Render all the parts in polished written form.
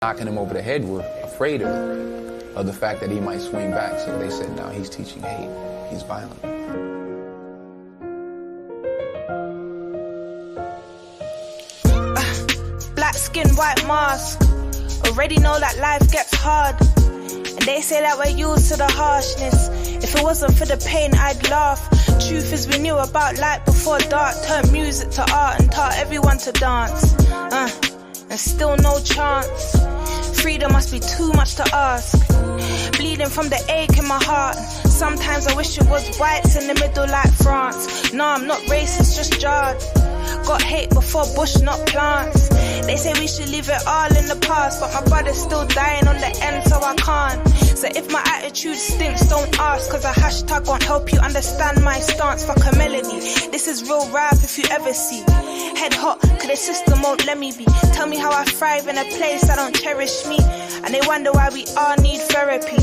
knocking him over the head were afraid of the fact that he might swing back. So they said, no, he's teaching hate. He's violent. Black skin, white mask. Already know that life gets hard. And they say that we're used to the harshness. If it wasn't for the pain, I'd laugh. Truth is, we knew about light before dark. Turned music to art and taught everyone to dance. And still no chance. Freedom must be too much to ask. Bleeding from the ache in my heart. Sometimes I wish it was whites in the middle like France. No, I'm not racist, just jarred. Got hate before bush, not plants. They say we should leave it all in the past, but my brother's still dying on the end, so I can't. So if my attitude stinks, don't ask, cause a hashtag won't help you understand my stance. Fuck a melody, this is real rap if you ever see. Head hot, cause the system won't let me be. Tell me how I thrive in a place that don't cherish me. And they wonder why we all need therapy.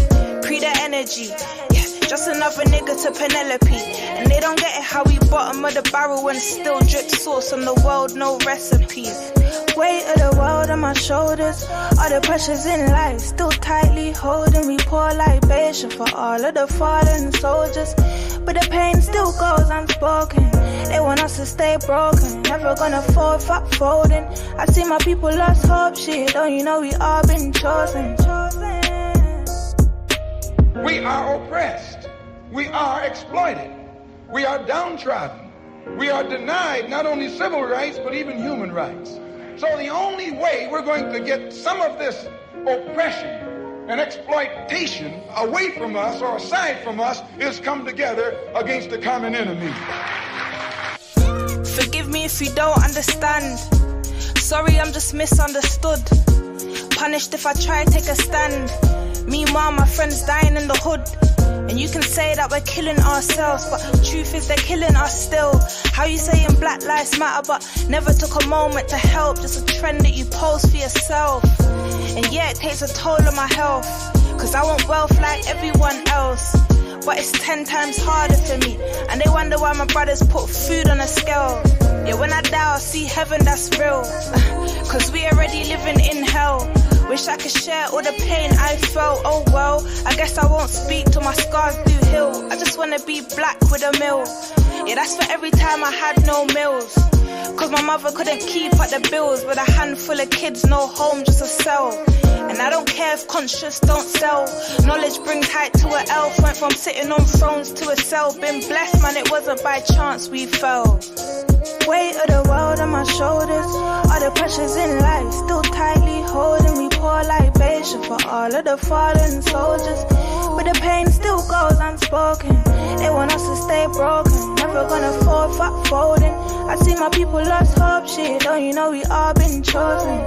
Pre the energy, yeah, just another nigga to Penelope. And they don't get it how we bottom of the barrel and still drip sauce on the world, no recipes. Weight of the world on my shoulders, all the pressures in life still tightly holding me. Pour libation for all of the fallen soldiers, but the pain still goes unspoken. They want us to stay broken, never gonna fall, fuck folding. I see my people lost hope, shit, don't you know we all been chosen. We are oppressed, we are exploited, we are downtrodden, we are denied not only civil rights but even human rights. So the only way we're going to get some of this oppression and exploitation away from us or aside from us is come together against the common enemy. Forgive me if you don't understand. Sorry, I'm just misunderstood. Punished if I try to take a stand. Meanwhile, my friends dying in the hood. And you can say that we're killing ourselves, but truth is they're killing us still. How you saying black lives matter, but never took a moment to help. Just a trend that you post for yourself. And yeah, it takes a toll on my health, cause I want wealth like everyone else. But it's 10 times harder for me. And they wonder why my brothers put food on a scale. Yeah, when I die I'll see heaven, that's real. Cause we already living in hell. Wish I could share all the pain I felt. Oh well, I guess I won't speak till my scars do heal. I just wanna be black with a mill. Yeah, that's for every time I had no meals. Cause my mother couldn't keep up the bills. With a handful of kids, no home, just a cell. And I don't care if conscious don't sell. Knowledge brings height to an elf. Went from sitting on thrones to a cell. Been blessed, man, it wasn't by chance we fell. Weight of the world on my shoulders, all the pressures in life still tightly holding me. Pour libation for all of the fallen soldiers, but the pain still goes unspoken. They want us to stay broken, never gonna fall, fuck folding. I see my people lost hope, shit, don't you know we all been chosen.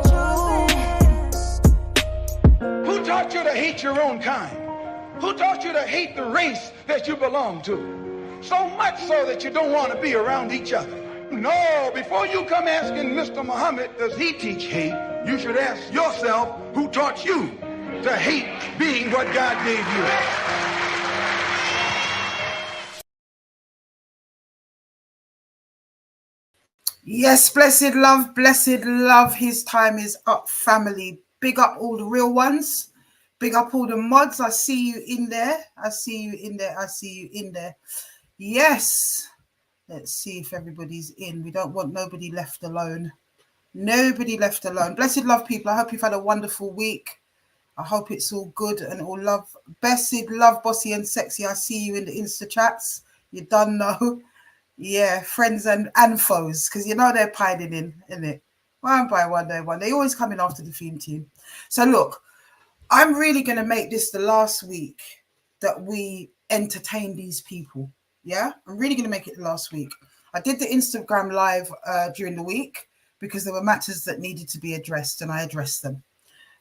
Who taught you to hate your own kind? Who taught you to hate the race that you belong to? So much so that you don't want to be around each other. No, before you come asking Mr. Muhammad, does he teach hate? You should ask yourself, who taught you to hate being what God gave you? Yes, blessed love, his time is up, family. Big up all the real ones. Big up all the mods. I see you in there. I see you in there. Yes. Let's see if everybody's in. We don't want nobody left alone. Nobody left alone. Blessed love, people. I hope you've had a wonderful week. I hope it's all good and all love. Blessed love, bossy and sexy. I see you in the Insta chats. You done know. Yeah, friends and foes, because you know they're piling in, innit? One by one, they always come in after the theme team. So look, I'm really going to make this the last week that we entertain these people. Yeah, I'm really going to make it the last week. I did the Instagram live during the week because there were matters that needed to be addressed, and I addressed them.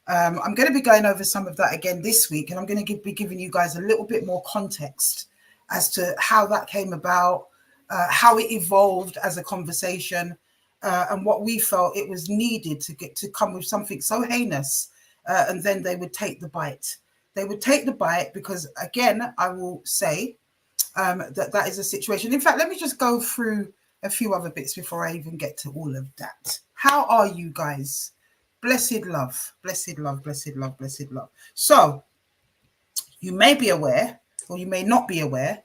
I'm going to be going over some of that again this week, and I'm going to be giving you guys a little bit more context as to how that came about, how it evolved as a conversation, and what we felt it was needed to come with something so heinous, and then they would take the bite. They would take the bite because, again, I will say that is a situation. In fact, let me just go through a few other bits before I even get to all of that. How are you guys? Blessed love, blessed love, blessed love, blessed love. So you may be aware, or you may not be aware,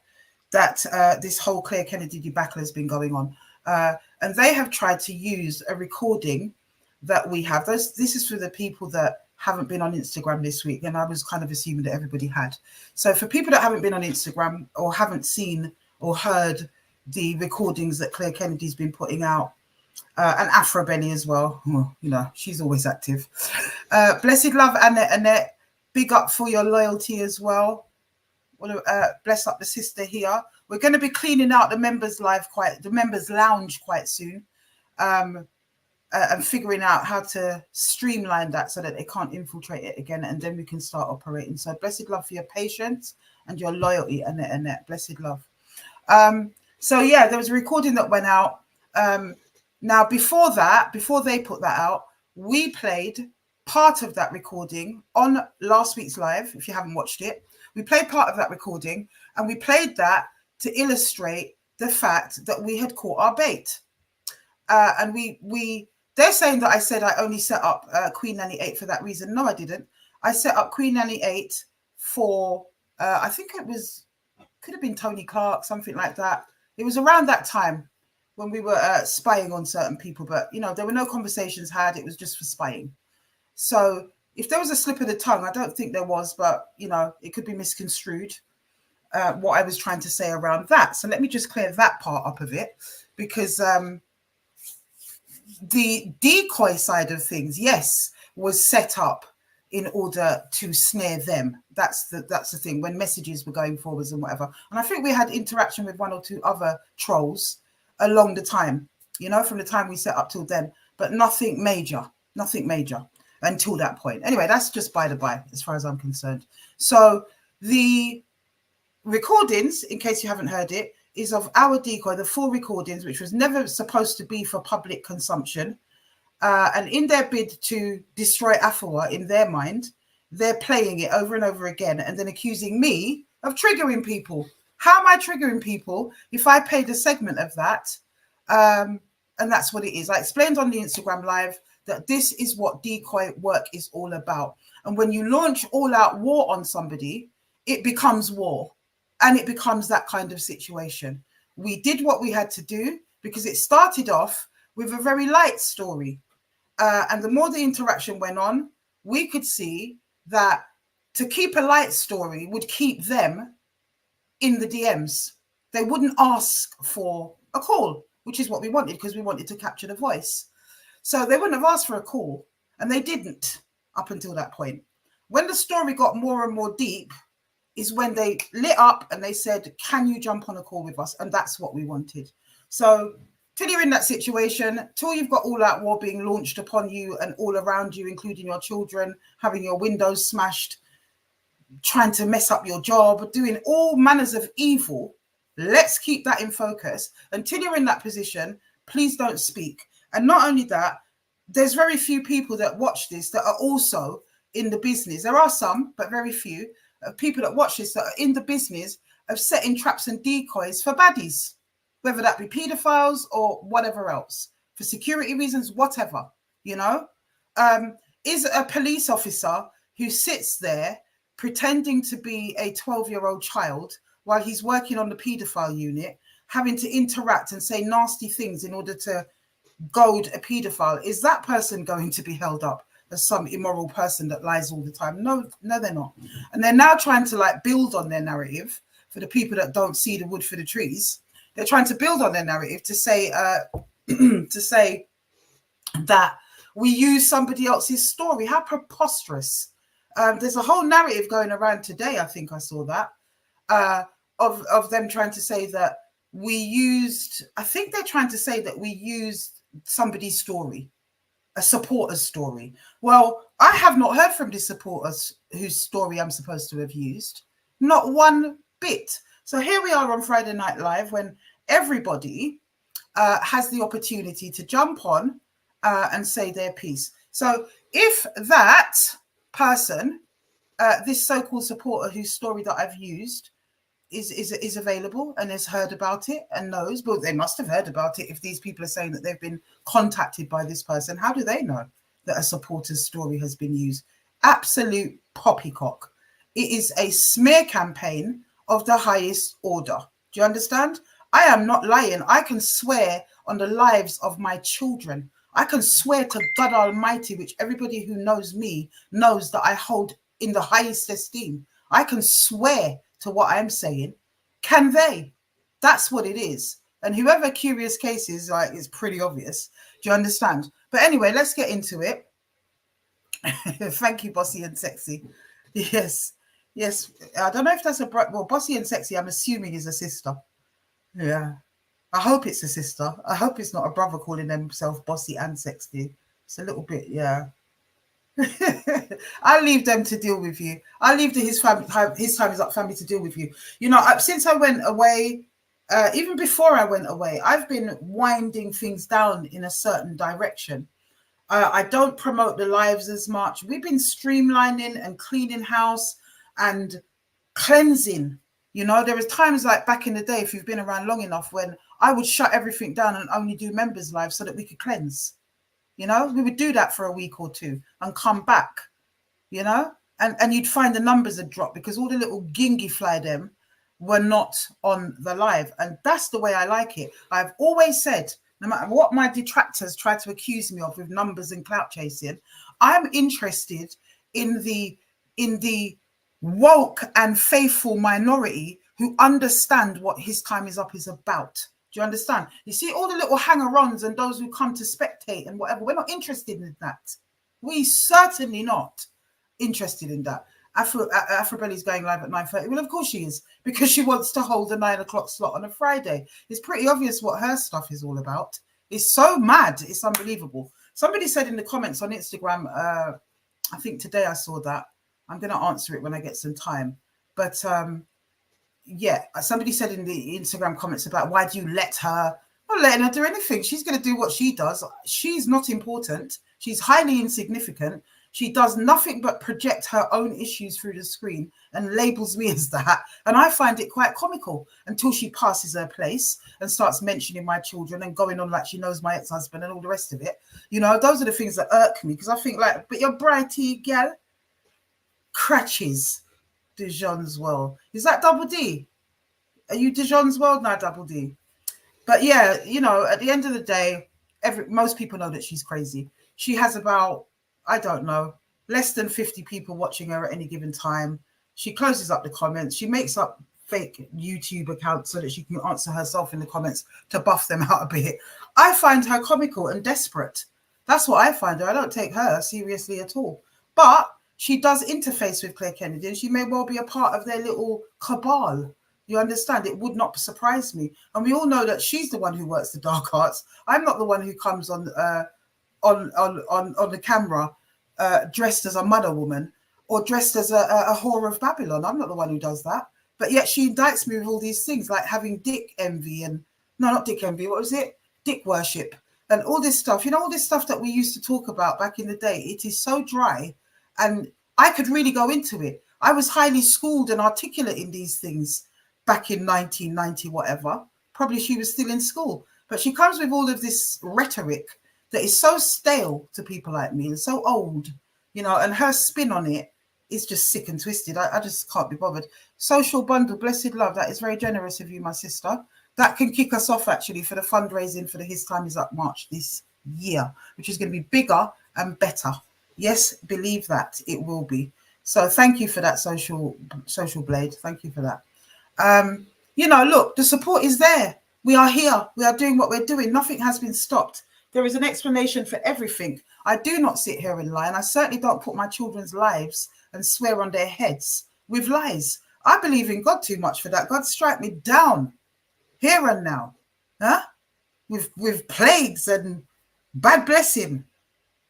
that this whole Claire Kennedy debacle has been going on. And they have tried to use a recording that we have. This is for the people that haven't been on Instagram this week. And I was kind of assuming that everybody had. So for people that haven't been on Instagram or haven't seen or heard the recordings that Claire Kennedy's been putting out, and Afua Benny as well. Well, you know, she's always active. Blessed love, Annette. Big up for your loyalty as well. Bless up the sister here. We're going to be cleaning out the members lounge quite soon, and figuring out how to streamline that so that they can't infiltrate it again, and then we can start operating. So blessed love for your patience and your loyalty, Annette. Blessed love. So yeah, there was a recording that went out. Now before they put that out, we played part of that recording on last week's live. If you haven't watched it, we played part of that recording, and we played that to illustrate the fact that we had caught our bait. And they're saying that I said I only set up Queen Nanny 8 for that reason. No, I didn't. I set up Queen Nanny 8 for, I think could have been Tony Clark, something like that. It was around that time when we were spying on certain people, but you know, there were no conversations had. It was just for spying. So if there was a slip of the tongue, I don't think there was, but you know, it could be misconstrued what I was trying to say around that. So let me just clear that part up of it, because the decoy side of things, yes, was set up in order to snare them. That's the thing, when messages were going forwards and whatever. And I think we had interaction with one or two other trolls along the time, you know, from the time we set up till then, but nothing major until that point. Anyway, that's just by the by, as far as I'm concerned. So the recordings, in case you haven't heard it, is of our decoy, the full recordings, which was never supposed to be for public consumption. And in their bid to destroy Afua, in their mind, they're playing it over and over again and then accusing me of triggering people. How am I triggering people if I paid a segment of that? And that's what it is. I explained on the Instagram live that this is what decoy work is all about. And when you launch all-out war on somebody, it becomes war. And it becomes that kind of situation. We did what we had to do because it started off with a very light story. And the more the interaction went on, we could see that to keep a light story would keep them in the DMs. They wouldn't ask for a call, which is what we wanted, because we wanted to capture the voice. So they wouldn't have asked for a call, and they didn't up until that point. When the story got more and more deep is when they lit up and they said, can you jump on a call with us? And that's what we wanted. So till you're in that situation, till you've got all out war being launched upon you and all around you, including your children, having your windows smashed, trying to mess up your job, doing all manners of evil, let's keep that in focus. Until you're in that position, please don't speak. And not only that, there's very few people that watch this that are also in the business. There are some, but very few people that watch this that are in the business of setting traps and decoys for baddies, whether that be pedophiles or whatever else, for security reasons, whatever, you know. Is a police officer who sits there pretending to be a 12-year-old child while he's working on the paedophile unit, having to interact and say nasty things in order to goad a paedophile, is that person going to be held up as some immoral person that lies all the time? No, they're not. And they're now trying to like build on their narrative. For the people that don't see the wood for the trees, they're trying to build on their narrative to say to say that we use somebody else's story. How preposterous. There's a whole narrative going around today, I think I saw that, of them trying to say that we used, I think they're trying to say that we used somebody's story, a supporter's story. Well, I have not heard from the supporters whose story I'm supposed to have used. Not one bit. So here we are on Friday Night Live when everybody has the opportunity to jump on and say their piece. So if that person, this so-called supporter whose story that I've used is available and has heard about it and knows, but they must have heard about it if these people are saying that they've been contacted by this person. How do they know? that a supporter's story has been used. Absolute poppycock. It is a smear campaign of the highest order. Do you understand? I am not lying. I can swear on the lives of my children. I can swear to God Almighty, which everybody who knows me knows that I hold in the highest esteem. I can swear to what I'm saying. Can they? That's what it is. And whoever Curious Case is, like, it's pretty obvious. Do you understand? But anyway, let's get into it. Thank you, Bossy and Sexy. Yes. Yes. I don't know if that's well, Bossy and Sexy, I'm assuming is a sister. Yeah. I hope it's a sister. I hope it's not a brother calling themselves Bossy and Sexy. It's a little bit, yeah. I'll leave them to deal with you. I'll leave his family, his Time Is Up family to deal with you. You know, since I went away, even before I went away, I've been winding things down in a certain direction. I don't promote the lives as much. We've been streamlining and cleaning house and cleansing. You know, there was times like back in the day, if you've been around long enough, when I would shut everything down and only do members' lives so that we could cleanse. You know, we would do that for a week or two and come back, you know, and you'd find the numbers had dropped because all the little gingy fly them were not on the live. And that's the way I like it. I've always said, no matter what my detractors try to accuse me of with numbers and clout chasing, I'm interested in the woke and faithful minority who understand what His Time Is Up is about. Do you understand? You see all the little hanger-ons and those who come to spectate and whatever. We're not interested in that. We certainly not interested in that. Afrobelly's going live at 9:30. Well, of course she is, because she wants to hold the 9 o'clock slot on a Friday. It's pretty obvious what her stuff is all about. It's so mad. It's unbelievable. Somebody said in the comments on Instagram, I think today I saw that. I'm going to answer it when I get some time. But yeah, somebody said in the Instagram comments about why do you let her? I'm not letting her do anything. She's going to do what she does. She's not important. She's highly insignificant. She does nothing but project her own issues through the screen and labels me as that. And I find it quite comical until she passes her place and starts mentioning my children and going on like she knows my ex-husband and all the rest of it. You know, those are the things that irk me, because I think like, but you're brighty, gal. Cratches. Dijon's World. Is that Double D? Are you Dijon's World now, Double D? But yeah, you know, at the end of the day, most people know that she's crazy. She has about, I don't know, less than 50 people watching her at any given time. She closes up the comments. She makes up fake YouTube accounts so that she can answer herself in the comments to buff them out a bit. I find her comical and desperate. That's what I find her. I don't take her seriously at all. But she does interface with Claire Kennedy, and she may well be a part of their little cabal. You understand? It would not surprise me. And we all know that she's the one who works the dark arts. I'm not the one who comes on the camera dressed as a mother woman or dressed as a whore of Babylon. I'm not the one who does that. But yet she indicts me with all these things like having dick envy and no, not dick envy. What was it? Dick worship and all this stuff. You know, all this stuff that we used to talk about back in the day. It is so dry. And I could really go into it. I was highly schooled and articulate in these things back in 1990, whatever. Probably she was still in school. But she comes with all of this rhetoric that is so stale to people like me and so old, you know, and her spin on it is just sick and twisted. I just can't be bothered. Social Bundle, blessed love. That is very generous of you, my sister. That can kick us off, actually, for the fundraising for the His Time Is Up March this year, which is going to be bigger and better. Yes, believe that it will be. So thank you for that, social blade. Thank you for that. You know, look, the support is there. We are here. We are doing what we're doing. Nothing has been stopped. There is an explanation for everything. I do not sit here and lie, and I certainly don't put my children's lives and swear on their heads with lies. I believe in God too much for that. God strike me down here and now, huh? With plagues and bad blessing.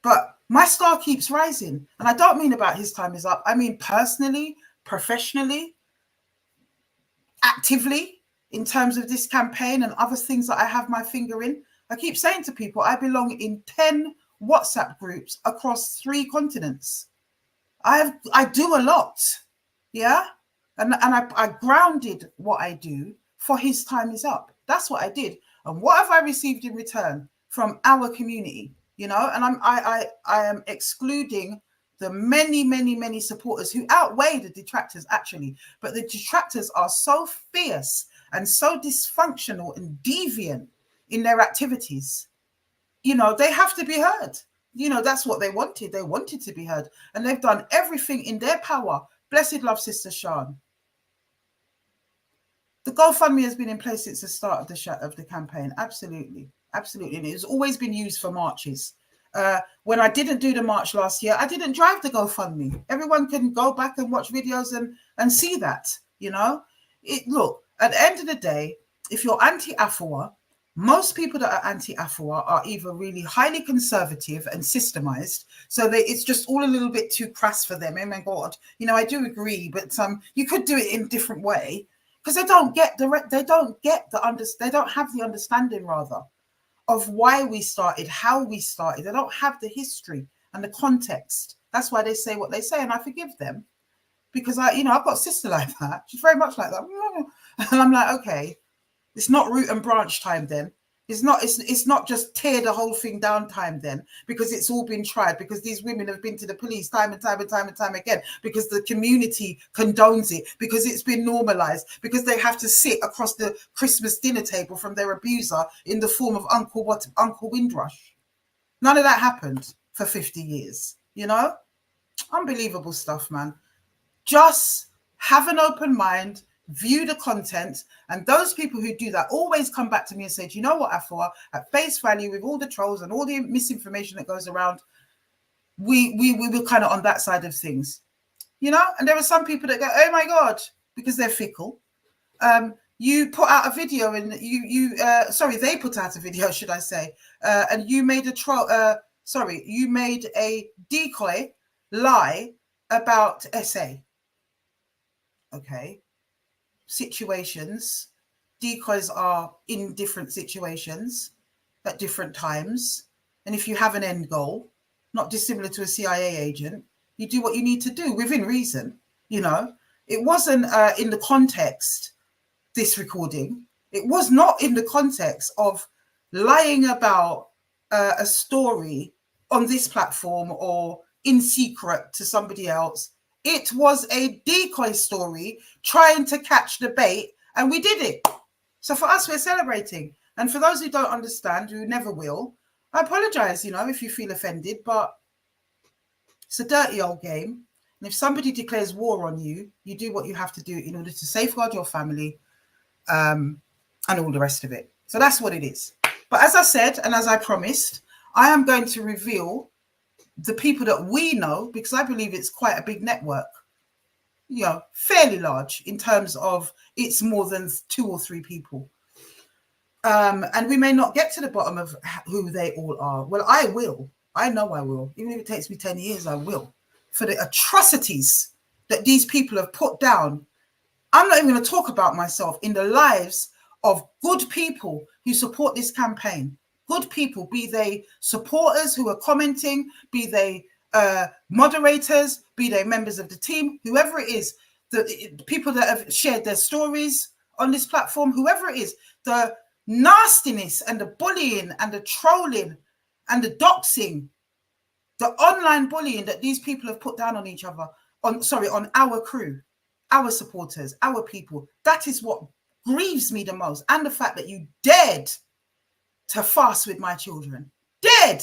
But my star keeps rising. And I don't mean about His Time Is Up. I mean personally, professionally, actively, in terms of this campaign and other things that I have my finger in. I keep saying to people, I belong in 10 WhatsApp groups across 3 continents. I do a lot. Yeah. And I grounded what I do for His Time Is Up. That's what I did. And what have I received in return from our community? you know, and I am excluding the many supporters who outweigh the detractors, actually. But the detractors are so fierce and so dysfunctional and deviant in their activities. You know, they have to be heard. You know, that's what they wanted. They wanted to be heard. And they've done everything in their power. Blessed love, Sister Sean. The GoFundMe has been in place since the start of the campaign. Absolutely. Absolutely. And it's always been used for marches. When I didn't do the march last year, I didn't drive the GoFundMe. Everyone can go back and watch videos and see that, you know. Look, at the end of the day, if you're anti-Afua, most people that are anti-Afua are either really highly conservative and systemized, so it's just all a little bit too crass for them. Oh my God, you know, I do agree, but you could do it in a different way, because they don't have the understanding rather of why we started, how we started. They don't have the history and the context. That's why they say what they say, and I forgive them, because I've got a sister like that. She's very much like that, and I'm like, okay. It's not root and branch time then. It's not just tear the whole thing down time then, because it's all been tried, because these women have been to the police time and time again, because the community condones it, because it's been normalized, because they have to sit across the Christmas dinner table from their abuser in the form of Uncle Windrush. None of that happened for 50 years, you know? Unbelievable stuff, man. Just have an open mind, view the content, and those people who do that always come back to me and say, do you know what, Afua, at face value, with all the trolls and all the misinformation that goes around, we were kind of on that side of things, you know. And there are some people that go, oh my God, because they're fickle. You put out a video and they put out a video, should I say, and you made you made a decoy lie about SA. Okay. Situations. Decoys are in different situations at different times. And if you have an end goal, not dissimilar to a CIA agent, you do what you need to do within reason, you know. It wasn't in the context, this recording. It was not in the context of lying about a story on this platform or in secret to somebody else. It was a decoy story trying to catch the bait, and we did it. So for us, we're celebrating. And for those who don't understand, who never will, I apologize, you know, if you feel offended, but it's a dirty old game. And if somebody declares war on you, you do what you have to do in order to safeguard your family, and all the rest of it. So that's what it is. But as I said, and as I promised, I am going to reveal the people that we know, because I believe it's quite a big network, you know, fairly large in terms of it's more than 2 or 3 people. And we may not get to the bottom of who they all are. Well, I will. I know I will. Even if it takes me 10 years, I will. For the atrocities that these people have put down. I'm not even going to talk about myself in the lives of good people who support this campaign. Good people, be they supporters who are commenting, be they moderators, be they members of the team, whoever it is, the people that have shared their stories on this platform, whoever it is, the nastiness and the bullying and the trolling and the doxing, the online bullying that these people have put down on each other, on our crew, our supporters, our people. That is what grieves me the most. And the fact that you dared to fast with my children, dared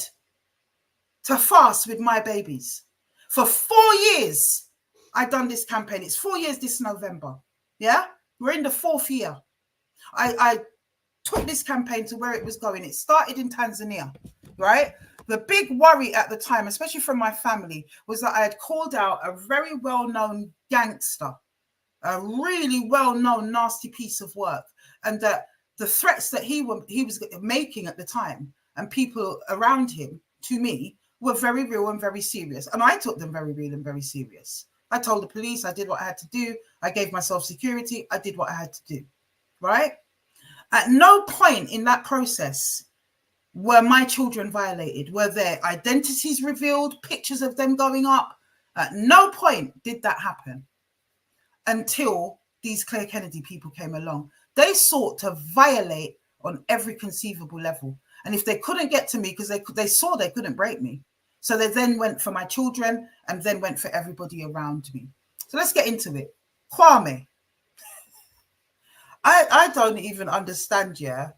to fast with my babies. For 4 years, I've done this campaign. It's 4 years this November. Yeah, we're in the 4th year. I took this campaign to where it was going. It started in Tanzania, right? The big worry at the time, especially from my family, was that I had called out a very well-known gangster, a really well-known nasty piece of work, and that the threats that he was making at the time and people around him to me were very real and very serious. And I took them very real and very serious. I told the police, I did what I had to do. I gave myself security. I did what I had to do, right? At no point in that process were my children violated, were their identities revealed, pictures of them going up. At no point did that happen until these Claire Kennedy people came along. They sought to violate on every conceivable level. And if they couldn't get to me because they saw they couldn't break me, so they then went for my children and then went for everybody around me. So let's get into it. Kwame. I don't even understand, yeah,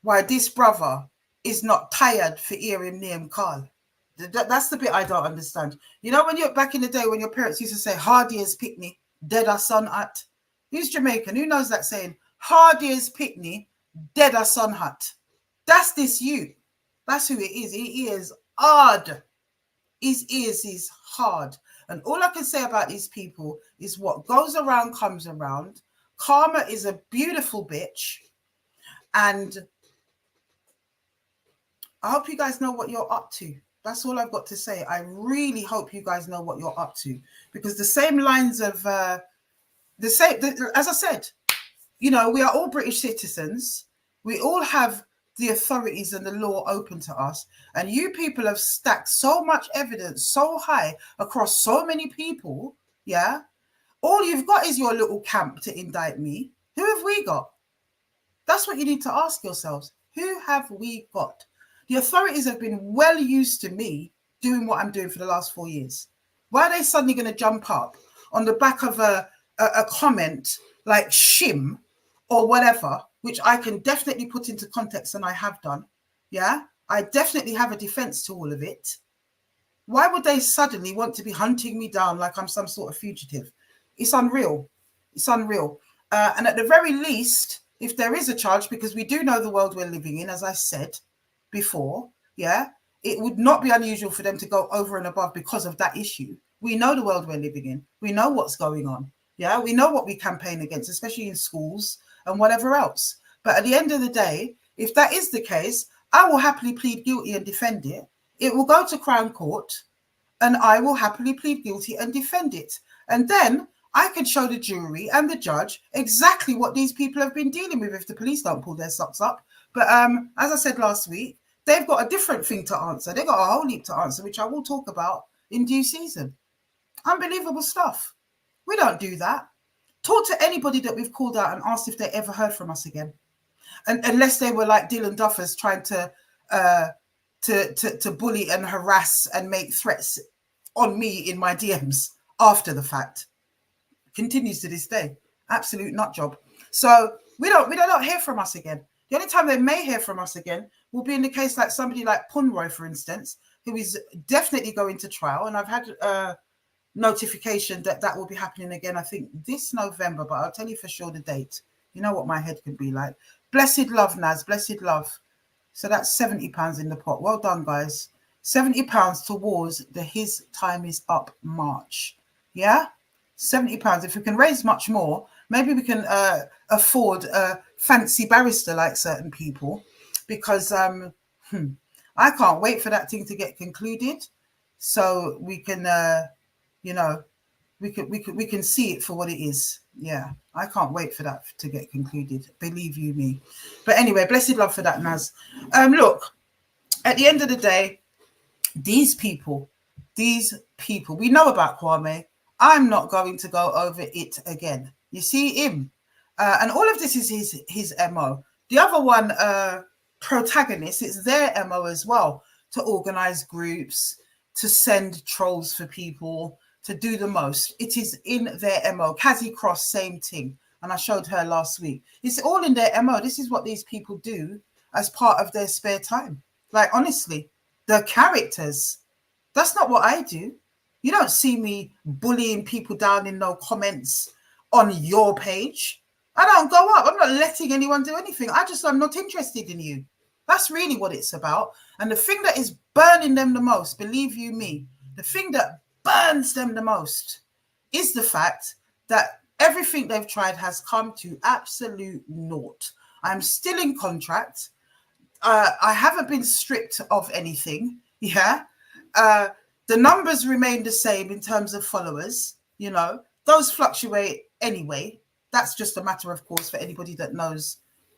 why this brother is not tired for hearing Liam Carl. That's the bit I don't understand. You know, when you're back in the day when your parents used to say, hardy as Pickney, dead as son hut. Who's Jamaican? Who knows that saying? Hardy as Pickney, dead as son hut. That's this you. That's who it is. He is hard. His ears is hard. And all I can say about these people is what goes around comes around. Karma is a beautiful bitch. And I hope you guys know what you're up to. That's all I've got to say. I really hope you guys know what you're up to, because the same lines of as I said, you know, we are all British citizens. We all have the authorities and the law open to us. And you people have stacked so much evidence so high across so many people. Yeah. All you've got is your little camp to indict me. Who have we got? That's what you need to ask yourselves. Who have we got? The authorities have been well used to me doing what I'm doing for the last 4 years. Why are they suddenly going to jump up on the back of a comment like shim or whatever, which I can definitely put into context, and I have done. Yeah, I definitely have a defense to all of it. Why would they suddenly want to be hunting me down like I'm some sort of fugitive? It's unreal. It's unreal. And at the very least, if there is a charge, because we do know the world we're living in, as I said before, yeah, it would not be unusual for them to go over and above because of that issue. We know the world we're living in. We know what's going on. Yeah, we know what we campaign against, especially in schools and whatever else. But at the end of the day, if that is the case, I will happily plead guilty and defend it. It will go to Crown Court and I will happily plead guilty and defend it. And then I can show the jury and the judge exactly what these people have been dealing with if the police don't pull their socks up. But as I said last week, they've got a different thing to answer. They've got a whole heap to answer, which I will talk about in due season. Unbelievable stuff. We don't do that. Talk to anybody that we've called out and asked if they ever heard from us again. And unless they were like Dylan Duffers trying to bully and harass and make threats on me in my DMs after the fact. Continues to this day. Absolute nut job. So we don't hear from us again. The only time they may hear from us again will be in the case like somebody like Punroy, for instance, who is definitely going to trial. And I've had notification that will be happening again, I think this November, but I'll tell you for sure the date. You know what my head can be like. Blessed love, Naz, blessed love. So that's £70 in the pot. Well done, guys. £70 towards the His Time Is Up March. Yeah? £70. If we can raise much more, maybe we can afford a fancy barrister like certain people, because I can't wait for that thing to get concluded, so we can you know, we can see it for what it is. Yeah, I can't wait for that to get concluded. Believe you me. But anyway, blessed love for that, Naz. Look, at the end of the day, these people, we know about Kwame. I'm not going to go over it again. You see him, and all of this is his MO. The other one, protagonist, it's their MO as well, to organize groups, to send trolls for people, to do the most. It is in their MO. Cassie Cross, same thing. And I showed her last week. It's all in their MO. This is what these people do as part of their spare time. Like, honestly, the characters, that's not what I do. You don't see me bullying people down in no comments on your page. I don't go up. I'm not letting anyone do anything. I'm not interested in you. That's really what it's about. And the thing that is burning them the most, believe you me, the thing that burns them the most is the fact that everything they've tried has come to absolute naught. I'm still in contract. I haven't been stripped of anything. Yeah. The numbers remain the same in terms of followers. You know, those fluctuate anyway. That's just a matter of course for anybody that knows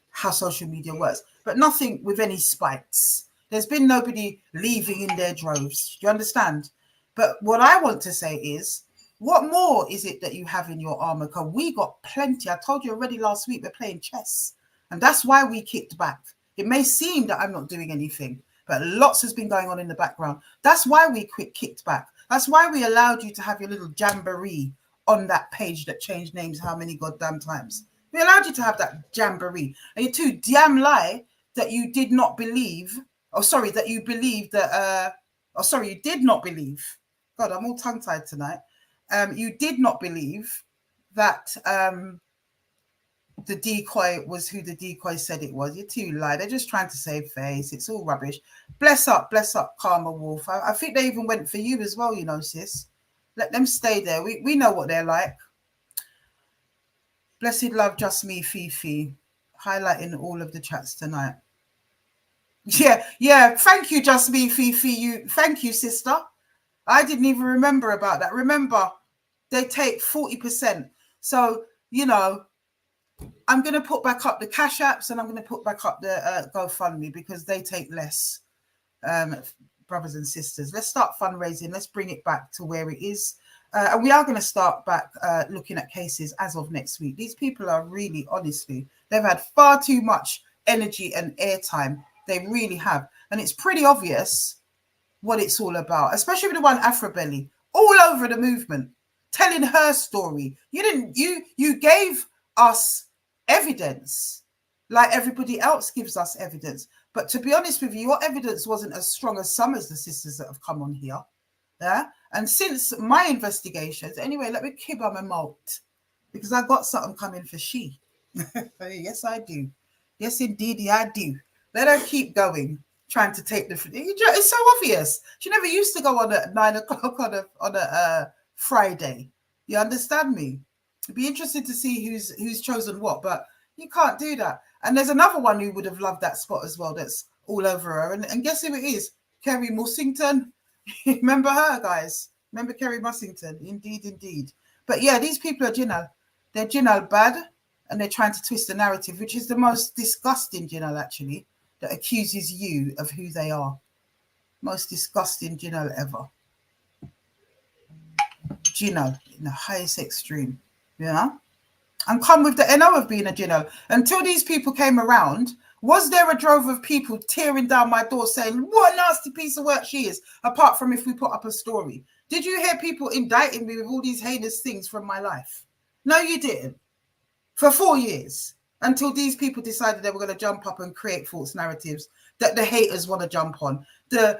how social media works. But nothing with any spikes. There's been nobody leaving in their droves. Do you understand? But what I want to say is, what more is it that you have in your armor? Because we got plenty. I told you already last week, we're playing chess. And that's why we kicked back. It may seem that I'm not doing anything, but lots has been going on in the background. That's why we kicked back. That's why we allowed you to have your little jamboree on that page that changed names how many goddamn times. We allowed you to have that jamboree. And you're too damn lie that you did not believe, that you believed that, you did not believe. God, I'm all tongue-tied tonight. You did not believe that the decoy was who the decoy said it was. You're too lie. They're just trying to save face. It's all rubbish. Bless up, Karma Wolf. I think they even went for you as well, you know, sis. Let them stay there. We know what they're like. Blessed love, just me, Fifi. Highlighting all of the chats tonight. Yeah. Thank you, just me, Fifi. Thank you, sister. I didn't even remember about that. Remember, they take 40%. So, you know, I'm going to put back up the Cash Apps and I'm going to put back up the GoFundMe because they take less, brothers and sisters. Let's start fundraising. Let's bring it back to where it is. And we are going to start back looking at cases as of next week. These people are really, honestly, they've had far too much energy and airtime. They really have. And it's pretty obvious what it's all about, especially with the one Afro Belly, all over the movement, telling her story. You gave us evidence like everybody else gives us evidence. But to be honest with you, your evidence wasn't as strong as some of the sisters that have come on here. Yeah. And since my investigations, anyway, let me keep on my mouth because I got something coming for she. Yes, I do. Yes, indeed, I do. Let her keep going, trying to take the. It's so obvious. She never used to go on at 9 o'clock on a Friday. You understand me? It'd be interesting to see who's chosen what, but you can't do that. And there's another one who would have loved that spot as well. That's all over her. And guess who it is? Kerry Mussington. Remember her, guys? Remember Kerry Mussington? Indeed. But yeah, these people are Jinal. They're Jinal bad, and they're trying to twist the narrative, which is the most disgusting Jinal, actually, that accuses you of who they are. Most disgusting Jinal ever. Jinal in the highest extreme, you know? And come with the NO of being a Jinal. Until these people came around, was there a drove of people tearing down my door saying, what a nasty piece of work she is, apart from if we put up a story? Did you hear people indicting me with all these heinous things from my life? No, you didn't. For 4 years, until these people decided they were going to jump up and create false narratives that the haters want to jump on. The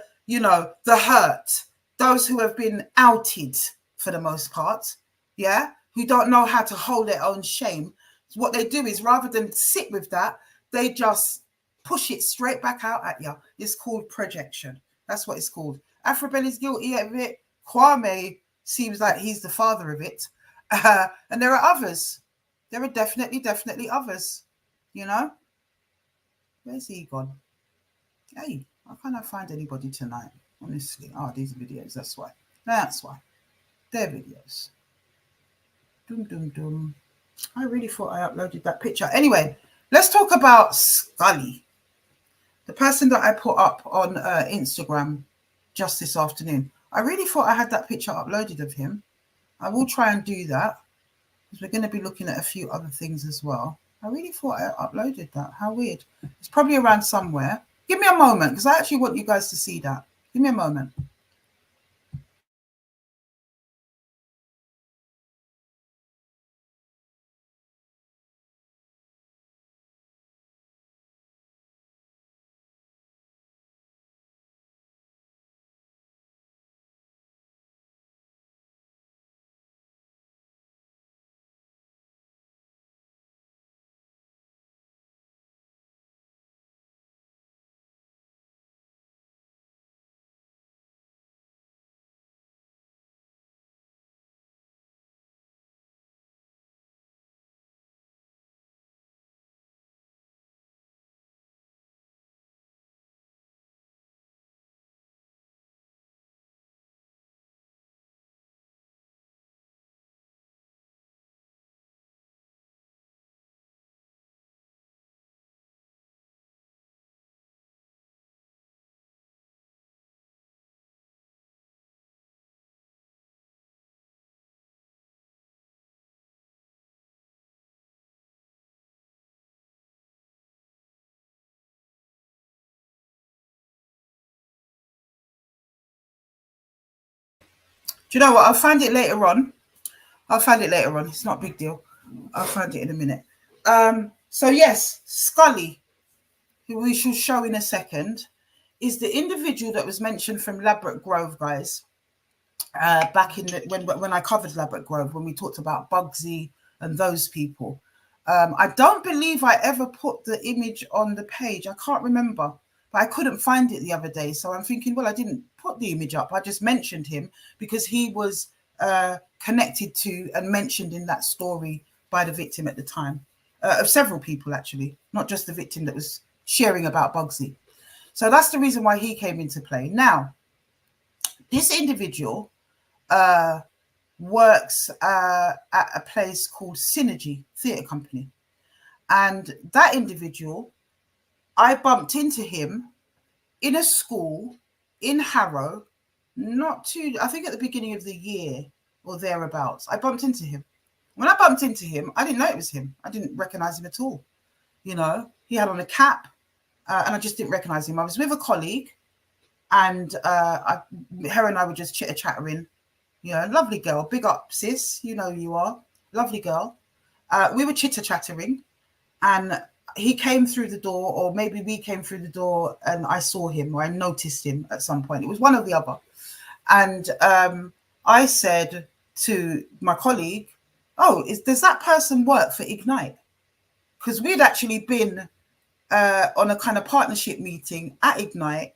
hurt, those who have been outed for the most part, yeah, who don't know how to hold their own shame. What they do is rather than sit with that, they just push it straight back out at you. It's called projection. That's what it's called. Afrobelly's guilty of it. Kwame seems like he's the father of it. And there are others. There are definitely others. You know? Where's he gone? Hey, I cannot find anybody tonight. Honestly. Oh, these videos. That's why. They're videos. Dum. I really thought I uploaded that picture. Anyway, let's talk about Scully. The person that I put up on Instagram just this afternoon. I really thought I had that picture uploaded of him. I will try and do that because we're going to be looking at a few other things as well. I really thought I uploaded that. How weird. It's probably around somewhere. Give me a moment because I actually want you guys to see that. Give me a moment. Do you know what? I'll find it later on. It's not a big deal. I'll find it in a minute. So yes, Scully, who we shall show in a second, is the individual that was mentioned from Ladbroke Grove, guys. Back in when I covered Ladbroke Grove, when we talked about Bugsy and those people. I don't believe I ever put the image on the page. I can't remember, but I couldn't find it the other day. So I'm thinking, well, I didn't put the image up. I just mentioned him because he was connected to and mentioned in that story by the victim at the time, of several people, actually, not just the victim that was sharing about Bugsy. So that's the reason why he came into play. Now, this individual works at a place called Synergy Theatre Company. And that individual, I bumped into him in a school in Harrow, I think at the beginning of the year or thereabouts. I bumped into him. When I bumped into him, I didn't know it was him. I didn't recognize him at all. You know, he had on a cap and I just didn't recognize him. I was with a colleague and her and I were just chitter-chattering. You know, lovely girl, big up, sis. You know who you are. Lovely girl. We were chitter-chattering and he came through the door, or maybe we came through the door and I saw him or I noticed him at some point. It was one or the other. And I said to my colleague, oh, does that person work for Ignite? Because we'd actually been on a kind of partnership meeting at Ignite,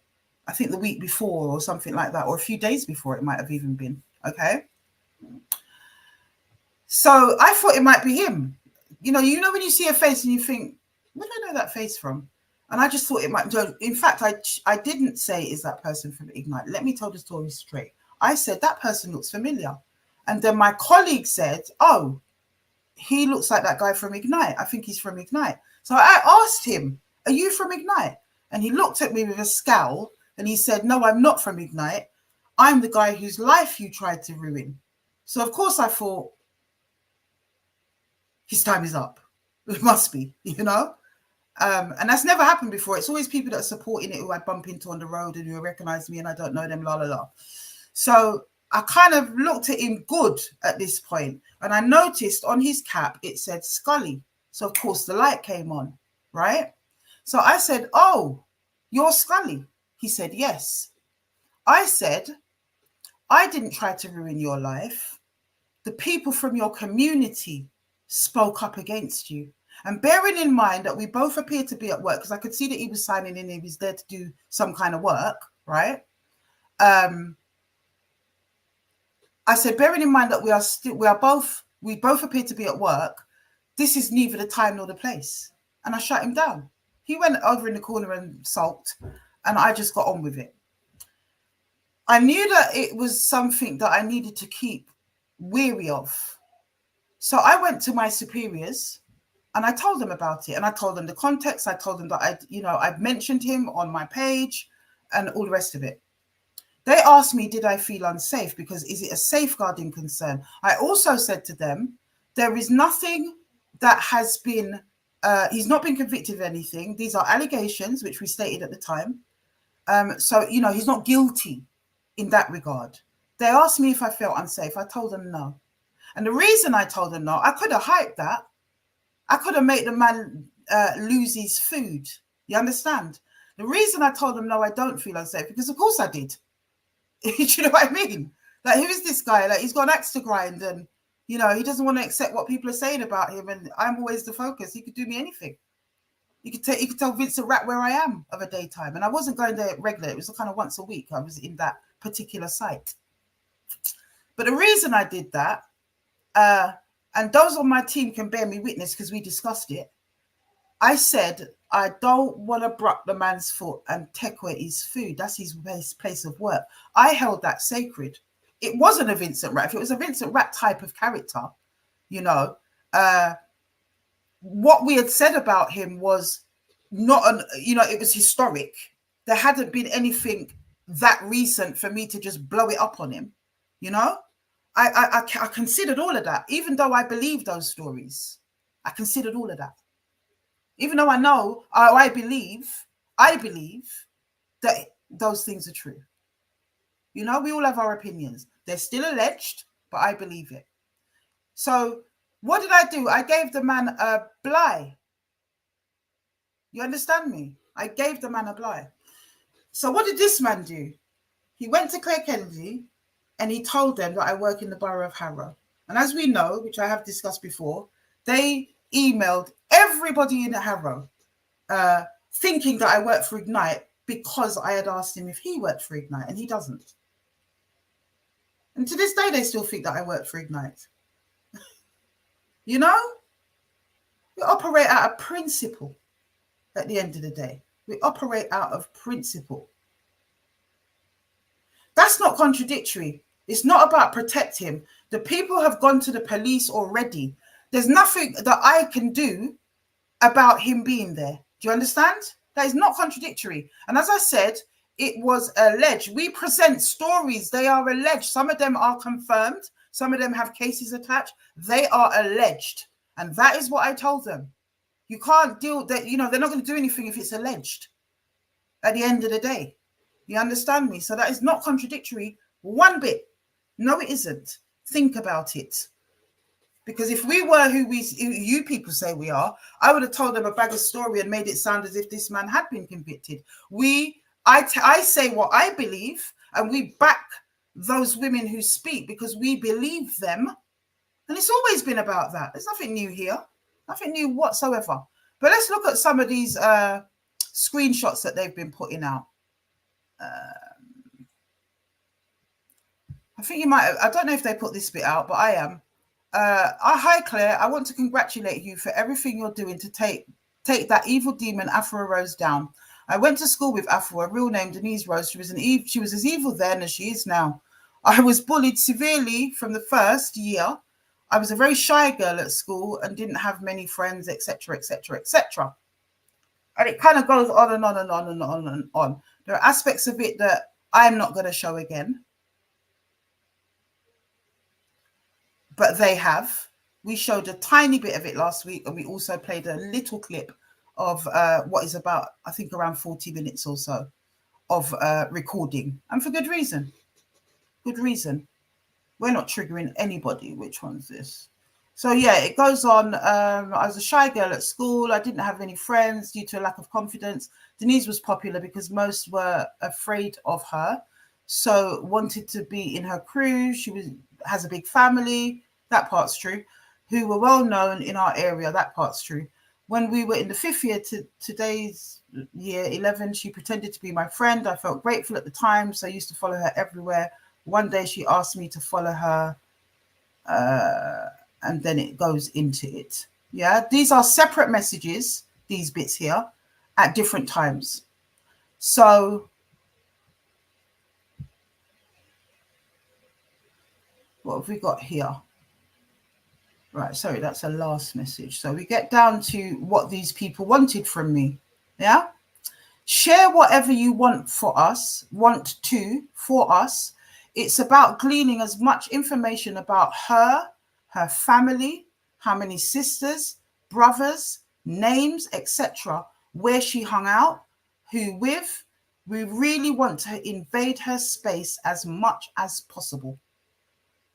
I think the week before or something like that, or a few days before it might have even been. Okay. So I thought it might be him. You know when you see a face and you think, where do I know that face from? And I just thought it might. In fact, I didn't say, is that person from Ignite? Let me tell the story straight. I said, that person looks familiar. And then my colleague said, oh, he looks like that guy from Ignite. I think he's from Ignite. So I asked him, are you from Ignite? And he looked at me with a scowl and he said, no, I'm not from Ignite. I'm the guy whose life you tried to ruin. So of course I thought, his time is up. It must be, you know? And that's never happened before. It's always people that are supporting it who I bump into on the road and who recognize me and I don't know them, la, la, la. So I kind of looked at him good at this point and I noticed on his cap, it said Scully. So of course the light came on, right? So I said, oh, you're Scully. He said, yes. I said, I didn't try to ruin your life. The people from your community spoke up against you. And bearing in mind that we both appeared to be at work, because I could see that he was signing in, he was there to do some kind of work, right? I said, bearing in mind that we both appear to be at work, this is neither the time nor the place. And I shut him down. He went over in the corner and sulked, and I just got on with it. I knew that it was something that I needed to keep wary of. So I went to my superiors and I told them about it. And I told them the context. I told them that I'd mentioned him on my page and all the rest of it. They asked me, did I feel unsafe? Because is it a safeguarding concern? I also said to them, there is nothing that has been, he's not been convicted of anything. These are allegations, which we stated at the time. So, he's not guilty in that regard. They asked me if I felt unsafe. I told them no. And the reason I told them no, I could have hyped that. I could have made the man lose his food. You understand? The reason I told them no, I don't feel unsafe, because of course I did. Do you know what I mean? Like, who is this guy? Like, he's got an axe to grind and, he doesn't want to accept what people are saying about him. And I'm always the focus. He could do me anything. He could tell Vincent Rat where I am of a daytime. And I wasn't going there regular. It was kind of once a week. I was in that particular site. But the reason I did that, and those on my team can bear me witness because we discussed it. I said, I don't want to bruck the man's foot and take away his food. That's his place of work. I held that sacred. It wasn't a Vincent Rat. If it was a Vincent Rat type of character, what we had said about him was not it was historic. There hadn't been anything that recent for me to just blow it up on him, I considered all of that, even though I believe those stories. I considered all of that. Even though I know, I believe that those things are true. We all have our opinions. They're still alleged, but I believe it. So what did I do? I gave the man a bly. You understand me? I gave the man a bly. So what did this man do? He went to Claire Kennedy and he told them that I work in the borough of Harrow. And as we know, which I have discussed before, they emailed everybody in Harrow thinking that I work for Ignite because I had asked him if he worked for Ignite, and he doesn't. And to this day, they still think that I work for Ignite. You know? We operate out of principle at the end of the day. We operate out of principle. That's not contradictory. It's not about protect him. The people have gone to the police already. There's nothing that I can do about him being there. Do you understand? That is not contradictory. And as I said, it was alleged. We present stories. They are alleged. Some of them are confirmed. Some of them have cases attached. They are alleged. And that is what I told them. You can't deal that, you know, they're not going to do anything if it's alleged at the end of the day. You understand me? So that is not contradictory one bit. No, it isn't. Think about it. Because if we were who you people say we are, I would have told them a bag of story and made it sound as if this man had been convicted. I say what I believe, and we back those women who speak because we believe them. And it's always been about that. There's nothing new here. Nothing new whatsoever. But let's look at some of these screenshots that they've been putting out. I think you might, I don't know if they put this bit out, but I am. Hi, Claire. I want to congratulate you for everything you're doing to take that evil demon Afua Rose down. I went to school with Afua, real name Denise Rose. She was as evil then as she is now. I was bullied severely from the first year. I was a very shy girl at school and didn't have many friends, etc., etc., etc. And it kind of goes on and on and on and on and on. There are aspects of it that I'm not going to show again. But they have. We showed a tiny bit of it last week, and we also played a little clip of what is about, I think, around 40 minutes or so of recording. And for good reason. Good reason. We're not triggering anybody. Which one's this? So, yeah, it goes on. I was a shy girl at school. I didn't have any friends due to a lack of confidence. Denise was popular because most were afraid of her. So wanted to be in her crew. She has a big family. That part's true. Who were well known in our area. That part's true. When we were in the 5th year to today's year 11, she pretended to be my friend. I felt grateful at the time, so I used to follow her everywhere. One day she asked me to follow her, and then it goes into it. Yeah, these are separate messages, these bits here, at different times. So what have we got here? Right, sorry, that's a last message. So we get down to what these people wanted from me. Yeah? Share whatever you want for us. It's about gleaning as much information about her family, how many sisters, brothers, names, etc., where she hung out, who with. We really want to invade her space as much as possible.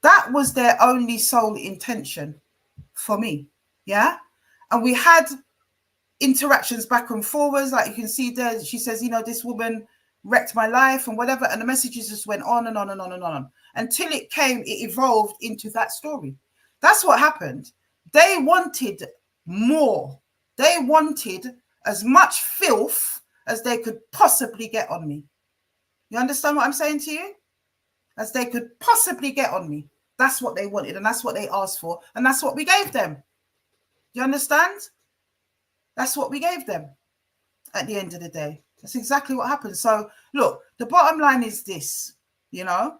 That was their only sole intention for me. Yeah. And we had interactions back and forwards. Like you can see there, she says, you know, this woman wrecked my life and whatever. And the messages just went on and on and on and on until it evolved into that story. That's what happened. They wanted more. They wanted as much filth as they could possibly get on me. You understand what I'm saying to you? As they could possibly get on me. That's what they wanted, and that's what they asked for, and that's what we gave them. You understand? That's what we gave them at the end of the day. That's exactly what happened. So, look, the bottom line is this, you know?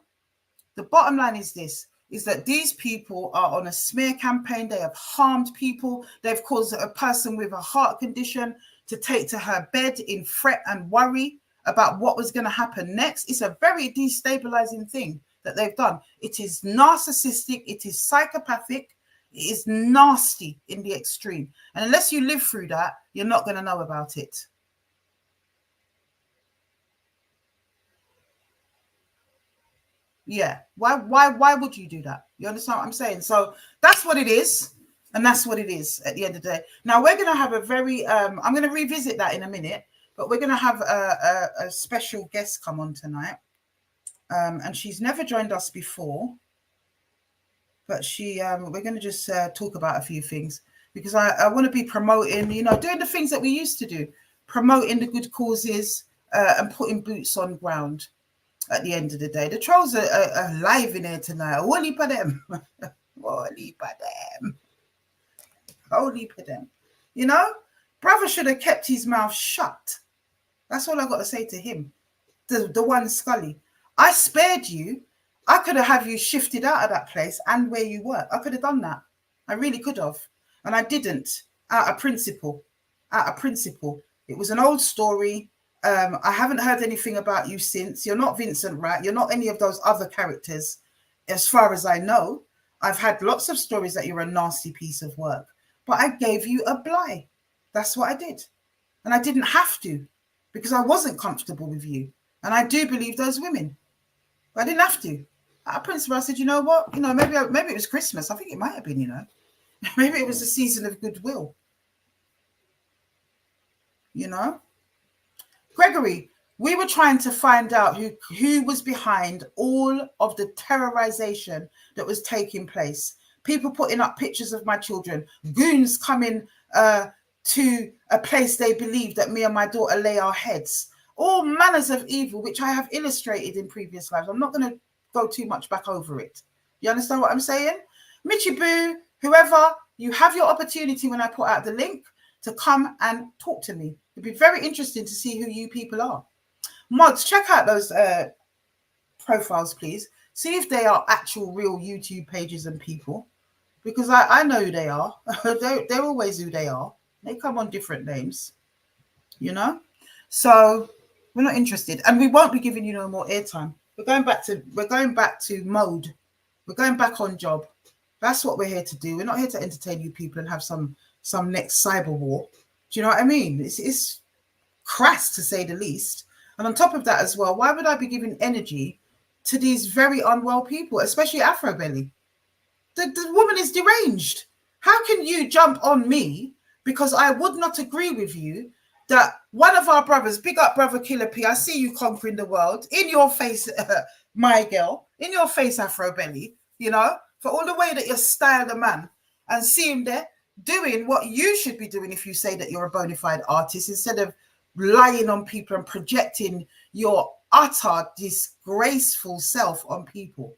The bottom line is this, is that these people are on a smear campaign. They have harmed people. They've caused a person with a heart condition to take to her bed in fret and worry about what was going to happen next. It's a very destabilizing thing that they've done. It is narcissistic. It is psychopathic. It is nasty in the extreme. And unless you live through that, you're not going to know about it. Yeah. Why would you do that? You understand what I'm saying? So that's what it is. And that's what it is at the end of the day. Now we're going to have a very, I'm going to revisit that in a minute, but we're going to have a special guest come on tonight. And she's never joined us before, but we're going to just talk about a few things, because I want to be promoting, doing the things that we used to do, promoting the good causes and putting boots on ground at the end of the day. The trolls are live in here tonight. Holy for them. Holy for them. Holy for them. Brother should have kept his mouth shut. That's all I got to say to him. The one Scully. I spared you. I could have you shifted out of that place and where you were. I could have done that. I really could have. And I didn't, out of principle. Out of principle. It was an old story. I haven't heard anything about you since. You're not Vincent Wright. You're not any of those other characters. As far as I know, I've had lots of stories that you're a nasty piece of work. But I gave you a bly. That's what I did. And I didn't have to, because I wasn't comfortable with you. And I do believe those women. But I didn't have to. Out of principle, I said, you know what? Maybe it was Christmas. I think it might have been, Maybe it was a season of goodwill. Gregory, we were trying to find out who was behind all of the terrorization that was taking place. People putting up pictures of my children, goons coming to a place they believe that me and my daughter lay our heads. All manners of evil, which I have illustrated in previous lives. I'm not going to go too much back over it. You understand what I'm saying? Mitchie Boo, whoever, you have your opportunity when I put out the link to come and talk to me. It'd be very interesting to see who you people are. Mods, check out those profiles, please. See if they are actual real YouTube pages and people, because I know who they are. They're always who they are. They come on different names, So we're not interested, and we won't be giving you no more airtime. We're going back to mode. We're going back on job. That's what we're here to do. We're not here to entertain you people and have some next cyber war. Do you know what I mean? It's crass, to say the least. And on top of that as well, why would I be giving energy to these very unwell people, especially Afro Belly? The woman is deranged. How can you jump on me because I would not agree with you that one of our brothers, big up brother Killer P, I see you conquering the world, in your face, my girl, in your face, Afro Belly, for all the way that you style the man, and see him there doing what you should be doing if you say that you're a bona fide artist, instead of lying on people and projecting your utter disgraceful self on people.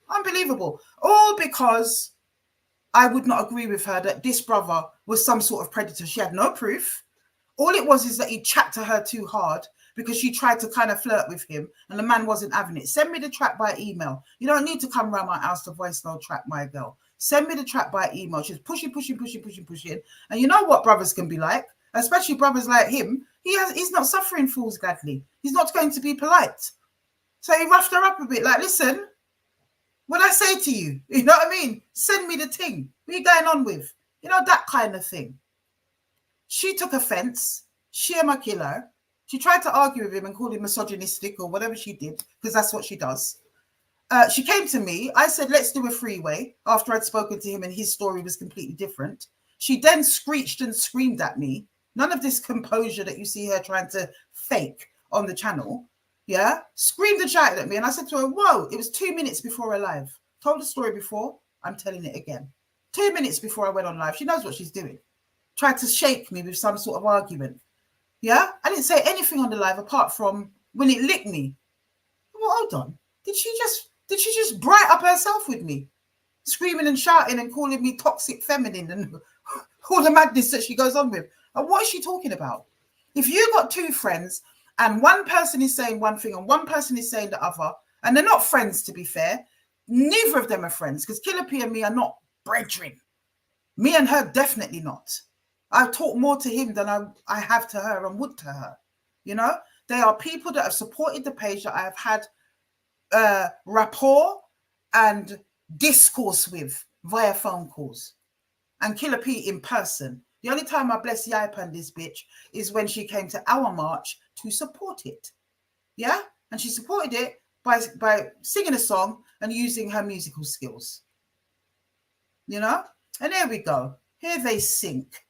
Unbelievable. All because I would not agree with her that this brother was some sort of predator. She had no proof. All it was is that he chat to her too hard because she tried to kind of flirt with him and the man wasn't having it. Send me the track by email. You don't need to come around my house to voice no track, my girl. Send me the track by email. She's pushing. And you know what brothers can be like, especially brothers like him. He's not suffering fools gladly. He's not going to be polite. So he roughed her up a bit, like, listen, what I say to you, you know what I mean? Send me the thing. What are you going on with? That kind of thing. She took offense. She am a killer. She tried to argue with him and call him misogynistic or whatever she did, because that's what she does. She came to me. I said, let's do a freeway, after I'd spoken to him and his story was completely different. She then screeched and screamed at me. None of this composure that you see her trying to fake on the channel. Yeah, screamed and shouted at me. And I said to her, whoa, it was 2 minutes before we're live. Told the story before. I'm telling it again. 2 minutes before I went on live. She knows what she's doing. Tried to shake me with some sort of argument. Yeah, I didn't say anything on the live apart from when it licked me. Well, hold on. Did she just bright up herself with me? Screaming and shouting and calling me toxic feminine and all the madness that she goes on with. And what is she talking about? If you got two friends and one person is saying one thing and one person is saying the other, and they're not friends, to be fair, neither of them are friends, because Killer P and me are not brethren. Me and her, definitely not. I talk more to him than I have to her and would to her. They are people that have supported the page that I have had rapport and discourse with via phone calls. And Killer P in person. The only time I bless Yipe and this bitch is when she came to our march to support it. Yeah? And she supported it by singing a song and using her musical skills. You know? And here we go. Here they sink.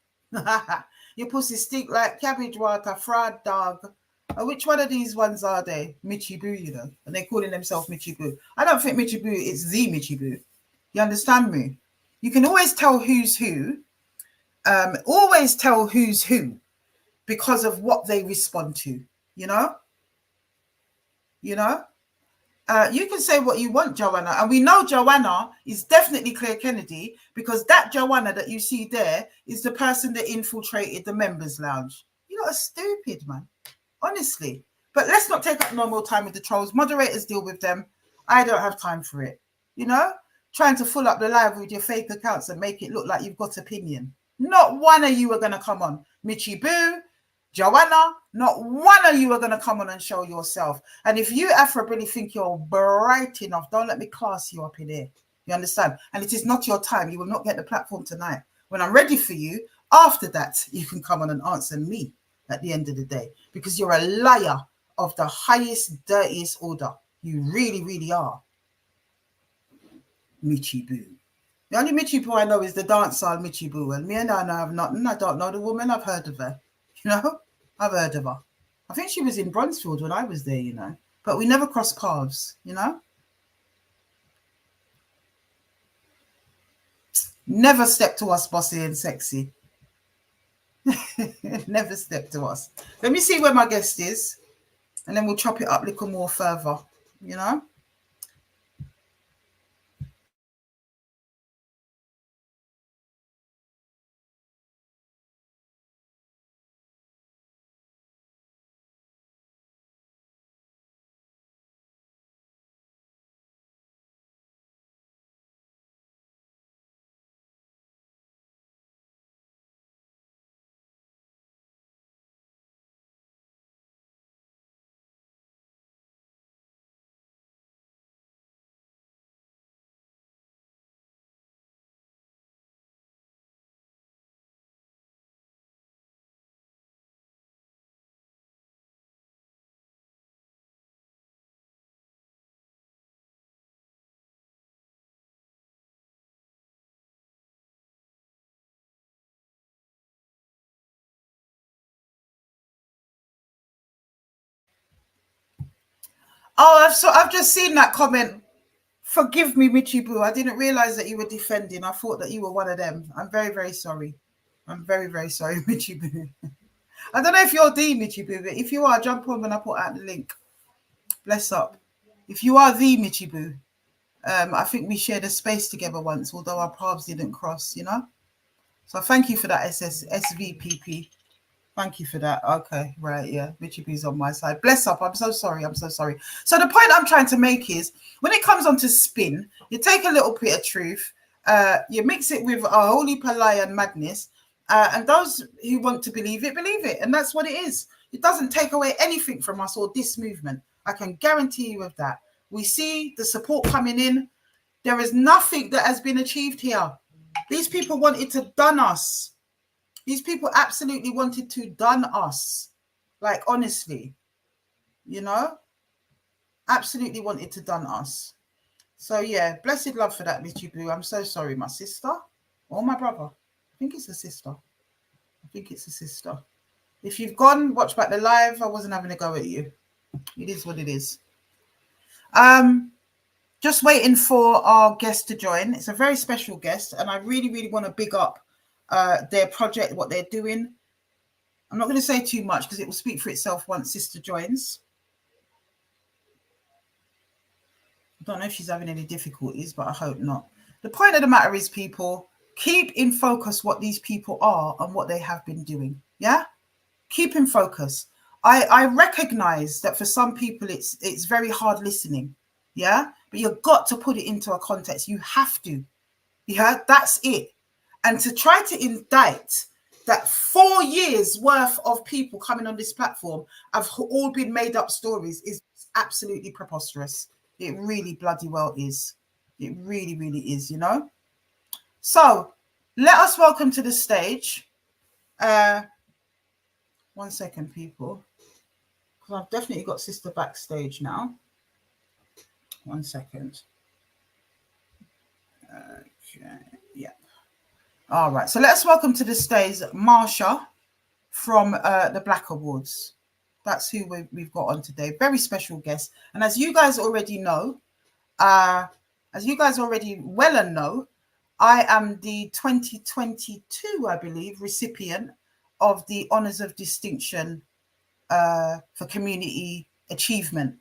Your pussy stink like cabbage water, fraud dog. Which one of these ones are they? Mitchy Boo, you know? And they're calling themselves Mitchy Boo. I don't think Mitchy Boo is the Mitchy Boo. You understand me? You can always tell who's who. Always tell who's who because of what they respond to, you know? You know? You can say what you want, Joanna. And we know Joanna is definitely Claire Kennedy because that Joanna that you see there is the person that infiltrated the members' lounge. You lot are stupid, man. Honestly. But let's not take up no more time with the trolls. Moderators deal with them. I don't have time for it. You know? Trying to fill up the live with your fake accounts and make it look like you've got opinion. Not one of you are going to come on. Mitchy Boo, Joanna, not one of you are going to come on and show yourself. And if you, Afra, really think you're bright enough, don't let me class you up in here. You understand? And it is not your time. You will not get the platform tonight. When I'm ready for you, after that, you can come on and answer me at the end of the day. Because you're a liar of the highest, dirtiest order. You really, really are. Mitchy Boo. The only Mitchy Boo I know is the dancehall Mitchy Boo. And me and I have nothing. I don't know the woman. I've heard of her. You know? I've heard of her. I think she was in Bronzefield when I was there, you know. But we never crossed paths, you know. Never step to us, bossy and sexy. Never step to us. Let me see where my guest is. And then we'll chop it up a little more further, you know. Oh, I've just seen that comment. Forgive me, Mitchy Boo. I didn't realize that you were defending. I thought that you were one of them. I'm very, very sorry. I'm very, very sorry, Mitchy Boo. I don't know if you're the Mitchy Boo, but if you are, jump on when I put out the link. Bless up. If you are the Mitchy Boo, I think we shared a space together once, although our paths didn't cross, you know? So thank you for that, SVPP. Thank you for that. Okay, right, yeah. Mitchy Boo's on my side. Bless up. I'm so sorry. I'm so sorry. So the point I'm trying to make is, when it comes on to spin, you take a little bit of truth, you mix it with a holy lie and madness, and those who want to believe it, and that's what it is. It doesn't take away anything from us or this movement. I can guarantee you of that. We see the support coming in. There is nothing that has been achieved here. These people wanted to done us. These people absolutely wanted to done us. Like, honestly, you know, absolutely wanted to done us. So, yeah, blessed love for that, Mitchy Boo. I'm so sorry, my sister or my brother. I think it's a sister. I think it's a sister. If you've gone, watch back the live. I wasn't having a go at you. It is what it is. Just waiting for our guest to join. It's a very special guest, and I really, really want to big up their project, what they're doing. I'm not going to say too much because it will speak for itself once sister joins. I don't know if she's having any difficulties, but I hope not. The point of the matter is, people, keep in focus what these people are and what they have been doing. Yeah? Keep in focus. I recognize that for some people it's very hard listening. Yeah? But you've got to put it into a context. You have to. Yeah? That's it. And to try to indict that 4 years worth of people coming on this platform have all been made up stories is absolutely preposterous. It really bloody well is. It really, really is, you know? So let us welcome to the stage. 1 second, people. Because I've definitely got sister backstage now. 1 second. Okay, yeah. All right, so let's welcome to the stage Marsha from the Black Awards. That's who we've got on today. Very special guest. And as you guys already know, I am the 2022, I believe, recipient of the Honours of Distinction for Community Achievement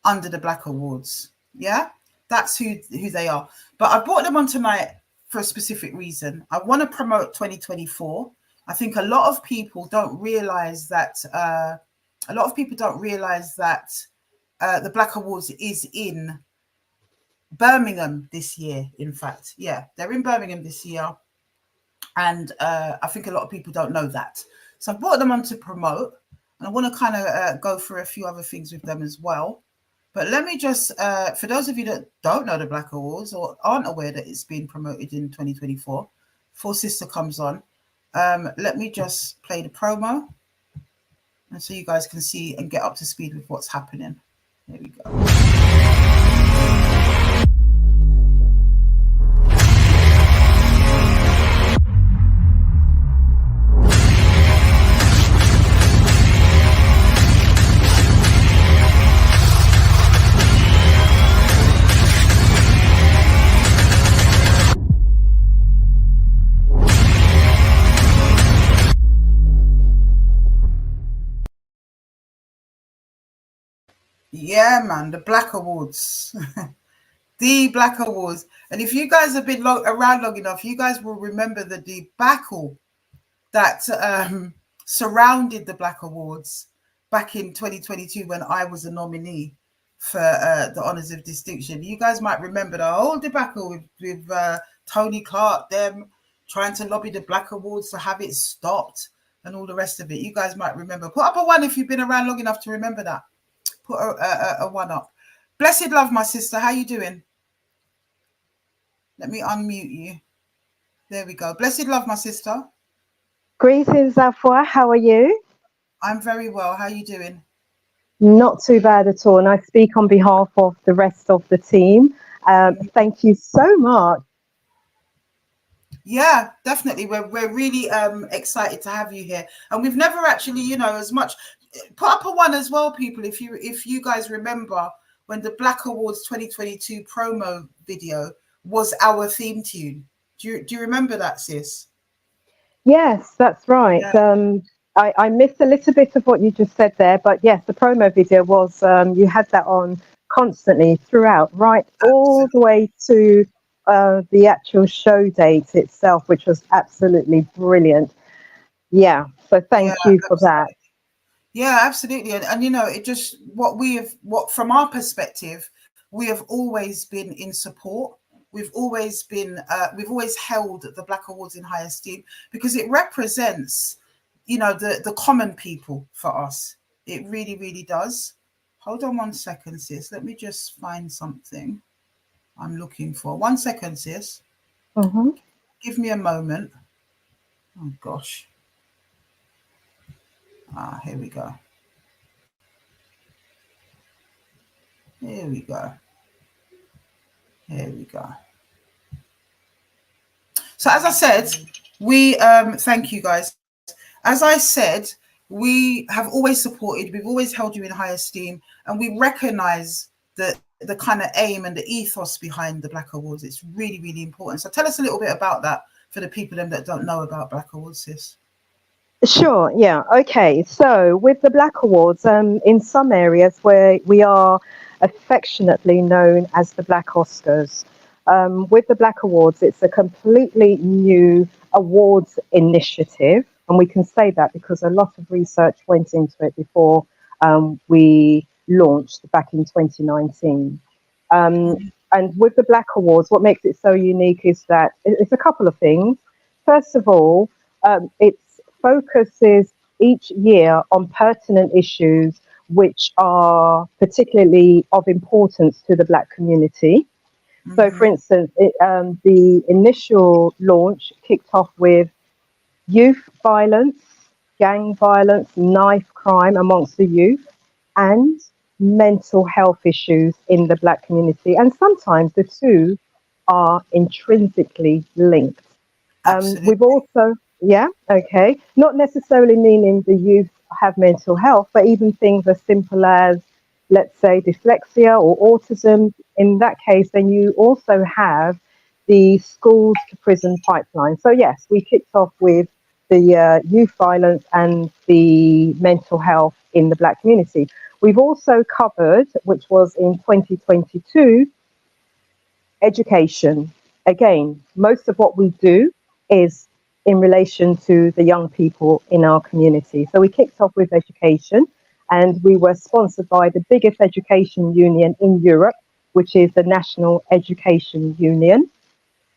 under the Black Awards. Yeah, that's who they are. But I brought them on tonight for a specific reason. I want to promote 2024. I think a lot of people don't realize that the Black Awards is in Birmingham this year. In fact, yeah, they're in Birmingham this year, and I think a lot of people don't know that. So I brought them on to promote, and I want to kind of go through a few other things with them as well. But let me just, for those of you that don't know the Black Awards or aren't aware that it's being promoted in 2024, before Sister comes on, let me just play the promo, and so you guys can see and get up to speed with what's happening. There we go. Yeah, man, the Black Awards. The Black Awards. And if you guys have been around long enough, you guys will remember the debacle that surrounded the Black Awards back in 2022 when I was a nominee for the Honours of Distinction. You guys might remember the whole debacle with Tony Clark, them trying to lobby the Black Awards to have it stopped and all the rest of it. You guys might remember. Put up a 1 if you've been around long enough to remember that. Put a 1 up. Blessed love, my sister. How you doing? Let me unmute you. There we go. Blessed love, my sister. Greetings, Afua. How are you? I'm very well. How you doing? Not too bad at all. And I speak on behalf of the rest of the team. Thank you so much. Yeah, definitely. We're really excited to have you here. And we've never actually, as much. Put up a 1 as well, people, if you guys remember when the Black Awards 2022 promo video was our theme tune. Do you remember that, sis? Yes, that's right. Yeah. I missed a little bit of what you just said there, but yes, the promo video was, you had that on constantly throughout, right, all the way to the actual show date itself, which was absolutely brilliant. Yeah, so thank you for that. Yeah, absolutely. And it just what from our perspective, we have always been in support. We've always held the Black Awards in high esteem because it represents, the common people for us. It really, really does. Hold on 1 second, sis. Let me just find something I'm looking for. 1 second, sis. Mm-hmm. Give me a moment. Oh, gosh. Here we go. Here we go. Here we go. So as I said, we thank you guys. As I said, we have always supported, we've always held you in high esteem, and we recognize the kind of aim and the ethos behind the Black Awards. It's really, really important. So tell us a little bit about that for the people that don't know about Black Awards, sis. Sure, yeah. Okay, so with the Black Awards, in some areas where we are affectionately known as the Black Oscars, with the Black Awards, it's a completely new awards initiative. And we can say that because a lot of research went into it before we launched back in 2019. And with the Black Awards, what makes it so unique is that it's a couple of things. First of all, it focuses each year on pertinent issues which are particularly of importance to the Black community. Mm-hmm. So, for instance, the initial launch kicked off with youth violence, gang violence, knife crime amongst the youth, and mental health issues in the Black community, and sometimes the two are intrinsically linked. Absolutely. We've also, yeah, okay, not necessarily meaning the youth have mental health, but even things as simple as, let's say, dyslexia or autism. In that case, then you also have the schools to prison pipeline. So yes, we kicked off with the youth violence and the mental health in the Black community. We've also covered, which was in 2022, education. Again, most of what we do is in relation to the young people in our community. So we kicked off with education, and we were sponsored by the biggest education union in Europe, which is the National Education Union.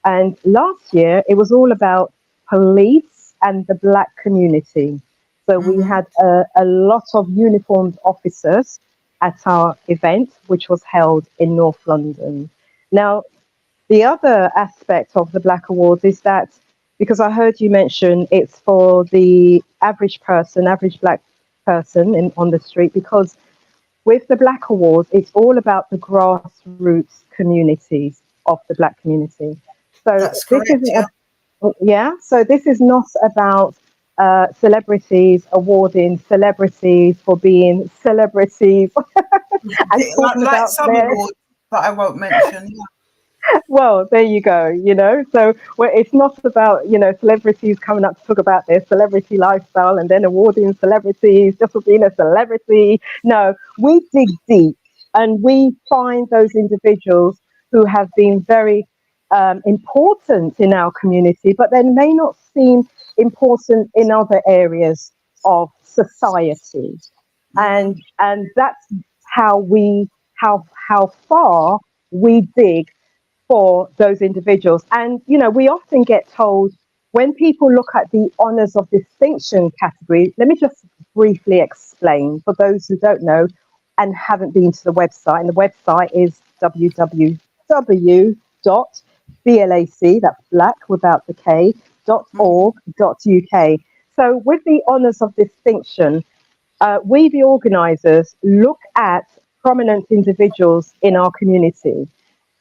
And last year, it was all about police and the Black community. So we had a lot of uniformed officers at our event, which was held in North London. Now, the other aspect of the Black Awards is that, because I heard you mention it's for the average person, average Black person on the street, because with the Black Awards, it's all about the grassroots communities of the Black community. So That's this correct, isn't yeah. so this is not about celebrities awarding celebrities for being celebrities and talking Like about some their, awards that I won't mention. Yeah. well, there you go, so where it's not about, celebrities coming up to talk about their celebrity lifestyle and then awarding celebrities just for being a celebrity. No, we dig deep and we find those individuals who have been very important in our community, but they may not seem important in other areas of society. And that's how how far we dig for those individuals. And, we often get told when people look at the honours of distinction category, let me just briefly explain for those who don't know and haven't been to the website. And the website is www.blac, that's black without the K, .org.uk. So with the honours of distinction, we, the organisers, look at prominent individuals in our community.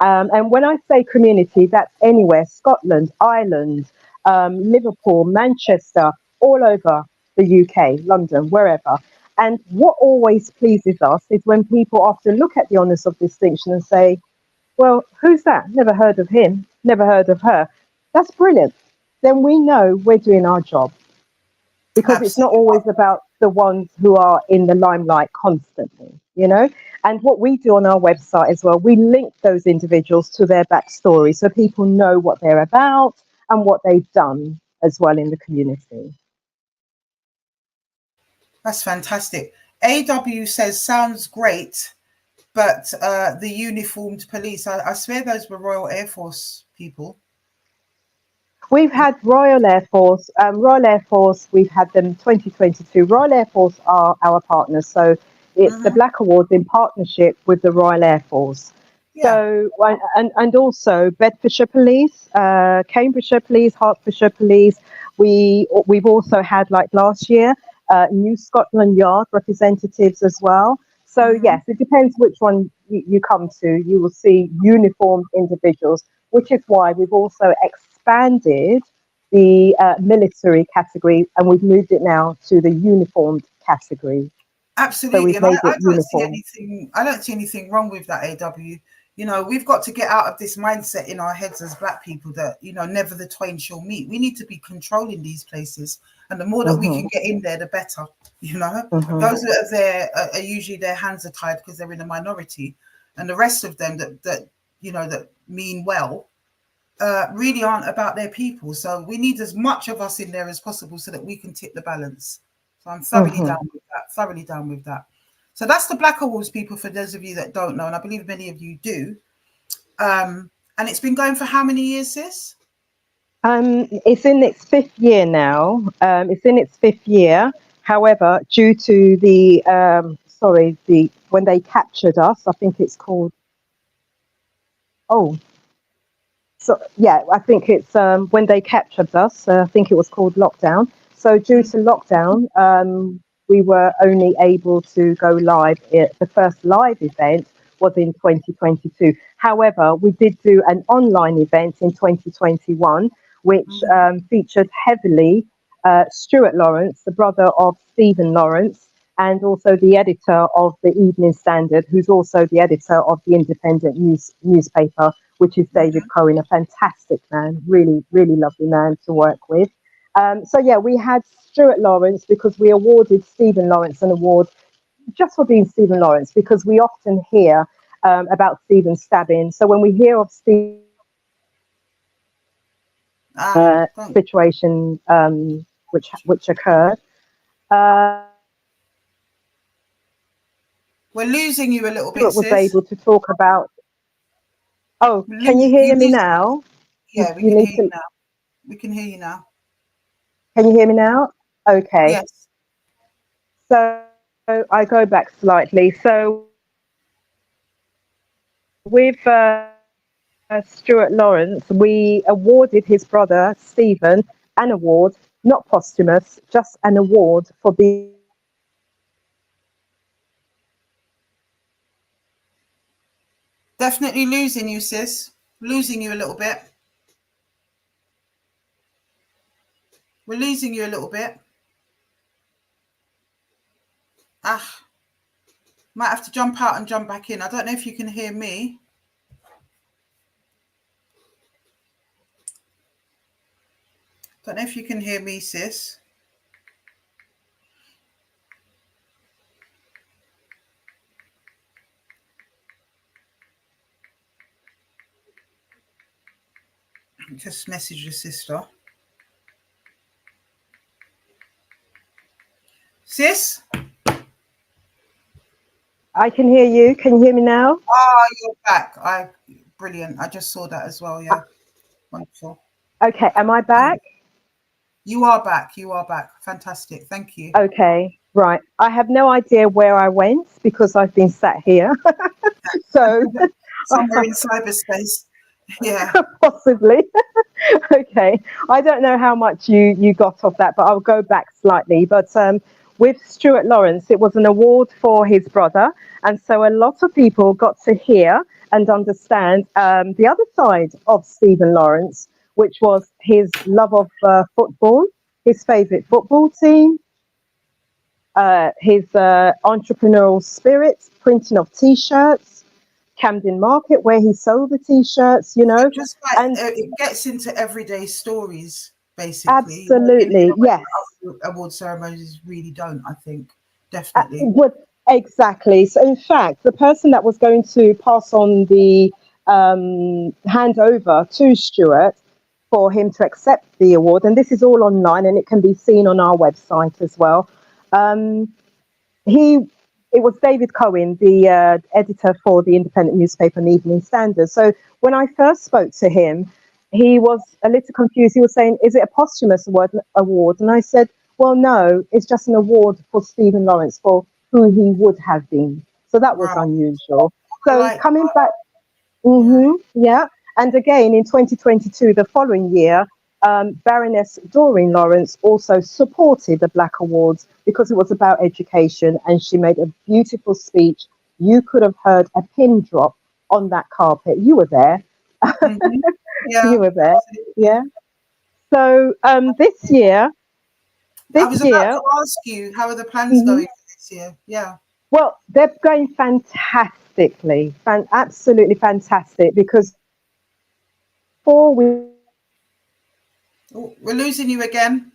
And when I say community, that's anywhere, Scotland, Ireland, Liverpool, Manchester, all over the UK, London, wherever. And what always pleases us is when people often look at the honours of distinction and say, well, who's that? Never heard of him, never heard of her. That's brilliant. Then we know we're doing our job, because it's not Absolutely. always about the ones who are in the limelight constantly. And what we do on our website as well, we link those individuals to their backstory so people know what they're about and what they've done as well in the community. That's fantastic. AW says, sounds great, but the uniformed police, I swear those were Royal Air Force people. We've had Royal Air Force. We've had them 2022. Royal Air Force are our partners. So it's the Black Awards in partnership with the Royal Air Force. Yeah. So, and also Bedfordshire Police, Cambridgeshire Police, Hertfordshire Police. We've also had, like last year, New Scotland Yard representatives as well. So yes, it depends which one you come to. You will see uniformed individuals, which is why we've also expanded the military category, and we've moved it now to the uniformed category. Absolutely. So we've And made I it don't see uniform. I don't see anything wrong with that, AW. We've got to get out of this mindset in our heads as Black people that, never the twain shall meet. We need to be controlling these places. And the more that we can get in there, the better. Those that are there are usually their hands are tied because they're in a minority. And the rest of them that mean well, really aren't about their people. So we need as much of us in there as possible so that we can tip the balance. So I'm thoroughly down with that. So that's the Black Awards, people, for those of you that don't know, and I believe many of you do. And it's been going for how many years, sis? It's in its fifth year now. However, due to the when they captured us, I think it's called. I think it's when they captured us. I think it was called lockdown. So due to lockdown, we were only able to go live. The first live event was in 2022. However, we did do an online event in 2021, which featured heavily Stuart Lawrence, the brother of Stephen Lawrence, and also the editor of the Evening Standard, who's also the editor of the Independent newspaper, which is David Cohen, a fantastic man, really, really lovely man to work with. So yeah, we had Stuart Lawrence because we awarded Stephen Lawrence an award just for being Stephen Lawrence, because we often hear about Stephen stabbing. So when we hear of Stephen situation which occurred, we're losing you a little bit, Stuart was sis. able to talk about. Oh, can you hear me now? Yeah, we can hear you now. We can hear you now. Can you hear me now? Okay. Yes. So I go back slightly. So with Stuart Lawrence, we awarded his brother Stephen an award, not posthumous, just an award for being. Definitely losing you, sis. Losing you a little bit. We're losing you a little bit. Might have to jump out and jump back in. I don't know if you can hear me. Don't know if you can hear me, sis. Just message your sister. Sis? I can hear you. Can you hear me now? You're back. Brilliant. I just saw that as well. Yeah. Wonderful. Okay. Am I back? You are back. You are back. Fantastic. Thank you. Okay. Right. I have no idea where I went because I've been sat here. So somewhere in cyberspace. Yeah. Possibly. Okay. I don't know how much you got off that, but I'll go back slightly. But with Stuart Lawrence, it was an award for his brother. And so a lot of people got to hear and understand the other side of Stephen Lawrence, which was his love of football, his favourite football team, his entrepreneurial spirit, printing of T-shirts, Camden Market, where he sold the T-shirts, you know. Just like, and it gets into everyday stories, basically. Absolutely, yes. Award ceremonies really don't, I think, definitely. Exactly. So, in fact, the person that was going to pass on the handover to Stuart for him to accept the award, and this is all online and it can be seen on our website as well. It was David Cohen, the editor for the Independent newspaper and the Evening Standard. So when I first spoke to him, he was a little confused. He was saying, "Is it a posthumous award?" And I said, "Well, no, it's just an award for Stephen Lawrence for who he would have been." So that was unusual. So coming back, yeah. And again, in 2022, the following year, Baroness Doreen Lawrence also supported the Black Awards because it was about education, and she made a beautiful speech. You could have heard a pin drop on that carpet. You were there. Yeah, you were there. Yeah. So this year, I was about to ask you, how are the plans going for this year? Yeah. Well, they're going fantastically, absolutely fantastic, because we're losing you again.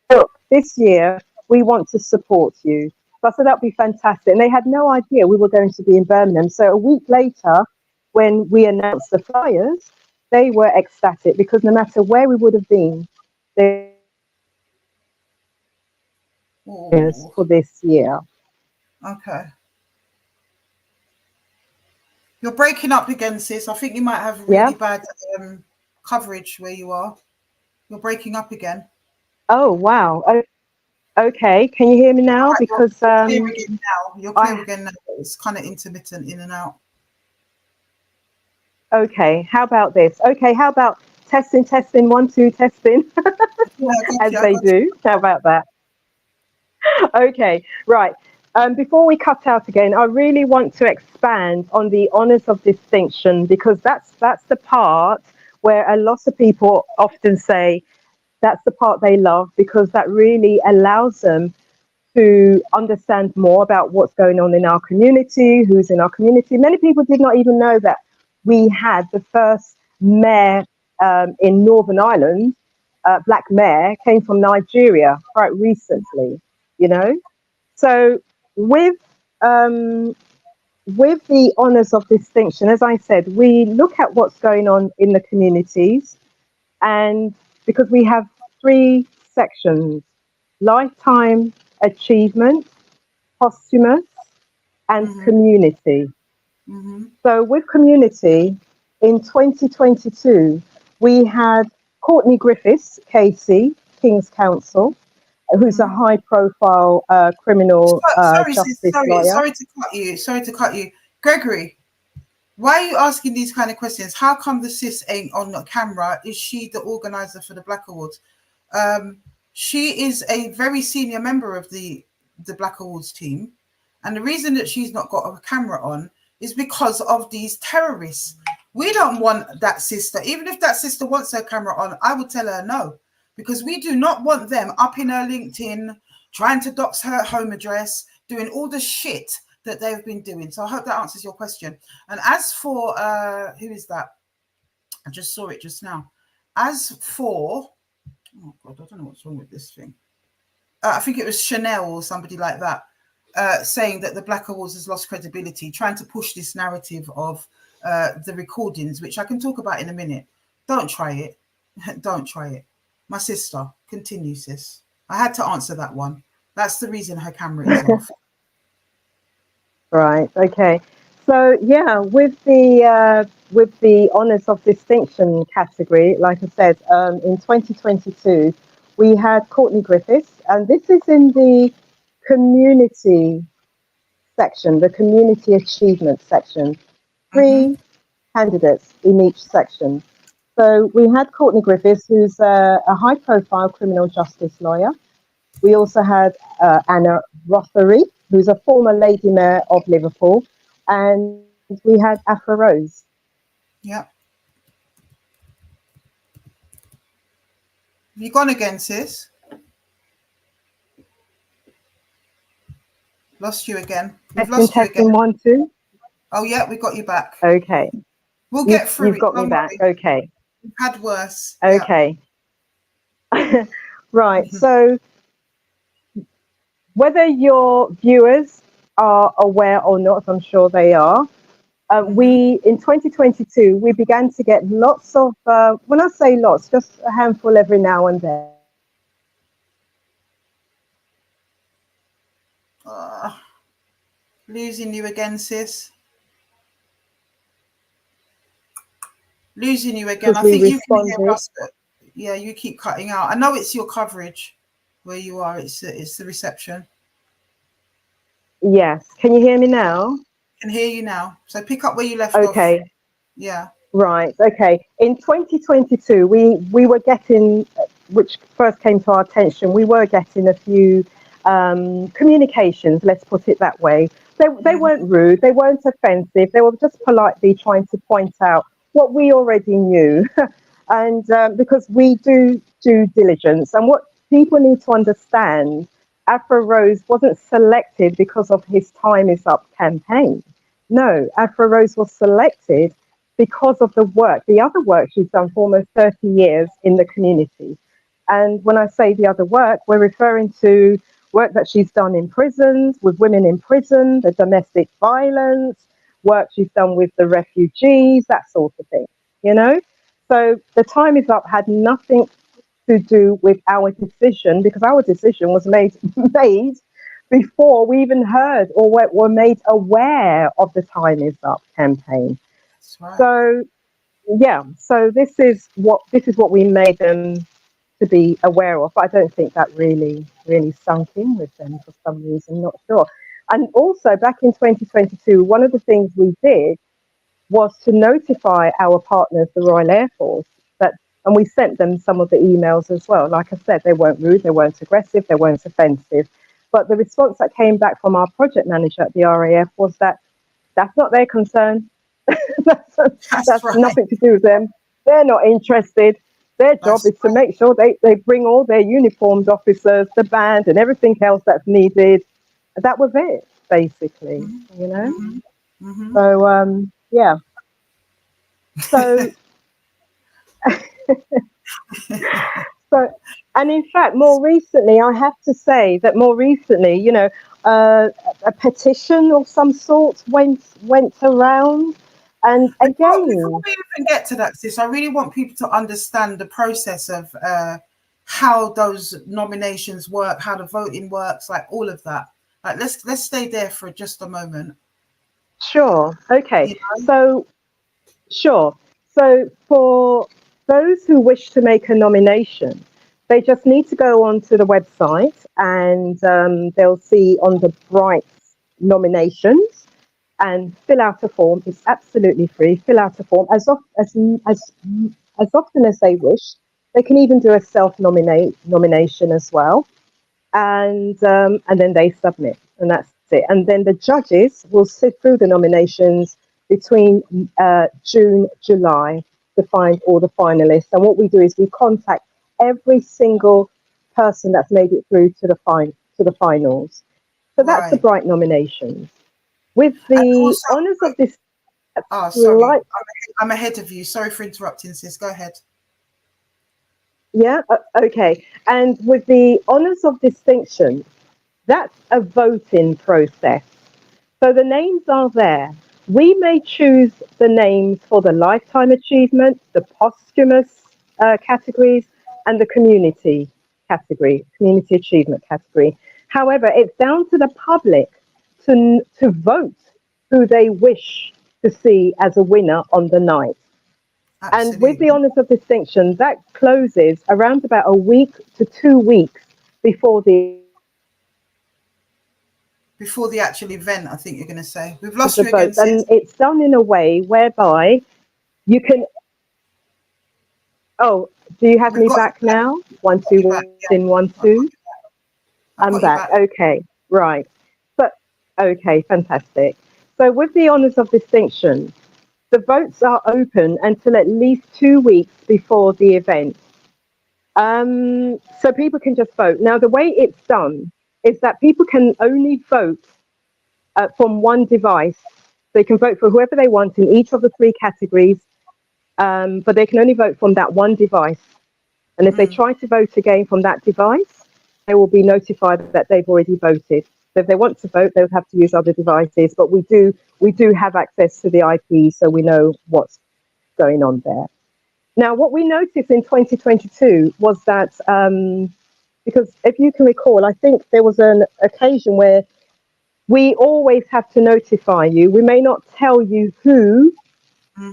Look, this year we want to support you. So I said that'd be fantastic. And they had no idea we were going to be in Birmingham. So a week later, when we announced the flyers, they were ecstatic because no matter where we would have been, they for this year. Okay. You're breaking up again, sis. I think you might have really bad coverage where you are. You're breaking up again. Oh, wow. Okay. Can you hear me now? Because you're clear again now. You're clear again now. It's kind of intermittent in and out. Okay, how about this? Okay, how about testing, testing, 1, 2, testing, Yeah, I got as you. I they got you. do. How about that? Okay, right. Before we cut out again, I really want to expand on the honours of distinction, because that's the part where a lot of people often say that's the part they love, because that really allows them to understand more about what's going on in our community, who's in our community. Many people did not even know that we had the first mayor in Northern Ireland, black mayor, came from Nigeria quite recently, you know. So with um, with the honours of distinction, as I said, we look at what's going on in the communities, and because we have 3 sections: lifetime achievement, posthumous, and community. So with community, in 2022, we had Courtney Griffiths, KC, King's Counsel, who's a high-profile criminal Sorry, sis, justice sorry, lawyer. sorry to cut you. Sorry to cut you. Gregory, why are you asking these kind of questions? How come the sis ain't on the camera? Is she the organizer for the Black Awards? She is a very senior member of the Black Awards team. And the reason that she's not got a camera on is because of these terrorists. We don't want that sister. Even if that sister wants her camera on, I would tell her no, because we do not want them up in her LinkedIn, trying to dox her home address, doing all the shit that they've been doing. So I hope that answers your question. And as for, who is that? I just saw it just now. As for, oh God, I don't know what's wrong with this thing. I think it was Chanel or somebody like that, saying that the Black Awards has lost credibility, trying to push this narrative of the recordings, which I can talk about in a minute. Don't try it. Don't try it. My sister, continue, sis. I had to answer that one. That's the reason her camera is off. Right. Okay. So yeah, with the honours of distinction category, like I said, in 2022, we had Courtney Griffiths, and this is in the community section, the community achievement section. 3 candidates in each section. So we had Courtney Griffiths, who's a high-profile criminal justice lawyer. We also had Anna Rothery, who's a former Lady Mayor of Liverpool, and we had Afua Rose. Yeah. You gone again, sis? Lost you again. We've lost you again. Testing 1, 2. Oh yeah, we got you back. Okay. We'll get through You've it. got me Don't back. worry. Okay. We've had worse. Okay. Yeah. Right. So whether your viewers are aware or not, I'm sure they are, we, in 2022, we began to get lots of, when I say lots, just a handful every now and then. Losing you again, sis. Losing you again. I think you can hear us, but yeah, you keep cutting out. I know it's your coverage where you are. It's the reception. Yes. Can you hear me now? I can hear you now. So pick up where you left off. Okay. Yeah. Right. Okay. In 2022, we were getting, which first came to our attention, we were getting a few communications, let's put it that way. They weren't rude, they weren't offensive, they were just politely trying to point out what we already knew. And because we do due diligence, and what people need to understand, Afua Rose wasn't selected because of his Time Is Up campaign. No, Afua Rose was selected because of the work, the other work she's done for almost 30 years in the community. And when I say the other work, we're referring to work that she's done in prisons, with women in prison, the domestic violence, work she's done with the refugees, that sort of thing, you know? So the Time Is Up had nothing to do with our decision, because our decision was made before we even heard or were made aware of the Time Is Up campaign. That's right. So yeah, so this is what we made them to be aware of. But I don't think that really sunk in with them for some reason, not sure. And also back in 2022, one of the things we did was to notify our partners, the Royal Air Force, that, and we sent them some of the emails as well. Like I said, they weren't rude, they weren't aggressive, they weren't offensive. But the response that came back from our project manager at the RAF was that that's not their concern. that's right. nothing to do with them. They're not interested. Their job is to make sure they bring all their uniformed officers, the band, and everything else that's needed. That was it, basically, you know? So, yeah. So, so, and in fact, more recently, I have to say that more recently, you know, a petition of some sort went around. And again, before we even get to that, sis, I really want people to understand the process of how those nominations work, how the voting works, like all of that. Like, let's stay there for just a moment. Sure. Okay. You know? So, sure. So, for those who wish to make a nomination, they just need to go onto the website and they'll see on the bright nominations and fill out a form. It's absolutely free. Fill out a form as often as they wish. They can even do a nomination as well, and then they submit, and that's it. And then the judges will sit through the nominations between June, July to find all the finalists. And what we do is we contact every single person that's made it through to the finals. So that's the bright nominations. With the honours of this, sorry, I'm ahead of you. Sorry for interrupting, sis. Go ahead. Yeah, okay. And with the honours of distinction, that's a voting process. So the names are there. We may choose the names for the lifetime achievement, the posthumous categories, and the community achievement category. However, it's down to the public to vote who they wish to see as a winner on the night. Absolutely. And with the honours of distinction, that closes around about a week to 2 weeks before the actual event. I think you're going to say we've lost you vote. again, And it's done in a way whereby you can. Oh, do you have me back now? 1 2 1 1 2. I'm back. Okay, right. But okay, fantastic. So with the honours of distinction, the votes are open until at least 2 weeks before the event. So people can just vote. Now, the way it's done is that people can only vote from one device. They can vote for whoever they want in each of the 3 categories, but they can only vote from that one device. And if they try to vote again from that device, they will be notified that they've already voted. So if they want to vote, they would have to use other devices. But we do have access to the IP, so we know what's going on there. Now, what we noticed in 2022 was that, because if you can recall, I think there was an occasion where we always have to notify you. We may not tell you who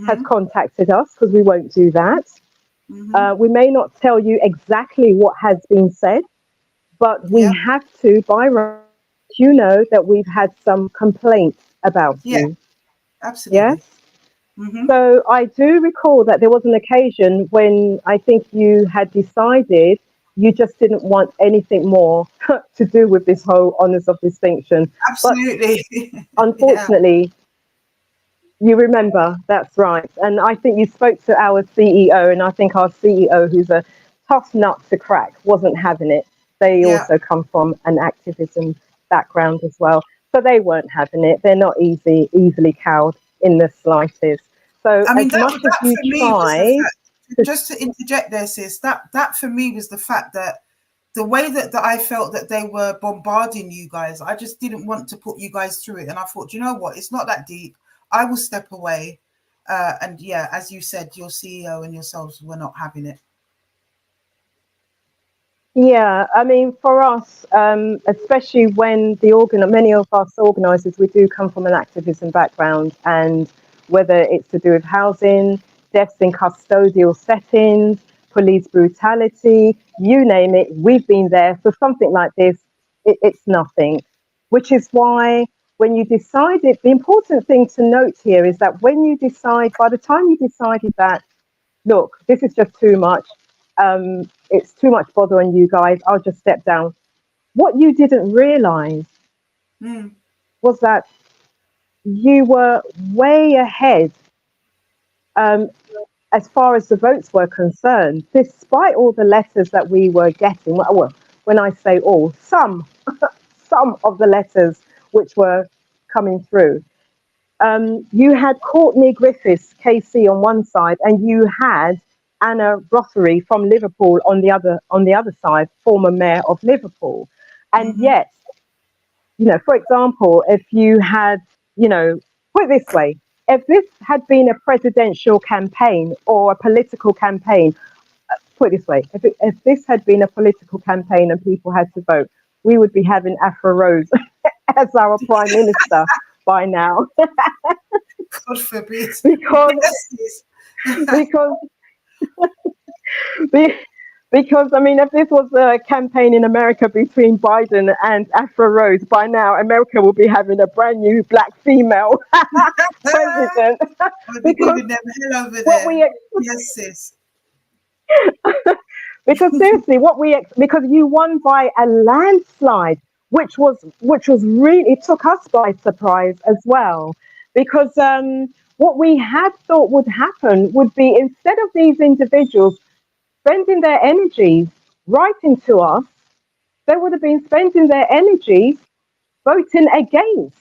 has contacted us, because we won't do that. We may not tell you exactly what has been said, but we have to, by right, you know that we've had some complaints about you. Absolutely. Yes. So I do recall that there was an occasion when I think you had decided you just didn't want anything more to do with this whole honours of distinction. Absolutely. But unfortunately, you remember, that's right. And I think you spoke to our CEO, and I think our CEO, who's a tough nut to crack, wasn't having it. They also come from an activism background as well. So they weren't having it. They're not easily cowed in the slightest. So I mean, as much as you try, just to interject there, sis, that for me was the fact that the way that I felt that they were bombarding you guys, I just didn't want to put you guys through it. And I thought, you know what, it's not that deep. I will step away. And yeah, as you said, your CEO and yourselves were not having it. Yeah, I mean, for us, especially when many of us organisers, we do come from an activism background, and whether it's to do with housing, deaths in custodial settings, police brutality, you name it, we've been there. So something like this, it's nothing, which is why when you decided, the important thing to note here is that when you decide, by the time you decided that, look, this is just too much, it's too much bother on you guys, I'll just step down. What you didn't realize was that you were way ahead as far as the votes were concerned, despite all the letters that we were getting. Well, when I say all, some of the letters which were coming through. You had Courtney Griffiths, KC, on one side, and you had Anna Rothery from Liverpool on the other side, former mayor of Liverpool. And yet, you know, for example, if you had, you know, put it this way, if this had been a presidential campaign or a political campaign, put it this way, if this had been a political campaign and people had to vote, we would be having Afua Rose as our prime minister by now. God forbid. Because I mean, if this was a campaign in America between Biden and Afua Rose, by now America will be having a brand new black female president. Because hell over there. Yes, sis. Because seriously, because you won by a landslide, which was really, it took us by surprise as well. Because what we had thought would happen would be, instead of these individuals spending their energies writing to us, they would have been spending their energies voting against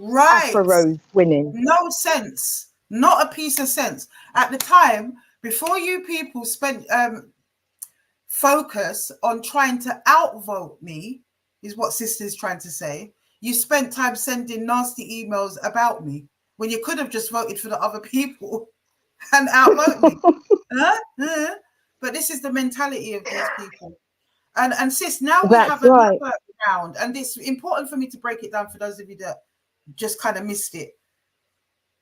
Afua Rose winning. No sense. Not a piece of sense. At the time, before you people spent focus on trying to outvote me, is what Sister's trying to say, you spent time sending nasty emails about me when you could have just voted for the other people and outvote me. But this is the mentality of these people. And sis, now we have another round, and it's important for me to break it down for those of you that just kind of missed it.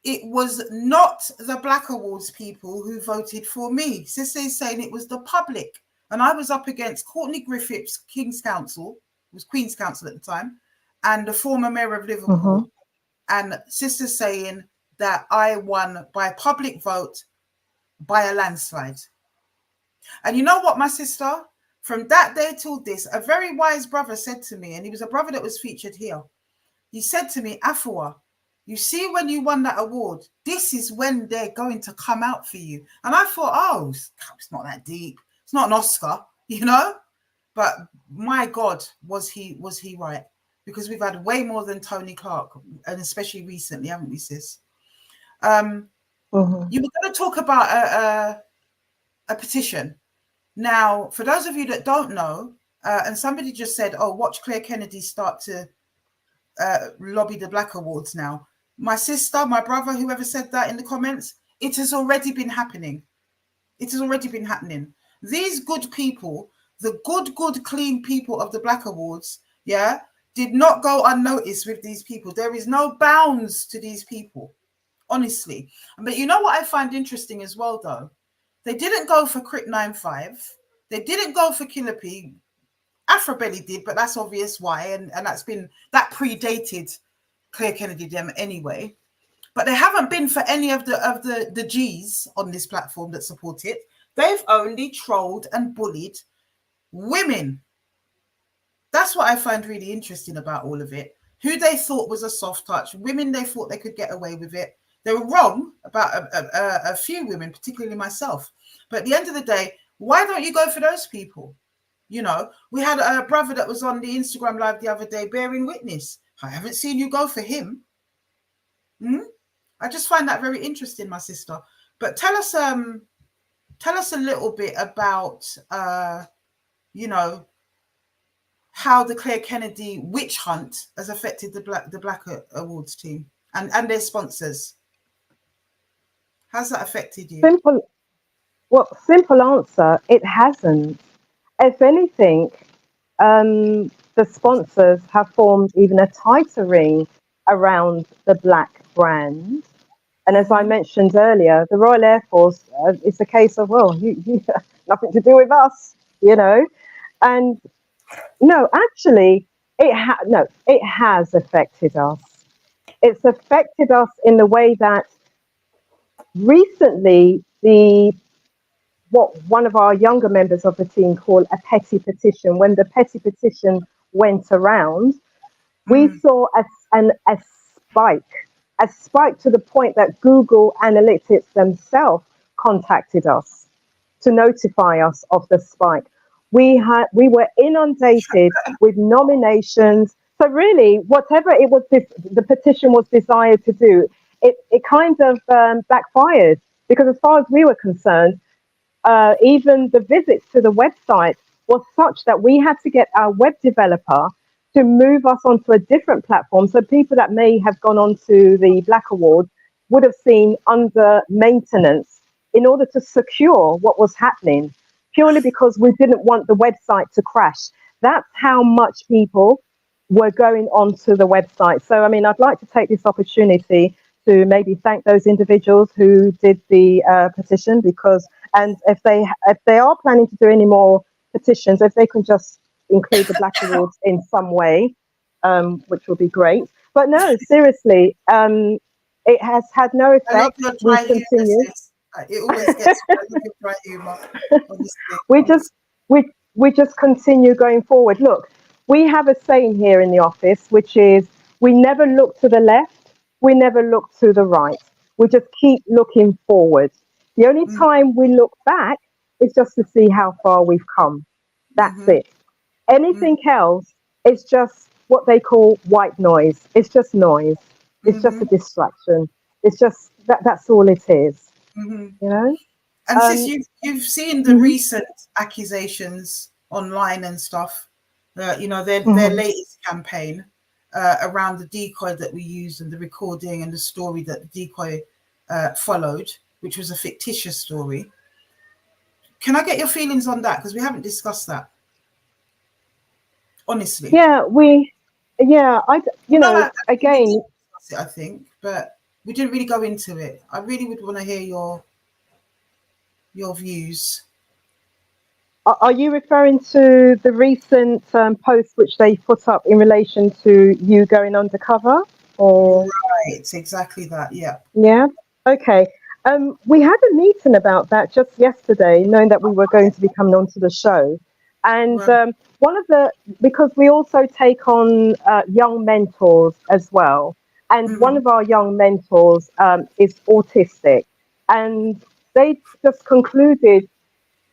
It was not the Black Awards people who voted for me. Sister is saying it was the public. And I was up against Courtney Griffiths, King's Council, was Queen's Council at the time, and the former mayor of Liverpool. And Sister saying that I won by public vote by a landslide. And you know what, my sister? From that day till this, a very wise brother said to me, and he was a brother that was featured here. He said to me, Afua, you see, when you won that award, this is when they're going to come out for you. And I thought, oh, it's not that deep. It's not an Oscar, you know? But my God, was he right? Because we've had way more than Tony Clark, and especially recently, haven't we, sis? You were going to talk about a petition. Now, for those of you that don't know, and somebody just said, oh, watch Claire Kennedy start to lobby the Black Awards now. My sister, my brother, whoever said that in the comments, it has already been happening. It has already been happening. These good people, the good, clean people of the Black Awards, yeah, did not go unnoticed with these people. There is no bounds to these people, honestly. But you know what I find interesting as well, though? They didn't go for Crit 95. They didn't go for Killer P. Afrobelly did, but that's obvious why, and that predated Claire Kennedy them anyway. But they haven't been for any of the G's on this platform that support it. They've only trolled and bullied women. That's what I find really interesting about all of it. Who they thought was a soft touch, women they thought they could get away with it. They were wrong about a few women, particularly myself. But at the end of the day, why don't you go for those people? You know, we had a brother that was on the Instagram live the other day bearing witness. I haven't seen you go for him. I just find that very interesting, my sister. But tell us a little bit about, you know, how the Claire Kennedy witch hunt has affected the Black Awards team and their sponsors. How's that affected you? Simple answer, it hasn't. If anything, the sponsors have formed even a tighter ring around the Black brand. And as I mentioned earlier, the Royal Air Force, it's a case of, well, you nothing to do with us, you know. And no, actually, it has affected us. It's affected us in the way that recently what one of our younger members of the team called a petty petition. When the petty petition went around, we saw a spike to the point that Google Analytics themselves contacted us to notify us of the spike. We were inundated with nominations. So really, whatever it was, the petition was desired to do, it kind of backfired, because as far as we were concerned, even the visits to the website was such that we had to get our web developer to move us onto a different platform. So people that may have gone on to the Black Award would have seen under maintenance in order to secure what was happening, purely because we didn't want the website to crash. That's how much people were going onto the website. So, I mean, I'd like to take this opportunity to maybe thank those individuals who did the petition, because, and if they are planning to do any more petitions, if they can just include the Black Awards in some way, which will be great. But no, seriously, it has had no effect. We continue. It always gets dry humor. we just continue going forward. Look, we have a saying here in the office, which is, we never look to the left, we never look to the right. We just keep looking forward. The only time we look back is just to see how far we've come. That's it. Anything else is just what they call white noise. It's just noise. It's just a distraction. It's just that's all it is. You know? And since you've seen the recent accusations online and stuff, you know, their latest campaign around the decoy that we used, and the recording and the story that the decoy followed, which was a fictitious story. Can I get your feelings on that? Because we haven't discussed that. Honestly. Yeah, again, I think, but we didn't really go into it. I really would want to hear your views. Are you referring to the recent post which they put up in relation to you going undercover? Or right, exactly that. Yeah. Okay. We had a meeting about that just yesterday, knowing that we were going to be coming onto the show. And because we also take on young mentors as well. And one of our young mentors is autistic. And they just concluded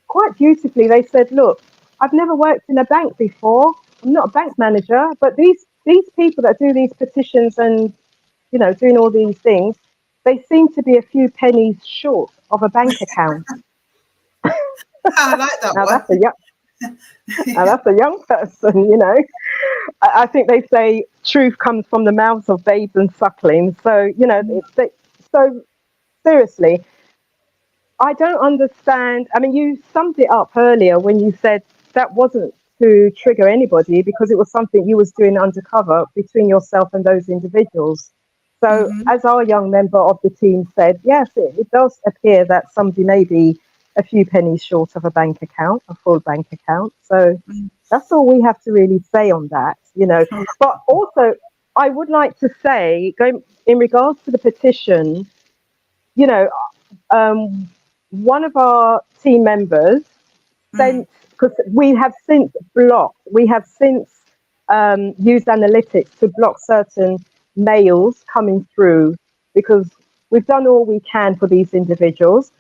quite beautifully. They said, look, I've never worked in a bank before. I'm not a bank manager, but these people that do these petitions and, you know, doing all these things, they seem to be a few pennies short of a bank account. I like that now one. That's a young person, you know. I think they say truth comes from the mouths of babes and sucklings. So, you know, so seriously, I don't understand. I mean, you summed it up earlier when you said that wasn't to trigger anybody, because it was something you was doing undercover between yourself and those individuals. So as our young member of the team said, yes, it does appear that somebody may be a few pennies short of a bank account, a full bank account. So that's all we have to really say on that, you know. But also, I would like to say, going in regards to the petition, you know, one of our team members sent, because we have since used analytics to block certain mails coming through, because we've done all we can for these individuals.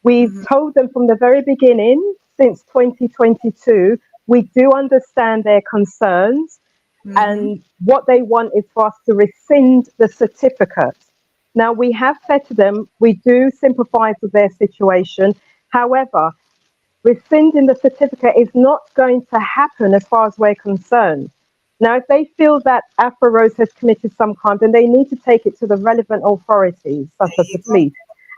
We've told them from the very beginning, since 2022, we do understand their concerns, and what they want is for us to rescind the certificate. Now, we have said to them, we do sympathize with their situation. However, rescinding the certificate is not going to happen as far as we're concerned. Now, if they feel that Afua Rose has committed some crime, then they need to take it to the relevant authorities, such as the police.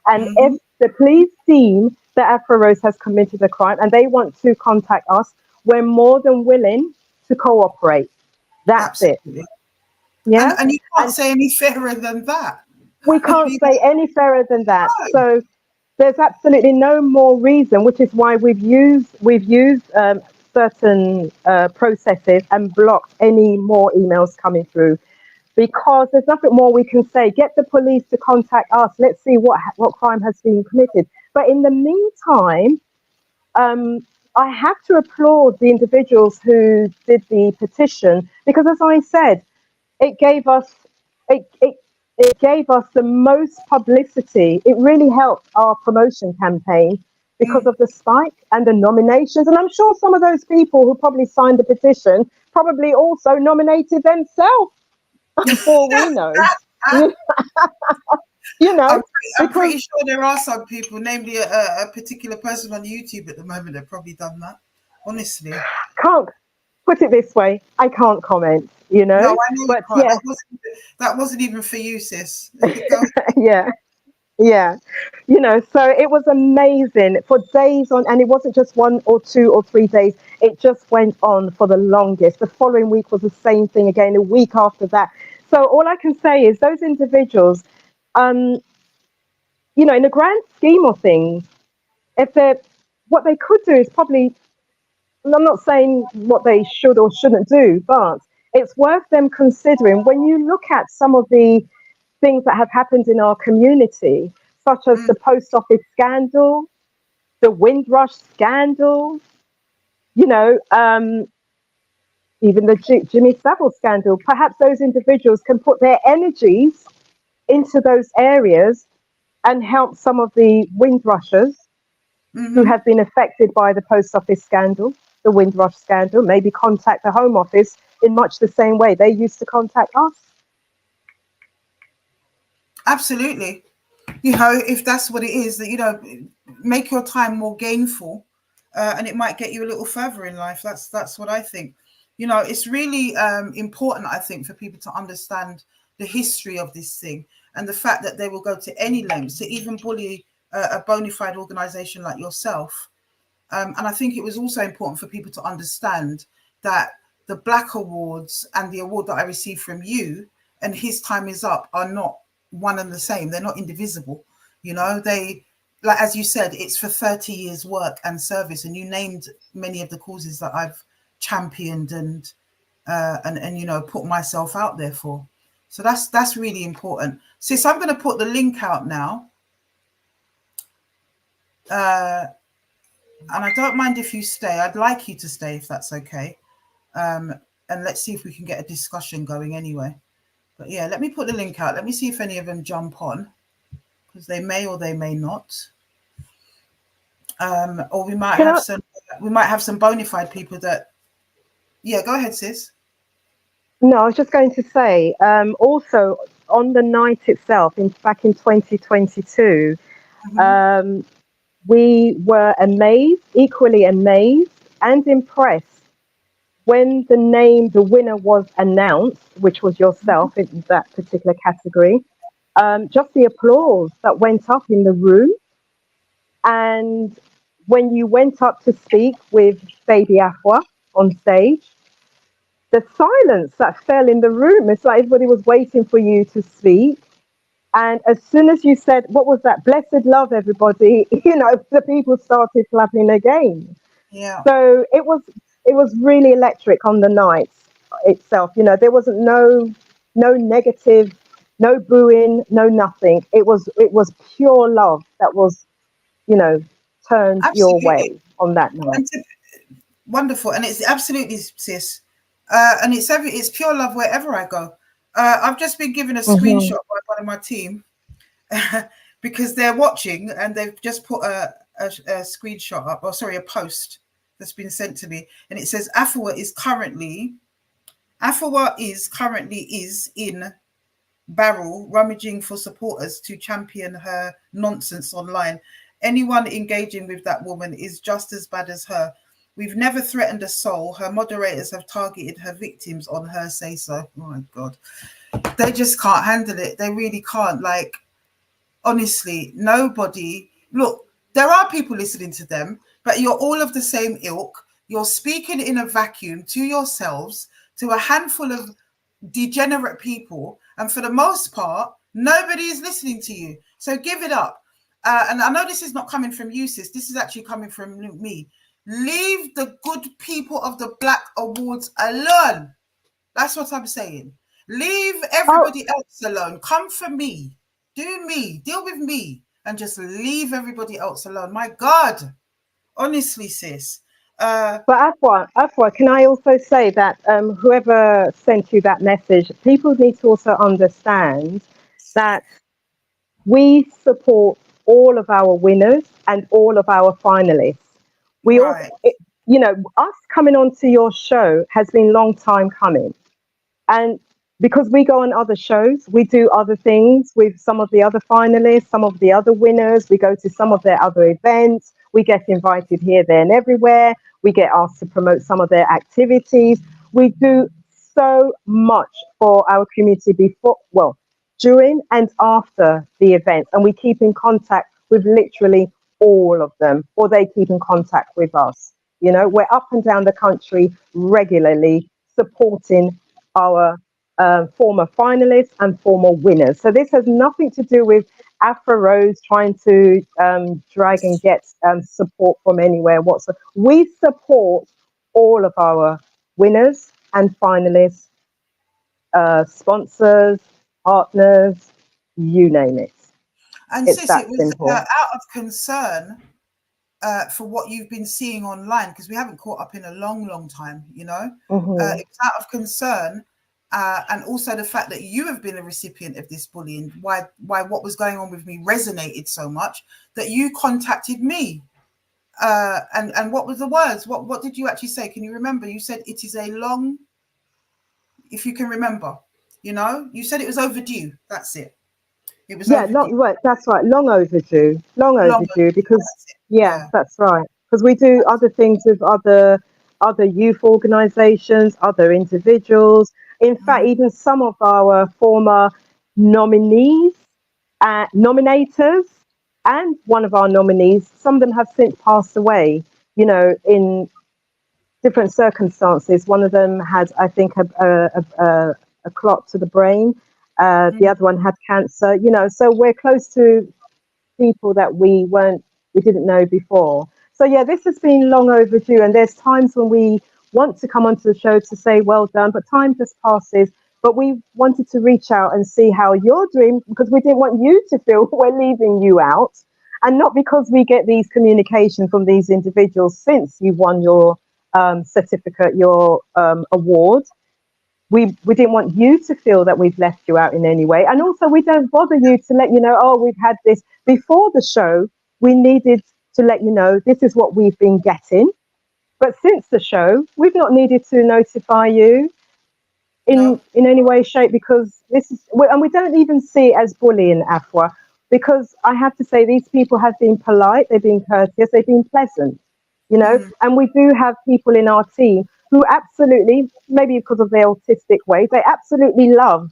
And if the police deem that Afua Rose has committed a crime and they want to contact us, we're more than willing to cooperate. That's Absolutely. It. Yeah. And you can't say any fairer than that. We can't say any fairer than that. No. So there's absolutely no more reason, which is why we've used certain processes and blocked any more emails coming through, because there's nothing more we can say. Get the police to contact us. Let's see what crime has been committed. But in the meantime, I have to applaud the individuals who did the petition, because, as I said, it gave us the most publicity. It really helped our promotion campaign because of the spike and the nominations. And I'm sure some of those people who probably signed the petition probably also nominated themselves before we know. You know, I'm pretty sure there are some people, namely a particular person on YouTube at the moment, that probably done that. Honestly, can't put it this way. I can't comment. You know, no, I know, but you can't. yeah, That wasn't even for you, sis. yeah. You know, so it was amazing for days on, and it wasn't just 1 or 2 or 3 days. It just went on for the longest. The following week was the same thing again. A week after that. So all I can say is those individuals, you know, in the grand scheme of things, what they could do is probably, I'm not saying what they should or shouldn't do, but it's worth them considering when you look at some of the things that have happened in our community, such as the post office scandal, the Windrush scandal, you know, even the Jimmy Savile scandal. Perhaps those individuals can put their energies into those areas and help some of the Windrushers who have been affected by the post office scandal, the Windrush scandal, maybe contact the Home Office in much the same way they used to contact us. Absolutely. You know, if that's what it is, that, you know, make your time more gainful, and it might get you a little further in life. That's what I think. You know, it's really important, I think, for people to understand the history of this thing and the fact that they will go to any lengths to even bully a bona fide organization like yourself. And I think it was also important for people to understand that the Black Awards and the award that I received from you and His Time Is Up are not one and the same. They're not indivisible. You know, they, like, as you said, it's for 30 years work and service. And you named many of the causes that I've championed and you know, put myself out there for. So that's really important. Sis, I'm going to put the link out now. And I don't mind if you stay. I'd like you to stay if that's okay. And let's see if we can get a discussion going anyway. But yeah, let me put the link out. Let me see if any of them jump on, because they may or they may not. Or we might have some bona fide people that. Yeah, go ahead, sis. No, I was just going to say, also on the night itself, back in 2022, we were equally amazed and impressed when the winner was announced, which was yourself in that particular category. Just the applause that went up in the room. And when you went up to speak with Baby Afua on stage, the silence that fell in the room, it's like everybody was waiting for you to speak. And as soon as you said, what was that? Blessed love, everybody, you know, the people started clapping again. Yeah. So it was really electric on the night itself. You know, there wasn't no negative, no booing, no nothing. It was pure love that was, you know, turned your way on that night. Wonderful. And it's absolutely, sis. And it's pure love wherever I go. I've just been given a screenshot by one of my team because they're watching and they've just put a screenshot up, or sorry, a post that's been sent to me. And it says Afua is currently in Barrel rummaging for supporters to champion her nonsense online. Anyone engaging with that woman is just as bad as her. We've never threatened a soul. Her moderators have targeted her victims on her say so. Oh my God. They just can't handle it. They really can't. Like, honestly, nobody. Look, there are people listening to them, but you're all of the same ilk. You're speaking in a vacuum to yourselves, to a handful of degenerate people. And for the most part, nobody is listening to you. So give it up. And I know this is not coming from you, sis. This is actually coming from me. Leave the good people of the Black Awards alone. That's what I'm saying. Leave Oh, everybody else alone. Come for me. Do me. Deal with me. And just leave everybody else alone. My God. Honestly, sis. but Afua, can I also say that whoever sent you that message, people need to also understand that we support all of our winners and all of our finalists. We all, Right. you know, us coming onto your show has been long time coming. And because we go on other shows, we do other things with some of the other finalists, some of the other winners. We go to some of their other events. We get invited here, there, and everywhere. We get asked to promote some of their activities. We do so much for our community before, well, during and after the event. And we keep in contact with literally all of them, or they keep in contact with us. You know, we're up and down the country regularly supporting our former finalists and former winners. So this has nothing to do with Afro Rose trying to drag and get support from anywhere whatsoever. We support all of our winners and finalists, sponsors, partners, you name it. And It's sis, that it was simple. out of concern for what you've been seeing online, because we haven't caught up in a long, long time, you know. Hmm. It's out of concern. And also the fact that you have been a recipient of this bullying, why what was going on with me resonated so much that you contacted me. And what was the words? What did you actually say? Can you remember? You said it is a long, if you can remember, you know, you said it was overdue. That's it. It was Yeah, overdue. right, that's right. Long overdue. Long Long overdue overdue. because That's it. yeah, Yeah. that's right. Because we do other things with other youth organizations, other individuals. In fact, even some of our former nominees, nominators, and one of our nominees, some of them have since passed away, you know, in different circumstances. One of them had, I think, a clot to the brain. The other one had cancer, you know, so we're close to people that we didn't know before. So yeah, this has been long overdue, and there's times when we want to come onto the show to say well done, but time just passes. But we wanted to reach out and see how you're doing because we didn't want you to feel we're leaving you out, and not because we get these communications from these individuals since you won your certificate, your award. We didn't want you to feel that we've left you out in any way. And also, we don't bother you to let you know, oh, we've had this. Before the show, we needed to let you know this is what we've been getting. But since the show, we've not needed to notify you No. in any way, shape, because this is, and we don't even see it as bullying, Afua, because I have to say these people have been polite, they've been courteous, they've been pleasant, you know, and we do have people in our team who absolutely, maybe because of their autistic ways, they absolutely love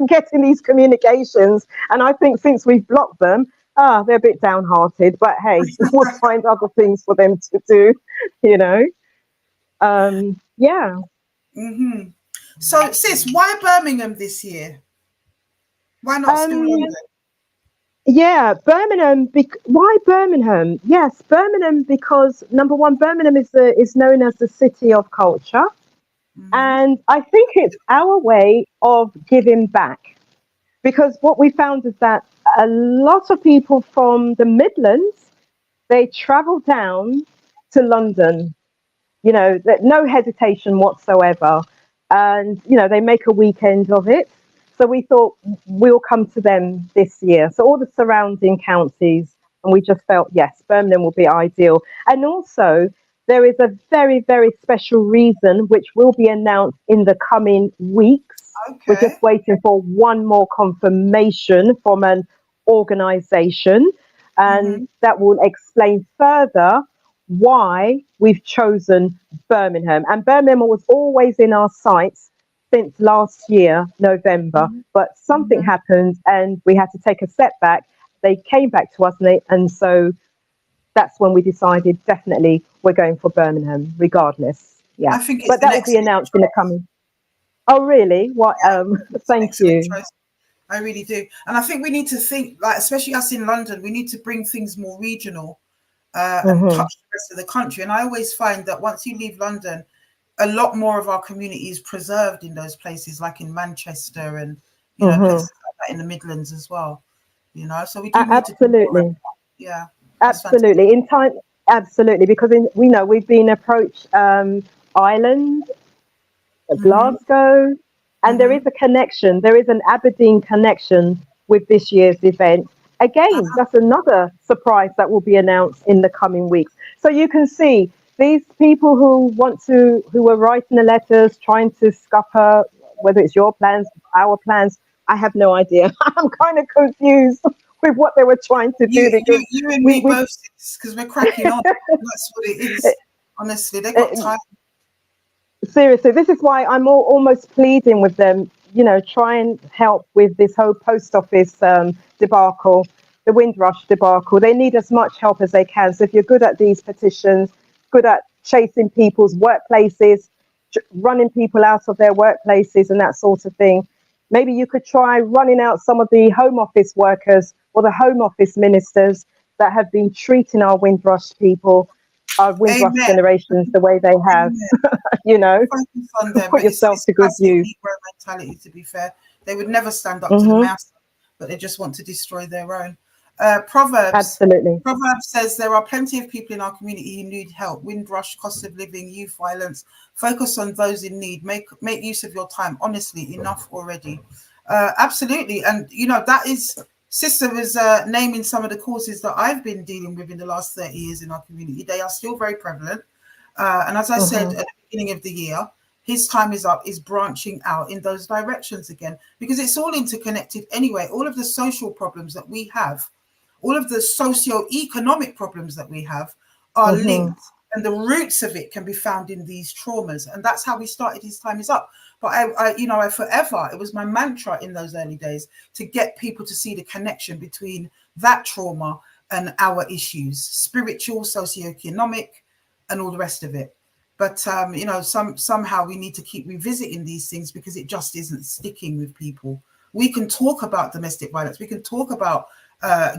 getting these communications. And I think since we've blocked them, they're a bit downhearted, but hey, we'll find other things for them to do, you know. Yeah. So, sis, why Birmingham this year? Why not still Um, London? Yeah, Birmingham. Why Birmingham? Yes, Birmingham because number one, Birmingham is known as the city of culture, and I think it's our way of giving back. Because what we found is that a lot of people from the Midlands they travel down to London, you know, that no hesitation whatsoever. And, you know, they make a weekend of it. So we thought we'll come to them this year. So all the surrounding counties, and we just felt, yes, Birmingham will be ideal. And also, there is a very, very special reason which will be announced in the coming weeks. We're Okay. just waiting for one more confirmation from an organization, and that will explain further why we've chosen Birmingham. And Birmingham was always in our sights since last year, November, but something happened and we had to take a step back. They came back to us and so that's when we decided definitely we're going for Birmingham, regardless. Yeah. I think it's But an that will be excellent announced in the choice. coming. Oh, really? What? It's an Thank excellent you. choice. I really do. And I think we need to think, like, especially us in London, we need to bring things more regional. and touch the rest of the country. And I always find that once you leave London, a lot more of our community is preserved in those places, like in Manchester and places like that in the Midlands as well. So we do need to do more. Yeah, absolutely. In time, absolutely, because we know we've been approached Ireland, Glasgow, and there is a connection. There is an Aberdeen connection with this year's event. Again, that's another surprise that will be announced in the coming weeks. So you can see these people who are writing the letters, trying to scupper, whether it's your plans, our plans, I have no idea. I'm kind of confused with what they were trying to do. Because you and me both, because we're cracking on. That's what it is. Honestly, they got time. Seriously, this is why I'm almost pleading with them, try and help with this whole post office debacle, the Windrush debacle. They need as much help as they can. So if you're good at these petitions, good at chasing people's workplaces, running people out of their workplaces and that sort of thing, maybe you could try running out some of the Home Office workers or the Home Office ministers that have been treating our Windrush people, our Windrush generations the way they have. Put yourself to good use. Mentality, to be fair, they would never stand up to the master, but they just want to destroy their own. Proverbs says there are plenty of people in our community who need help. Windrush, cost of living, youth violence. Focus on those in need. Make use of your time. Honestly, enough already. Absolutely, and that is. Sister was naming some of the causes that I've been dealing with in the last 30 years in our community. They are still very prevalent. And as I said at the beginning of the year, his time is up, is branching out in those directions again, because it's all interconnected anyway. All of the social problems that we have, all of the socio-economic problems that we have are linked, and the roots of it can be found in these traumas. And that's how we started His Time Is Up. But I forever, it was my mantra in those early days to get people to see the connection between that trauma and our issues, spiritual, socioeconomic, and all the rest of it. But somehow we need to keep revisiting these things because it just isn't sticking with people. We can talk about domestic violence, we can talk about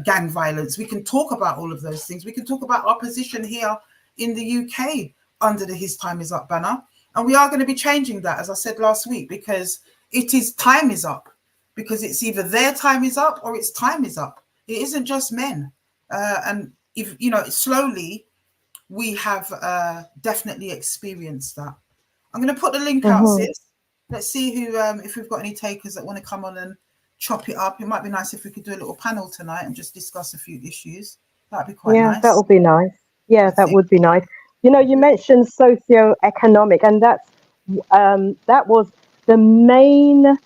gang violence, we can talk about all of those things. We can talk about our position here in the UK under the His Time Is Up banner. And we are going to be changing that, as I said last week, because time is up. Because it's either their time is up or it's time is up. It isn't just men. And if slowly, we have definitely experienced that. I'm going to put the link out, sis. Let's see who, if we've got any takers that want to come on and chop it up. It might be nice if we could do a little panel tonight and just discuss a few issues. That'd be quite nice. Yeah, that would be nice. Yeah, that would be nice. You mentioned socio-economic, and that was the main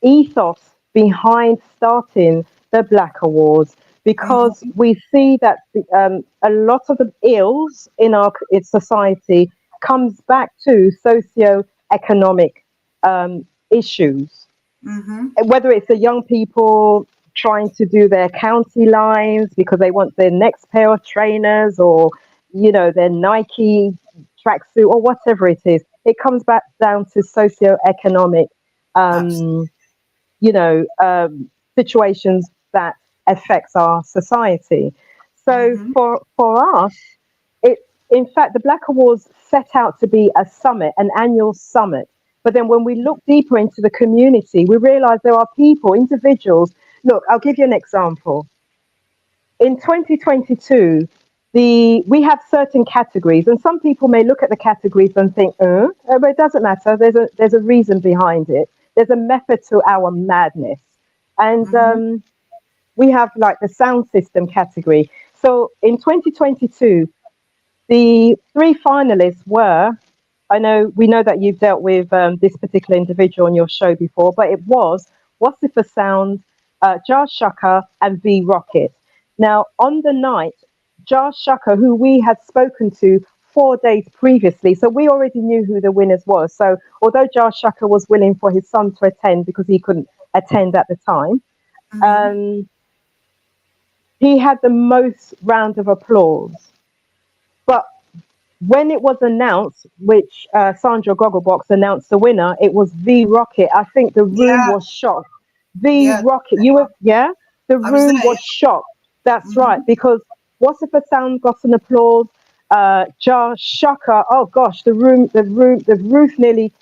ethos behind starting the Black Awards, because we see that a lot of the ills in our society comes back to socio-economic issues. Whether it's the young people trying to do their county lines because they want their next pair of trainers, or their Nike tracksuit, or whatever it is, it comes back down to socio-economic situations that affects our society. So for us, in fact, the Black Awards set out to be a summit, an annual summit. But then when we look deeper into the community, we realize there are people, individuals. Look, I'll give you an example. In 2022, we have certain categories, and some people may look at the categories and think, but it doesn't matter. There's a reason behind it. There's a method to our madness. And we have like the sound system category. So in 2022, the 3 finalists were, we know that you've dealt with this particular individual on your show before, but it was Wasifa Sound, Jar Shaka, and V Rocket. Now, on the night, Jar Shaka, who we had spoken to 4 days previously, so we already knew who the winners was. So although Jar Shaka was willing for his son to attend because he couldn't attend at the time, he had the most round of applause. But when it was announced, which Sandra Gogglebox announced the winner, it was V Rocket. I think the room was shocked. V Rocket, the room was shocked. That's right, because What's if a sound got an applause? Josh Shucker. Oh gosh, the roof nearly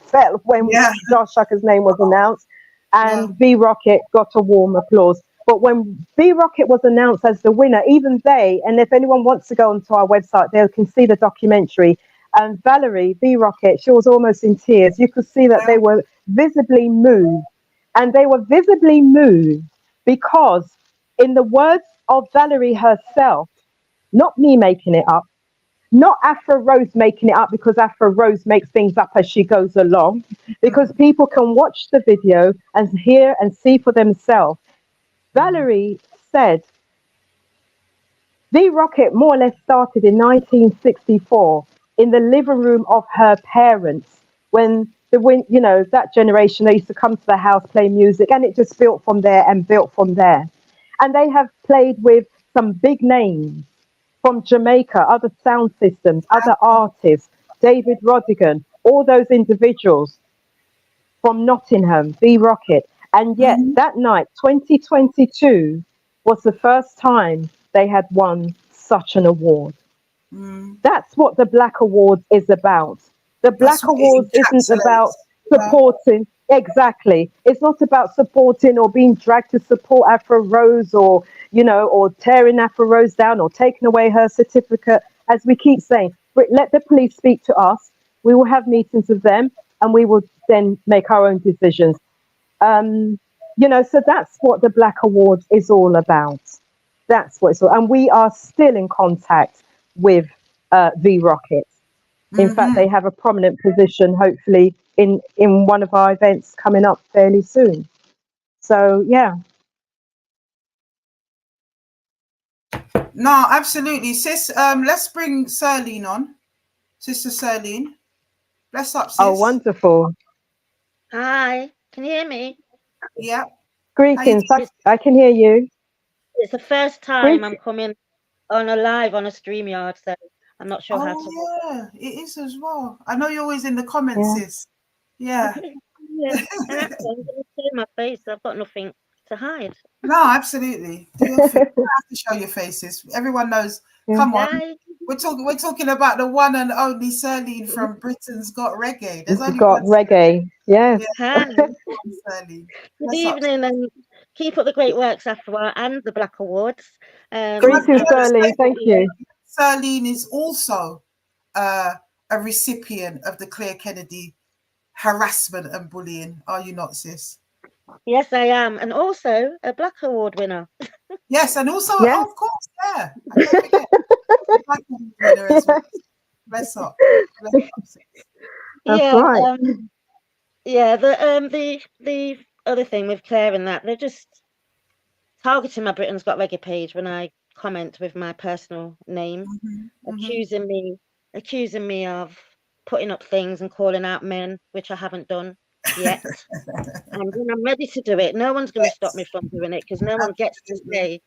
fell when Yeah. Josh Shucker's name was announced, and Yeah. V Rocket got a warm applause. But when V Rocket was announced as the winner, even they, and if anyone wants to go onto our website, they can see the documentary. And Valerie V Rocket, she was almost in tears. You could see that they were visibly moved, and they were visibly moved because, in the words of Valerie herself, not me making it up, not Afro Rose making it up, because Afro Rose makes things up as she goes along, because people can watch the video and hear and see for themselves. Valerie said the rocket more or less started in 1964 in the living room of her parents, when that generation, they used to come to the house, play music, and it just built from there and built from there. And they have played with some big names from Jamaica, other sound systems, other artists, David Rodigan, all those individuals from Nottingham, V Rocket. And yet that night, 2022, was the first time they had won such an award. That's what the Black Awards is about. The Black Awards isn't about supporting. Exactly. It's not about supporting or being dragged to support Afro Rose, or tearing Afro Rose down or taking away her certificate. As we keep saying, let the police speak to us. We will have meetings with them, and we will then make our own decisions. So that's what the Black Award is all about. That's what it's all. And we are still in contact with V Rocket. In fact, they have a prominent position, hopefully, in one of our events coming up fairly soon. So, yeah. No, absolutely. Sis, let's bring Serlene on. Sister Serlene. Bless up, sis. Oh, wonderful. Hi, can you hear me? Yeah. Greetings. I can hear you. It's the first time I'm coming on a live on a StreamYard, so I'm not sure how to. Yeah, it is as well. I know you're always in the comments, sis. Yeah. Yeah. And actually, I'm going to show my face. I've got nothing to hide. No, absolutely. Do your thing. You don't have to show your faces. Everyone knows. Come on. We're talking about the one and only Serlene from Britain's Got Reggae. There's only got one reggae. Yes. Hi. Serlene. Good evening, and keep up the great works, Afua, and the Black Awards. Greetings, Serlene. Thank you. Serlene is also a recipient of the Claire Kennedy harassment and bullying. Are you not, sis? Yes, I am, and also a Black Award winner. Yes, and also, of course, yeah. I don't forget. Black Award winner as well. Bless up. That's right. Yeah, the other thing with Claire and that, they're just targeting my Britain's Got Reggae page when I comment with my personal name, accusing me of putting up things and calling out men, which I haven't done yet. And when I'm ready to do it, no one's going to stop me from doing it, because no one gets to say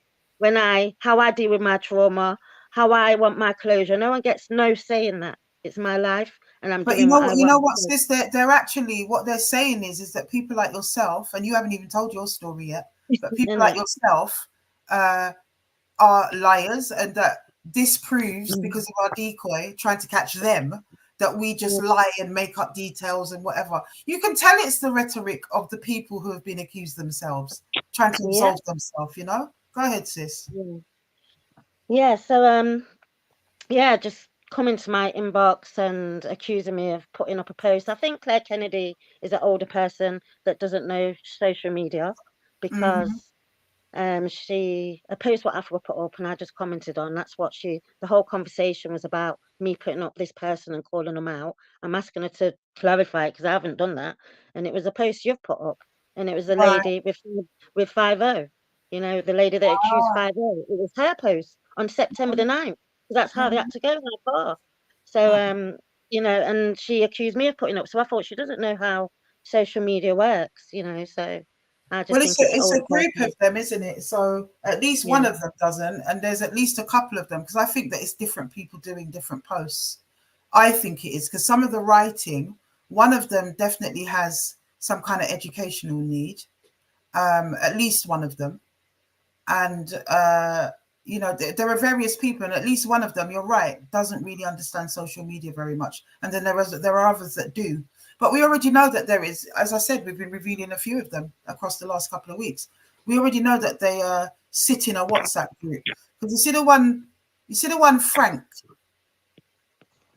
how I deal with my trauma, how I want my closure. No one gets no say in that. It's my life, and I'm doing what I want. You know what, sis? They're actually, what they're saying is that people like yourself, and you haven't even told your story yet, but people like yourself are liars, and that this proves, because of our decoy trying to catch them, that we just lie and make up details and whatever. You can tell it's the rhetoric of the people who have been accused themselves, trying to absolve themselves, Go ahead, sis. Yeah, so just coming to my inbox and accusing me of putting up a post. I think Claire Kennedy is an older person that doesn't know social media, because a post what Afua put up and I just commented on. That's what the whole conversation was about, me putting up this person and calling them out. I'm asking her to clarify it, because I haven't done that. And it was a post you've put up, and it was the lady with 5-0, the lady that accused 5-0. It was her post on September the 9th. That's how they had to go that far. So, and she accused me of putting up. So I thought she doesn't know how social media works, so I just think it's a group of them, isn't it? So at least one of them doesn't, and there's at least a couple of them, because I think that it's different people doing different posts. I think it is, because some of the writing, one of them definitely has some kind of educational need, at least one of them. And you know, there are various people, and at least one of them, you're right, doesn't really understand social media very much. And then there are others that do. But we already know that there is, as I said, we've been revealing a few of them across the last couple of weeks. We already know that they sit in a WhatsApp group. Because you see the one Frank,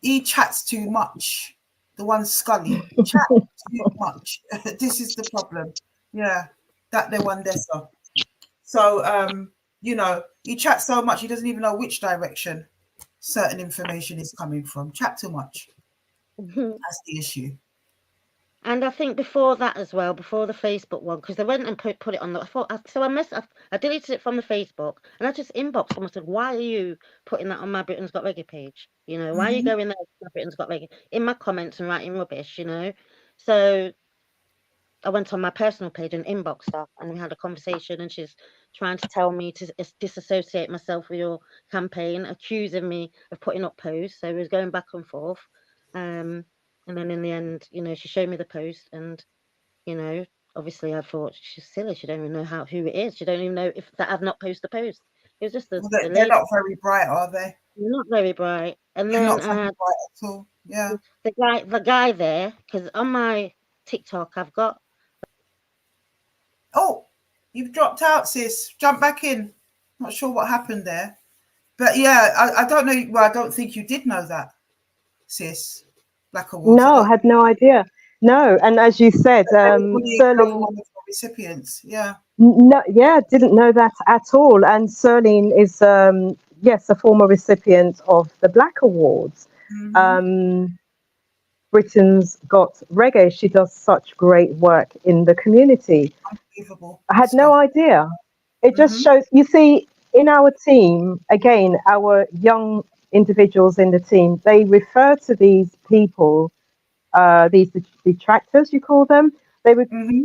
he chats too much. The one Scully, chat too much. This is the problem. Yeah, that the one there. So, you know, he chats so much, he doesn't even know which direction certain information is coming from. Chat too much. That's the issue. And I think before that as well, before the Facebook one, because they went and put it on the. I deleted it from the Facebook, and I just inboxed them. I said, "Why are you putting that on my Britain's Got Reggae page? You know, why are you going there to my Britain's Got Reggae in my comments and writing rubbish? You know." So I went on my personal page and inboxed her, and we had a conversation. And she's trying to tell me to disassociate myself with your campaign, accusing me of putting up posts. So we was going back and forth. And then in the end, you know, she showed me the post, and you know, obviously I thought she's silly. She don't even know who it is. She don't even know if that I've not posted the post. It was just the They're lady. not very bright, are they? They're not very bright. And They're then not very bright at all. Yeah. the guy there, because on my TikTok I've got. Oh, you've dropped out, sis. Jump back in. Not sure what happened there. But yeah, I don't know. Well, I don't think you did know that, sis. Black Awards. No, I had no idea. No, and as you said, Serling, one of the recipients. Yeah. no, yeah, didn't know that at all. And Serling is, yes, a former recipient of the Black Awards. Britain's Got Reggae. She does such great work in the community. Unbelievable. I had no idea. It just shows, you see, in our team, again, our young individuals in the team, they refer to these people, these detractors, you call them, they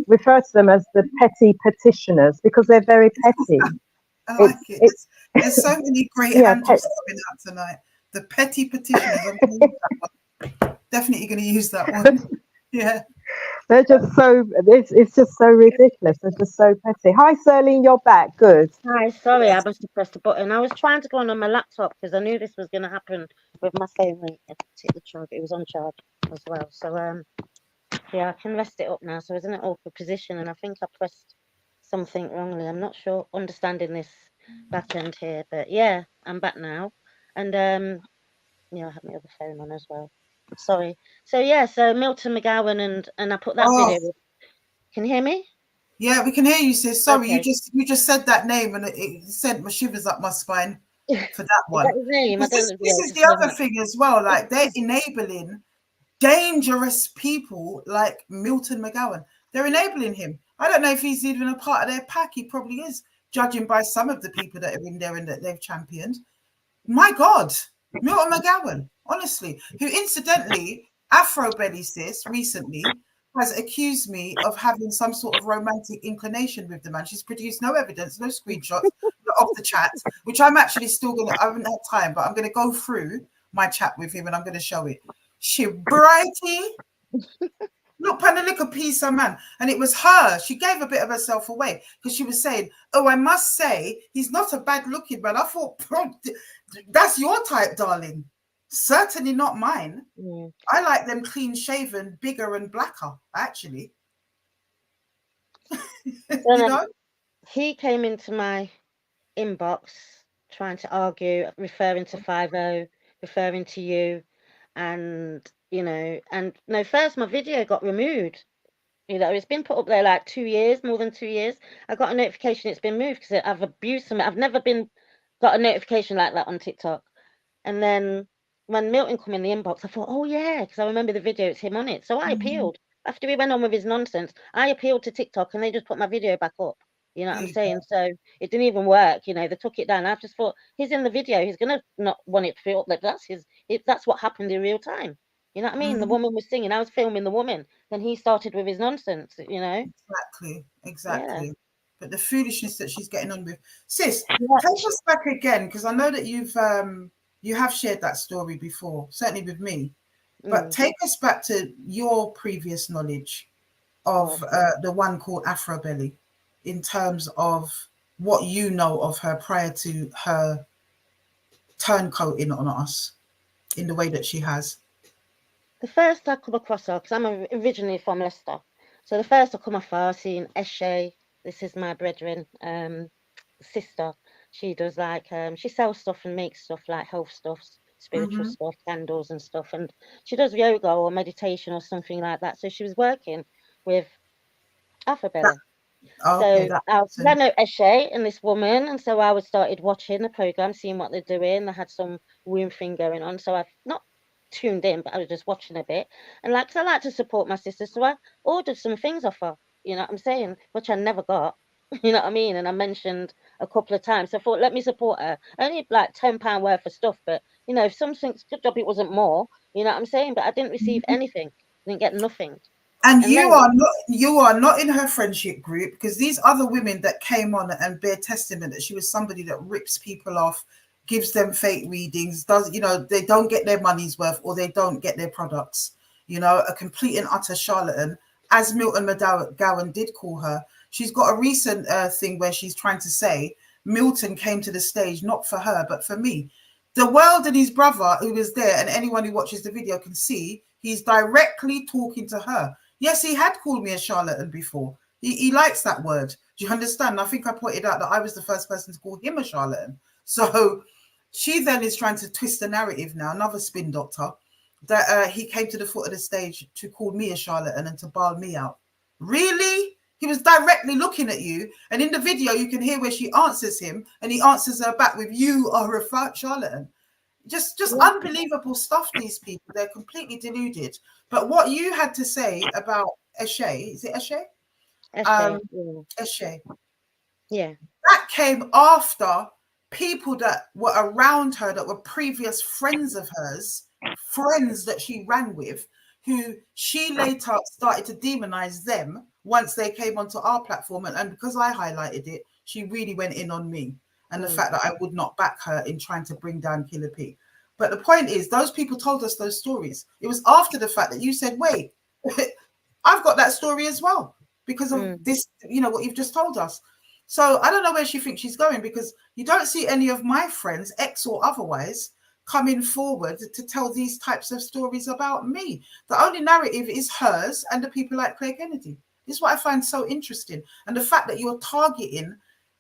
refer to them as the petty petitioners because they're very petty. I like it. There's so many great handles coming out tonight. The petty petitioners. I'm going to use that one. Definitely going to use that one. Yeah. They're just so, it's just so ridiculous. They're just so petty. Hi, Serling, you're back. Good. Hi, sorry, I must have pressed the button. I was trying to go on my laptop because I knew this was going to happen with my phone when it hit the charge. It was on charge as well. So, yeah, I can rest it up now. So I was in an awkward position, and I think I pressed something wrongly. I'm not sure, understanding this back end here. But yeah, I'm back now. And, yeah, I have my other phone on as well. Sorry. So, yeah, so Milton McGowan, and I put that video. Can you hear me? Yeah, we can hear you, sis. Sorry, Okay. you just said that name and it sent my shivers up my spine for that one. Is that his name? This is the other thing as well. Like, they're enabling dangerous people like Milton McGowan. They're enabling him. I don't know if he's even a part of their pack. He probably is, judging by some of the people that are in there and that they've championed. My God, Milton McGowan, honestly, who incidentally, Afro Belly sis recently has accused me of having some sort of romantic inclination with the man. She's produced no evidence, no screenshots of the chat, which I'm actually still going to, I haven't had time, but I'm going to go through my chat with him and I'm going to show it. She brighty. Look, pan a little piece of man. And it was her. She gave a bit of herself away because she was saying, oh, I must say, he's not a bad looking man. I thought, that's your type, darling. Certainly not mine. I like them clean shaven, bigger and blacker, actually. You know? He came into my inbox trying to argue, referring to 50, referring to you, and you know, and no, first my video got removed. You know, it's been put up there like 2 years, more than 2 years. I got a notification it's been moved because I've abused him. I've never got a notification like that on TikTok. And then when Milton come in the inbox, I thought, oh yeah, because I remember the video, it's him on it. So I appealed. After he went on with his nonsense, I appealed to TikTok and they just put my video back up. You know what I'm saying? So it didn't even work. You know, they took it down. I just thought, he's in the video. He's going to not want it to be up there. That's what happened in real time. You know what I mean? The woman was singing. I was filming the woman. Then he started with his nonsense, you know? Exactly. Yeah. But the foolishness that she's getting on with. Sis, Yeah. take us back again, because I know that you have shared that story before, certainly with me. But take us back to your previous knowledge of the one called Afro Belly in terms of what you know of her prior to her turncoating on us in the way that she has. The first I come across her, because I'm originally from Leicester, so the first I come off her, I seen Eshe. This is my brethren, sister. She does like she sells stuff and makes stuff like health stuff, spiritual Mm-hmm. stuff, candles and stuff, and she does yoga or meditation or something like that. So she was working with Afua. Okay, So that I person. know Eshe and this woman, and so I started watching the program, seeing what they're doing. They had some womb thing going on, so I've not tuned in, but I was just watching a bit. And like, 'cause I like to support my sister, so I ordered some things off her. You know what I'm saying? Which I never got. You know what I mean? And I mentioned a couple of times. So I thought, let me support her. Only like £10 worth of stuff, but you know, if something's good job, it wasn't more. You know what I'm saying? But I didn't receive anything. Didn't get nothing. And And you then are not in her friendship group, because these other women that came on and bear testament that she was somebody that rips people off, gives them fake readings, does, you know, they don't get their money's worth, or they don't get their products, you know, a complete and utter charlatan, as Milton McGowan did call her. She's got a recent thing where she's trying to say Milton came to the stage not for her but for me. The world and his brother who was there, and anyone who watches the video can see he's directly talking to her. Yes, he had called me a charlatan before. He likes that word. Do you understand? I think I pointed out that I was the first person to call him a charlatan. So she then is trying to twist the narrative now, another spin doctor, that he came to the foot of the stage to call me a charlatan and to bail me out. Really? He was directly looking at you. And in the video, you can hear where she answers him, and he answers her back with, "You are a charlatan." Just unbelievable stuff, these people. They're completely deluded. But what you had to say about Eshe, is it Eshe? Eshe, Eshe. yeah. That came after people that were around her, that were previous friends of hers, friends that she ran with, who she later started to demonize them once they came onto our platform. And because I highlighted it, she really went in on me and the fact that I would not back her in trying to bring down Killer P. But the point is, those people told us those stories. It was after the fact that you said, wait, I've got that story as well because of this, you know, what you've just told us. So I don't know where she thinks she's going, because you don't see any of my friends, ex or otherwise, coming forward to tell these types of stories about me. The only narrative is hers and the people like Claire Kennedy. This is what I find so interesting. And the fact that you're targeting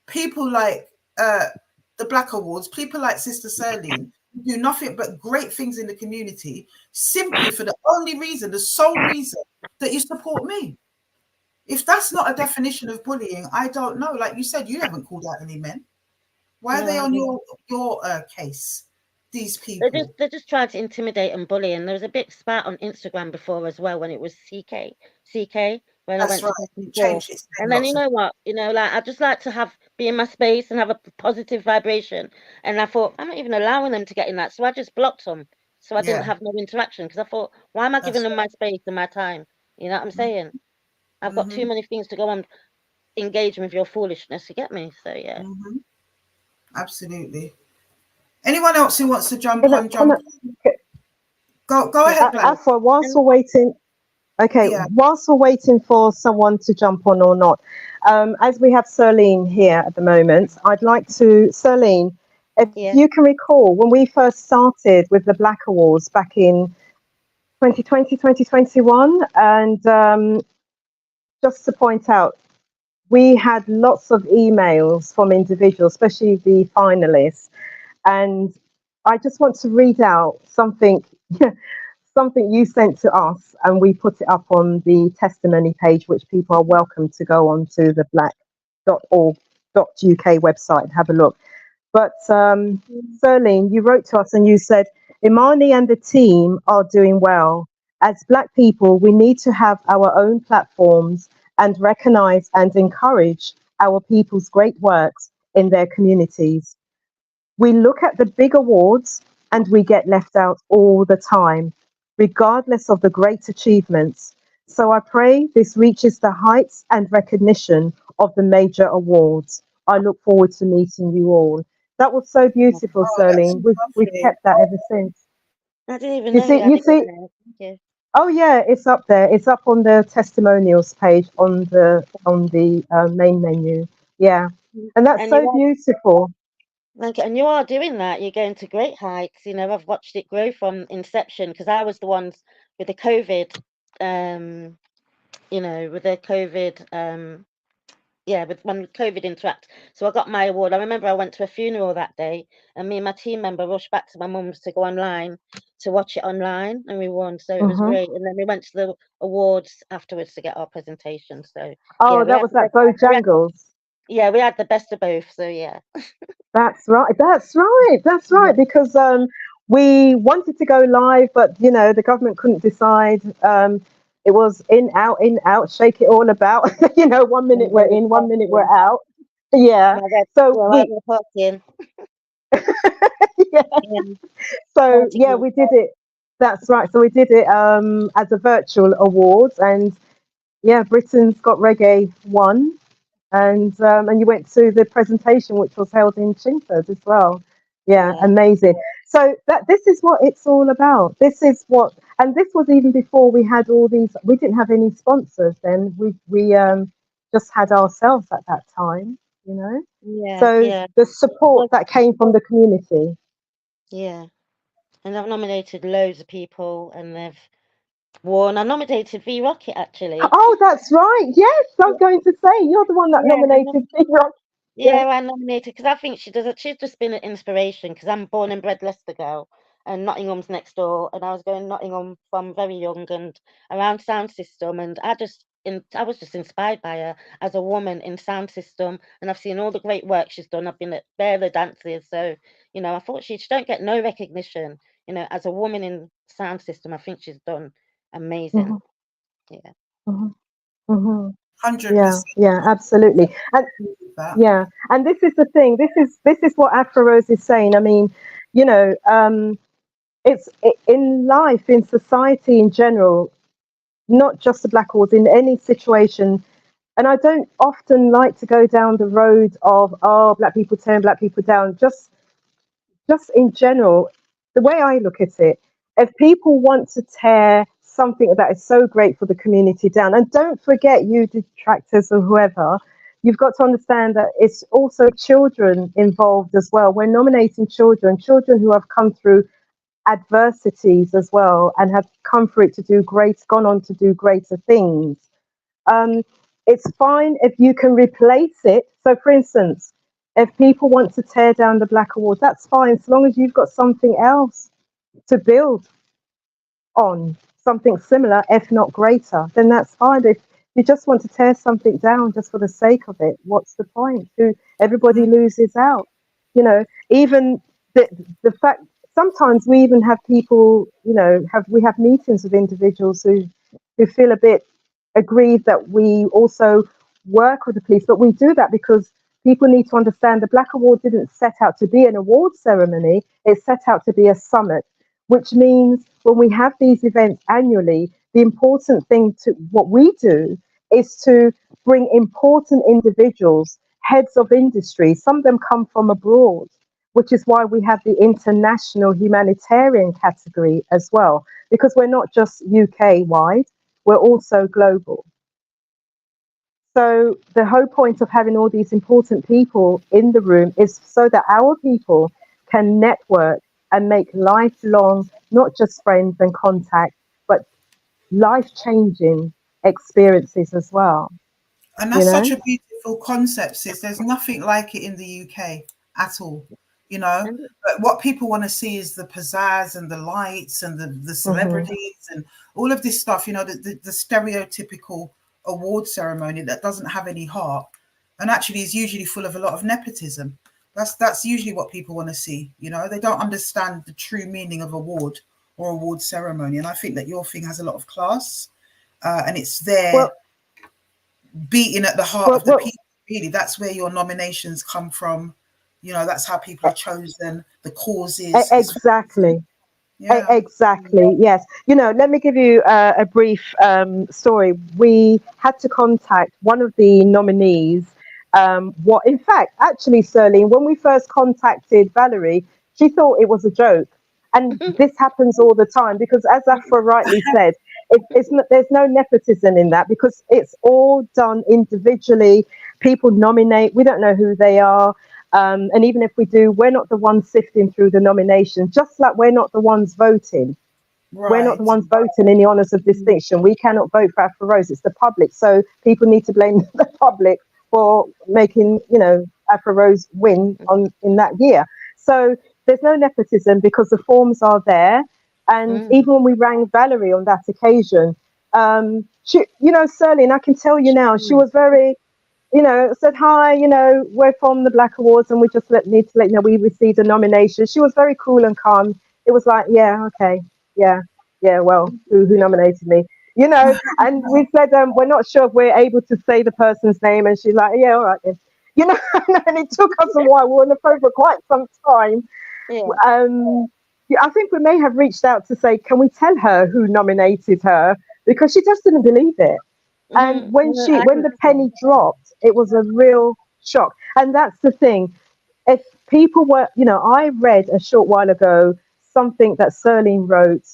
people like the Black Awards, people like Sister Serlene, who do nothing but great things in the community, simply for the only reason, the sole reason that you support me. If that's not a definition of bullying, I don't know. Like you said, you haven't called out any men. Why are they on your case? These people. They're just trying to intimidate and bully. And there was a big spat on Instagram before as well when it was CK, when That's I went right. to You before. changed its And name then you lots of. know what? You know, like I just like to be in my space and have a positive vibration. And I thought I'm not even allowing them to get in that, so I just blocked them. So I didn't have no interaction, because I thought, why am I giving them my space and my time? You know what I'm saying? I've got too many things to go on engaging with your foolishness. You get me? So yeah. Absolutely. Anyone else who wants to jump Can I, on, can jump? Go ahead, Gladys. Afua, whilst we're waiting, okay, Yeah. whilst we're waiting for someone to jump on or not, as we have Serlene here at the moment, I'd like to, Serlene, if you can recall, when we first started with the Black Awards back in 2020, 2021, and just to point out, we had lots of emails from individuals, especially the finalists, and I just want to read out something something you sent to us, and we put it up on the testimony page, which people are welcome to go on to the black.org.uk website and have a look. But Serlene, you wrote to us and you said, Imani and the team are doing well. As Black people, we need to have our own platforms and recognize and encourage our people's great works in their communities. We look at the big awards and we get left out all the time, regardless of the great achievements. So I pray this reaches the heights and recognition of the major awards. I look forward to meeting you all. That was so beautiful, That's Serlene. We've lovely. kept that ever since. I didn't even You know you see, had you it in see. there. Thank you. Oh yeah, it's up there. It's up on the testimonials page on the main menu. Yeah. And that's And so you beautiful. and you are doing that. You're going to great heights. I've watched it grow from inception because I was the ones with the COVID, um, with the COVID, with when COVID interact. So I got my award. I remember I went to a funeral that day, and me and my team member rushed back to my mum's to go online to watch it online, and we won. So it was Hmm. great. And then we went to the awards afterwards to get our presentation. So yeah, Oh, that was at Bojangles. we had the best of both. So yeah, That's right. That's right. That's yeah, right. Because we wanted to go live, but the government couldn't decide. It was in, out, shake it all about. 1 minute and we're really in, 1 minute we're partying. out. Yeah. So Yeah, we, we were partying. yeah. Yeah, So party yeah, girl. we did it. That's right. So we did it as a virtual awards, and yeah, Britain's Got Reggae won. And you went to the presentation which was held in Chingford as well. Yeah, Yeah, amazing. So this is what it's all about. This is what, and this was even before we had all these. We didn't have any sponsors then. We just had ourselves at that time. yeah, So yeah. the support Well, that came from the community. yeah. And I've nominated loads of people, and they've won. I nominated V Rocket actually. Oh, that's right. Yes, I was going to say you're the one that Yeah, nominated Rock. Yeah. yeah, I nominated because I think she does it. She's just been an inspiration because I'm born and bred Leicester girl, and Nottingham's next door, and I was going Nottingham from very young and around sound system, and I was just inspired by her as a woman in sound system, and I've seen all the great work she's done. I've been at the dances, so I thought she don't get no recognition. As a woman in sound system, I think she's done amazing. Hmm. Yeah. Hmm. Hmm. Yeah, 100% yeah, absolutely. And that. yeah, and this is the thing. This is what Afro Rose is saying. I mean, in life, in society in general, not just the Black Awards, in any situation. And I don't often like to go down the road of Black people turn Black people down. Just in general, the way I look at it, if people want to tear something that is so great for the community down, and don't forget, you detractors or whoever, you've got to understand that it's also children involved as well. We're nominating children who have come through adversities as well and have come through it to gone on to do greater things. Um, it's fine if you can replace it. So, for instance, if people want to tear down the Black Award, that's fine, so long as you've got something else to build on, something similar, if not greater, then that's fine. If you just want to tear something down just for the sake of it, what's the point? Everybody loses out. Even the fact sometimes we even have people, we have meetings with individuals who feel a bit aggrieved that we also work with the police, but we do that because people need to understand the Black Award didn't set out to be an award ceremony, it set out to be a summit, which means when we have these events annually, the important thing to what we do is to bring important individuals, heads of industry. Some of them come from abroad, which is why we have the international humanitarian category as well, because we're not just UK wide, we're also global. So the whole point of having all these important people in the room is so that our people can network and make lifelong, not just friends and contact, but life-changing experiences as well. And You that's know? such a beautiful concept, sis. There's nothing like it in the UK at all, And But what people want to see is the pizzazz and the lights and the Hmm. celebrities and all of this stuff, the stereotypical award ceremony that doesn't have any heart and actually is usually full of a lot of nepotism. That's usually what people want to see, They don't understand the true meaning of award or award ceremony. And I think that your thing has a lot of class and it's there Well, beating at the heart well, of the well, people. Really, that's where your nominations come from. That's how people are chosen. The causes. It's exactly. yeah. Exactly. Yes. Let me give you a brief story. We had to contact one of the nominees. In fact, actually, Serlene, when we first contacted Valerie, she thought it was a joke. And this happens all the time because, as Afra rightly said, there's no nepotism in that because it's all done individually. People nominate, we don't know who they are. And even if we do, we're not the ones sifting through the nominations, just like we're not the ones voting. We're not the ones voting in the honours of distinction. We cannot vote for Afro Rose. It's the public. So people need to blame the public for making, you know, Afro Rose win in that year. So there's no nepotism because the forms are there. And even when we rang Valerie on that occasion, she, you know, Serling, I can tell you now, she was very, you know, said, hi, you know, we're from the Black Awards and we just need to let you know we received a nomination. She was very cool and calm. It was like, yeah, okay, yeah, well, who nominated me? You know, and we said, we're not sure if we're able to say the person's name. And she's like, yeah, all right then. You know, and it took us a while. We were on the phone for quite some time. Yeah, I think we may have reached out to say, can we tell her who nominated her? Because she just didn't believe it. And when the penny dropped, it was a real shock. And that's the thing. If people were, you know, I read a short while ago something that Serling wrote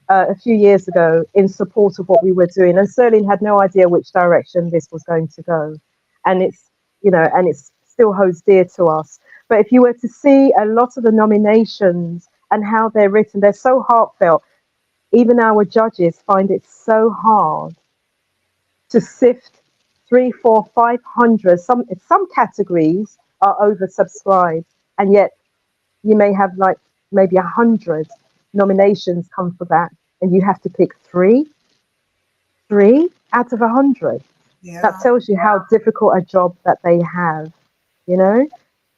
a few years ago in support of what we were doing. And Serling had no idea which direction this was going to go. And it's, you know, and it still holds dear to us. But if you were to see a lot of the nominations and how they're written, they're so heartfelt. Even our judges find it so hard to sift 300, 400, 500. Some categories are oversubscribed, and yet you may have like maybe 100 nominations come for that, and you have to pick three out of 100. Yeah. That tells you how difficult a job that they have, you know.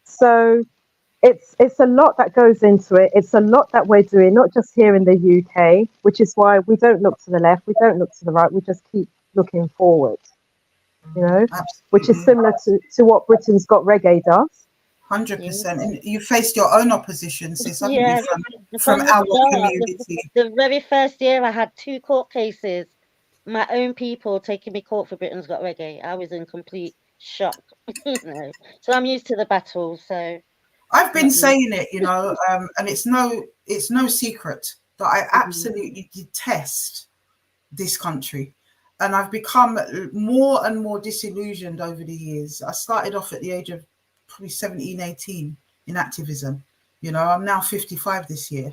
So it's a lot that goes into it. It's a lot that we're doing, not just here in the UK, which is why we don't look to the left, we don't look to the right, we just keep looking forward, you know. Absolutely. Which is similar to what Britain's Got Reggae does. 100%. And you faced your own opposition, sis, haven't you, from our community. The very first year I had 2 court cases, my own people taking me court for Britain's Got Reggae. I was in complete shock. You know? So I'm used to the battles. So I've been saying it, you know, and it's no secret that I absolutely detest this country. And I've become more and more disillusioned over the years. I started off at the age of probably 17, 18 in activism. You know, I'm now 55 this year.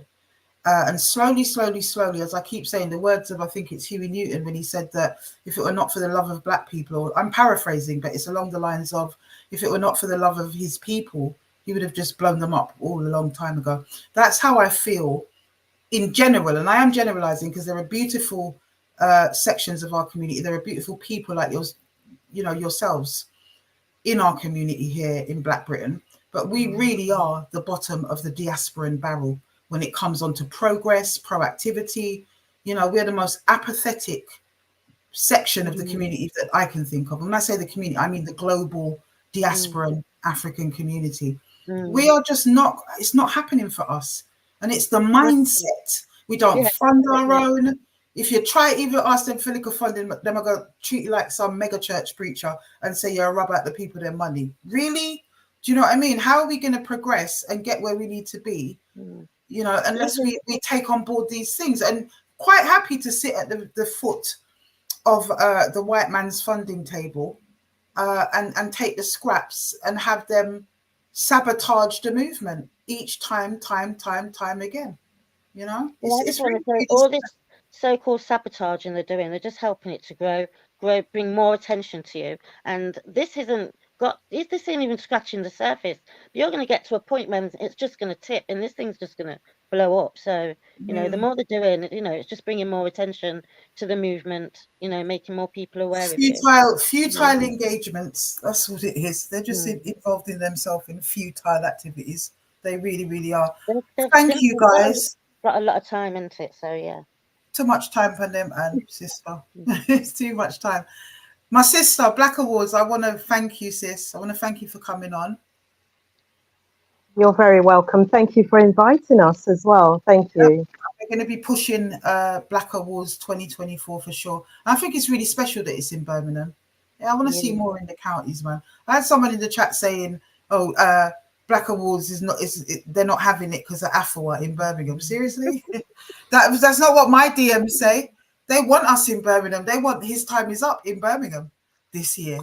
And slowly, as I keep saying, the words of, I think it's Huey Newton, when he said that if it were not for the love of black people, I'm paraphrasing, but it's along the lines of, if it were not for the love of his people, he would have just blown them up all a long time ago. That's how I feel in general. And I am generalizing because there are beautiful sections of our community. There are beautiful people like yours, you know, yourselves in our community here in Black Britain. But we really are the bottom of the diasporan barrel when it comes on to progress, proactivity. You know, we're the most apathetic section of the community that I can think of. When I say the community, I mean the global diasporan African community. We are just not, it's not happening for us. And it's the mindset. We don't fund our own. If you try even ask them for liquor funding, them are going to treat you like some mega church preacher and say you're a rub out the people their money. Really? Do you know what I mean? How are we going to progress and get where we need to be? You know, unless we take on board these things. And quite happy to sit at the foot of the white man's funding table and take the scraps and have them sabotage the movement each time again. You know, well, it's really all this so-called sabotaging they're doing, they're just helping it to grow, bring more attention to you. And this isn't even scratching the surface. But you're going to get to a point when it's just going to tip and this thing's just going to blow up. So, you know, the more they're doing, you know, it's just bringing more attention to the movement, you know, making more people aware of it. Futile engagements, that's what it is. They're just involved in themselves in futile activities. They really, really are. Thank you, guys. Got a lot of time into it, so yeah. Too much time for them and sister. It's too much time. My sister, Black Awards, I want to thank you, sis. I want to thank you for coming on. You're very welcome. Thank you for inviting us as well. Thank you. We're going to be pushing Black Awards 2024 for sure. I think it's really special that it's in Birmingham. Yeah, I want to see more in the counties, man. I had someone in the chat saying, Black Awards they're not having it because of Afua in Birmingham. Seriously? That's not what my DMs say. They want us in Birmingham. They want His Time Is Up in Birmingham this year.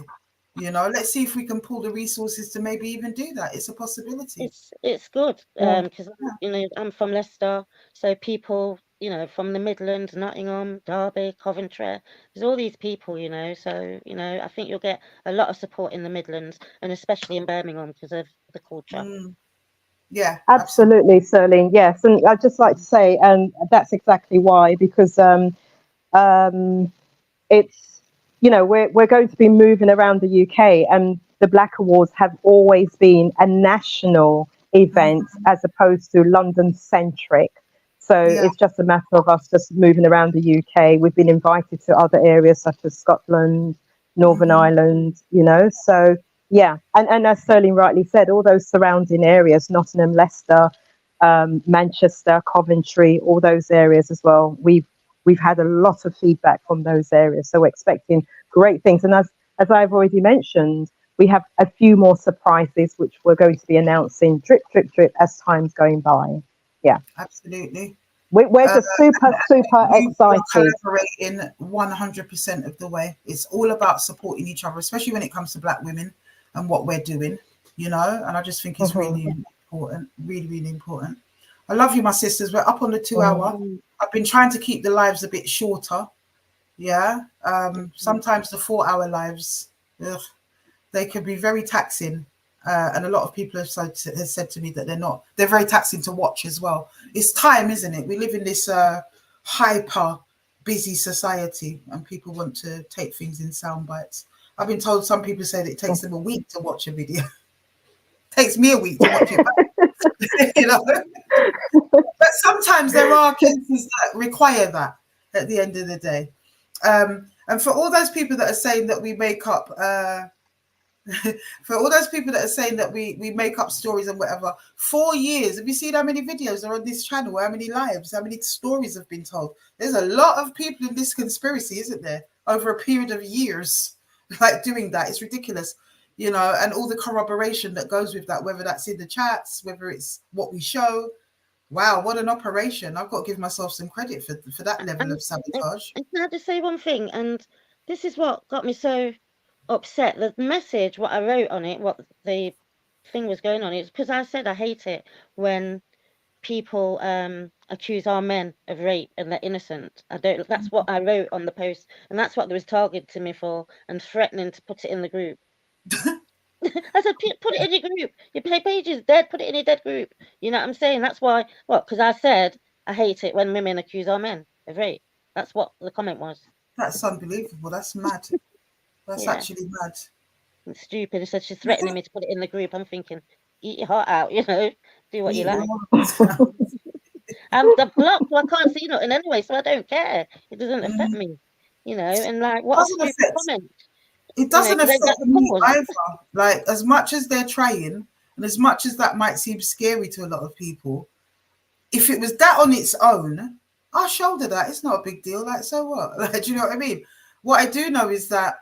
You know, let's see if we can pull the resources to maybe even do that. It's a possibility. It's good Yeah. because I'm from Leicester, so people from the Midlands, Nottingham, Derby, Coventry. There's all these people, so I think you'll get a lot of support in the Midlands and especially in Birmingham because of the culture. Yeah, Absolutely, Serling. Yes, and I'd just like to say, that's exactly why, because it's we're going to be moving around the UK, and the Black Awards have always been a national event as opposed to London centric. So it's just a matter of us just moving around the UK. We've been invited to other areas such as Scotland, Northern Ireland, So yeah, and as Sterling rightly said, all those surrounding areas, Nottingham, Leicester, Manchester, Coventry, all those areas as well. We've had a lot of feedback from those areas, so we're expecting great things. And as I've already mentioned, we have a few more surprises which we're going to be announcing drip, drip, drip as time's going by. Yeah, absolutely. We're just super excited. Collaborating 100% of the way. It's all about supporting each other, especially when it comes to Black women and what we're doing, And I just think it's really important, really, really important. I love you, my sisters. We're up on the 2 hour. I've been trying to keep the lives a bit shorter. Yeah. Sometimes the 4 hour lives, they can be very taxing. And a lot of people have said to me that they're very taxing to watch as well. It's time, isn't it? We live in this hyper busy society and people want to take things in sound bites. I've been told some people say that it takes them a week to watch a video. Takes me a week to watch it. But sometimes there are cases that require that at the end of the day. And for all those people that are saying that we make up for all those people that are saying that we make up stories and whatever, 4 years, have you seen how many videos are on this channel, how many lives, how many stories have been told? There's a lot of people in this conspiracy, isn't there, over a period of years, like doing that. It's ridiculous, and all the corroboration that goes with that, whether that's in the chats, whether it's what we show. Wow, what an operation. I've got to give myself some credit for that level of sabotage. And can I just say one thing? And this is what got me so upset. The message, what I wrote on it, what the thing was going on, is because I said I hate it when people accuse our men of rape and they're innocent. That's what I wrote on the post, and that's what they was targeting me for and threatening to put it in the group. I said, put it in your group. Your page is dead. Put it in your dead group. You know what I'm saying? That's why. Because I said I hate it when women accuse our men of rape. That's what the comment was. That's unbelievable. That's mad. That's actually mad. It's stupid. It said she's threatening me to put it in the group. I'm thinking, eat your heart out. Do what you like. I'm blocked. So I can't see nothing anyway, so I don't care. It doesn't affect me. And like, what a stupid comment. It doesn't affect me either. Like, as much as they're trying, and as much as that might seem scary to a lot of people, if it was that on its own, I'll shoulder that. It's not a big deal. Like, so what? Like, do you know what I mean? What I do know is that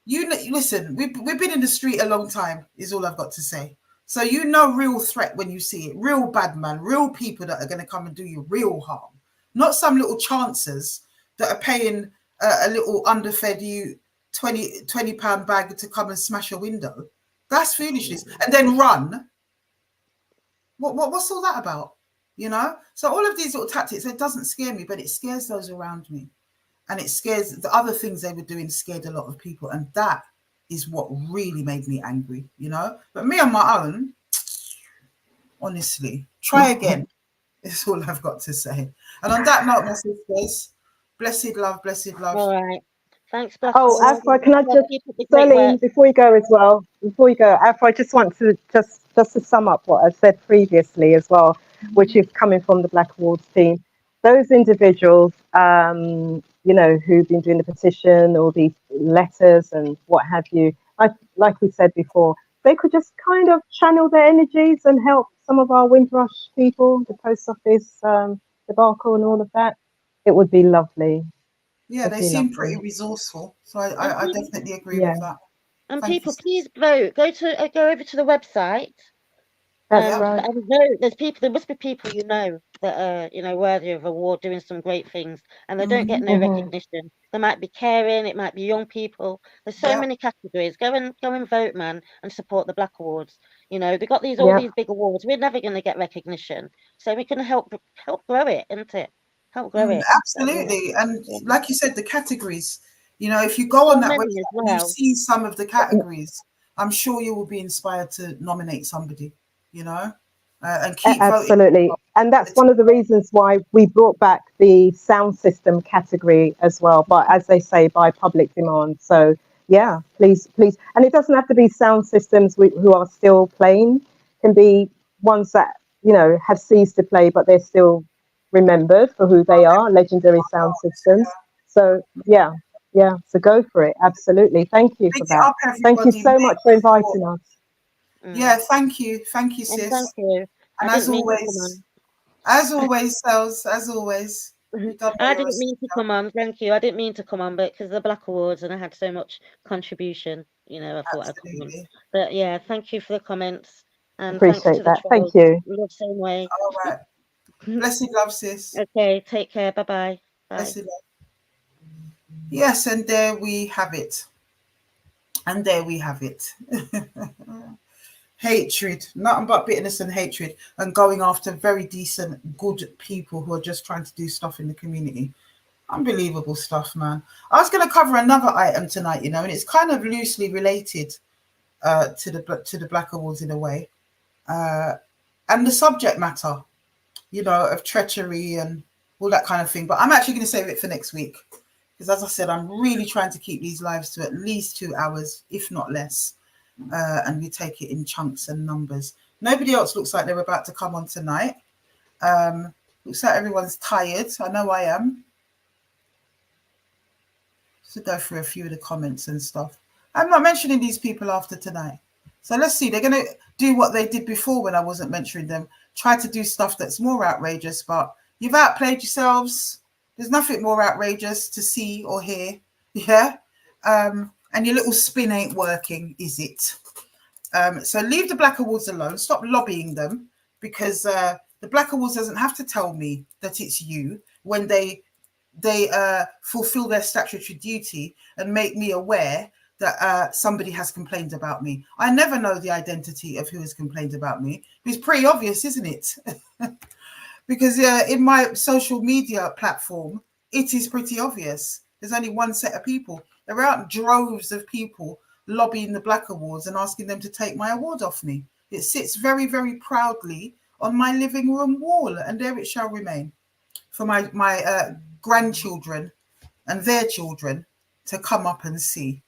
listen. We've been in the street a long time. Is all I've got to say. So real threat when you see it. Real bad man. Real people that are going to come and do you real harm. Not some little chancers that are paying a little underfed you £20 bag to come and smash a window. That's foolishness. And then run. What's all that about? So all of these little tactics, it doesn't scare me, but it scares those around me, and it scares the other things they were doing. Scared a lot of people, and that is what really made me angry. But me on my own, honestly, try again. Is all I've got to say. And on that note, my sisters, blessed love, blessed love. All right. Thanks, Black. Afua, can I just, Sterling, before you go, Afua, I just want to just to sum up what I've said previously as well, which is coming from the Black Awards team. Those individuals, who've been doing the petition, all these letters and what have you, like we said before, they could just kind of channel their energies and help some of our Windrush people, the post office debacle and all of that. It would be lovely. Yeah, they seem pretty resourceful, so I definitely agree with that. And people, please vote. Go over to the website That's right. I know there must be people that are, worthy of award, doing some great things, and they don't get no recognition. They might be caring, it might be young people. There's so Yeah. many categories. Go and vote, man, and support the Black Awards. They got all Yeah, these big awards. We're never going to get recognition, so we can help grow it, isn't it? Help grow it. So, Absolutely. And yeah. like you said, the categories, if you go So on that many website as and you well. see some of the categories, I'm sure you will be inspired to nominate somebody, and keep voting. absolutely. And that's one of the reasons why we brought back the sound system category as well, but as they say, by public demand. So yeah, please, please. And it doesn't have to be sound systems who are still playing, can be ones that, have ceased to play, but they're still remembered for who they are, legendary sound systems. So yeah, yeah. So go for it. Absolutely. Thank you Pick for it that. up, Thank you everybody. so much for inviting us. Yeah, thank you. Thank you, And thank sis. you. I And didn't mean to come on. as always, you done I well, you're a didn't mean to sister. come on. Thank you. I didn't mean to come on, but because of the Black Awards and I had so much contribution, I thought I'd come on. Absolutely. But yeah, thank you for the comments and thanks to Appreciate the that. Thank trolls. you. Love same way. All right. Blessed love, sis. Okay, take care. Bye-bye. Bye. Blessed love. Yes, and there we have it. And there we have it. Hatred, nothing but bitterness and hatred, and going after very decent, good people who are just trying to do stuff in the community. Unbelievable stuff, man. I was going to cover another item tonight, and it's kind of loosely related to the Black Awards in a way, and the subject matter, of treachery and all that kind of thing. But I'm actually going to save it for next week because, as I said, I'm really trying to keep these lives to at least 2 hours, if not less. And we take it in chunks and numbers. Nobody else looks like they're about to come on tonight. Looks like everyone's tired. I know I am. To go through a few of the comments and stuff. I'm not mentioning these people after tonight. So let's see. They're going to do what they did before when I wasn't mentioning them. Try to do stuff that's more outrageous, but you've outplayed yourselves. There's nothing more outrageous to see or hear. Yeah. And your little spin ain't working, is it? So leave the Black Awards alone. Stop lobbying them because the Black Awards doesn't have to tell me that it's you when they fulfill their statutory duty and make me aware that somebody has complained about me. I never know the identity of who has complained about me. It's pretty obvious, isn't it? Because in my social media platform, it is pretty obvious. There's only one set of people. There aren't droves of people lobbying the Black Awards and asking them to take my award off me. It sits very, very proudly on my living room wall, and there it shall remain for my grandchildren and their children to come up and see,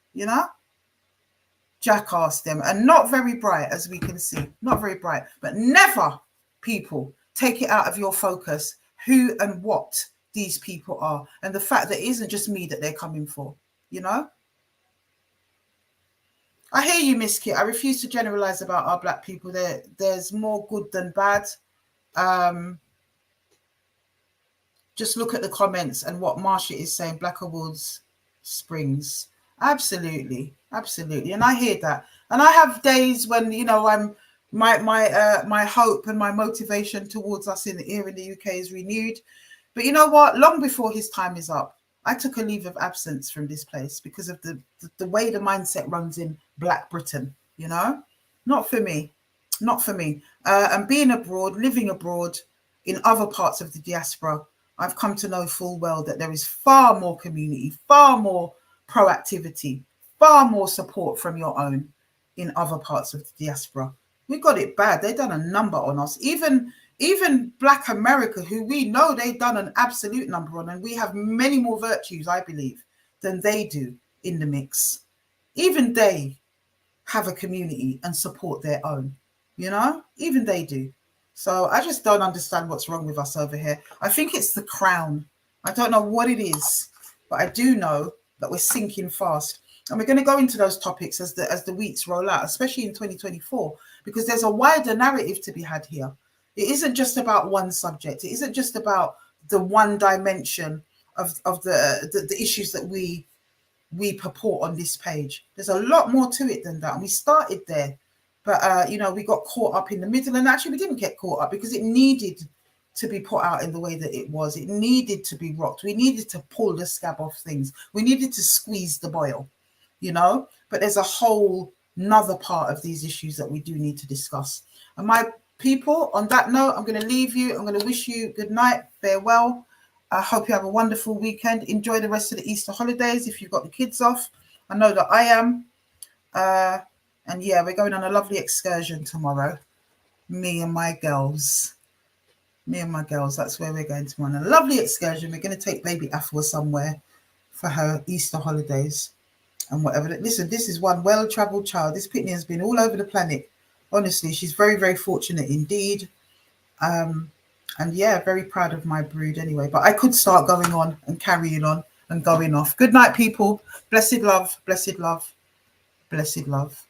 jackass them. And not very bright, as we can see, not very bright, but never, people, take it out of your focus who and what these people are, and the fact that it isn't just me that they're coming for. I hear you, Miss Kit. I refuse to generalize about our Black people. There's more good than bad. Just look at the comments and what Marsha is saying. Black Awards Springs. Absolutely. Absolutely. And I hear that. And I have days when, I'm my hope and my motivation towards us here in the UK is renewed. But you know what? Long before his time is up, I took a leave of absence from this place because of the way the mindset runs in Black Britain, Not for me. Not for me. And being abroad, living abroad in other parts of the diaspora, I've come to know full well that there is far more community, far more proactivity, far more support from your own in other parts of the diaspora. We got it bad. They've done a number on us. Even Black America, who we know they've done an absolute number on, and we have many more virtues, I believe, than they do in the mix. Even they have a community and support their own, even they do. So I just don't understand what's wrong with us over here. I think it's the crown. I don't know what it is, but I do know that we're sinking fast. And we're going to go into those topics as the weeks roll out, especially in 2024, because there's a wider narrative to be had here. It isn't just about one subject. It isn't just about the one dimension of the issues that we purport on this page. There's a lot more to it than that. And we started there But, you know, we got caught up in the middle, and actually we didn't get caught up because it needed to be put out in the way that it was. It needed to be rocked. We needed to pull the scab off things. We needed to squeeze the boil, you know, but there's a whole another part of these issues that we do need to discuss. And my people, on that note, I'm going to leave you. I'm going to wish you good night, farewell. I hope you have a wonderful weekend. Enjoy the rest of the Easter holidays if you've got the kids off. I know that I am. And yeah, we're going on a lovely excursion tomorrow. Me and my girls. That's where we're going tomorrow. A lovely excursion. We're going to take baby Afua somewhere for her Easter holidays and whatever. Listen, this is one well-traveled child. This Pitney has been all over the planet. Honestly, she's very, very fortunate indeed. And yeah, very proud of my brood anyway. But I could start going on and carrying on and going off. Good night, people. Blessed love, blessed love, blessed love.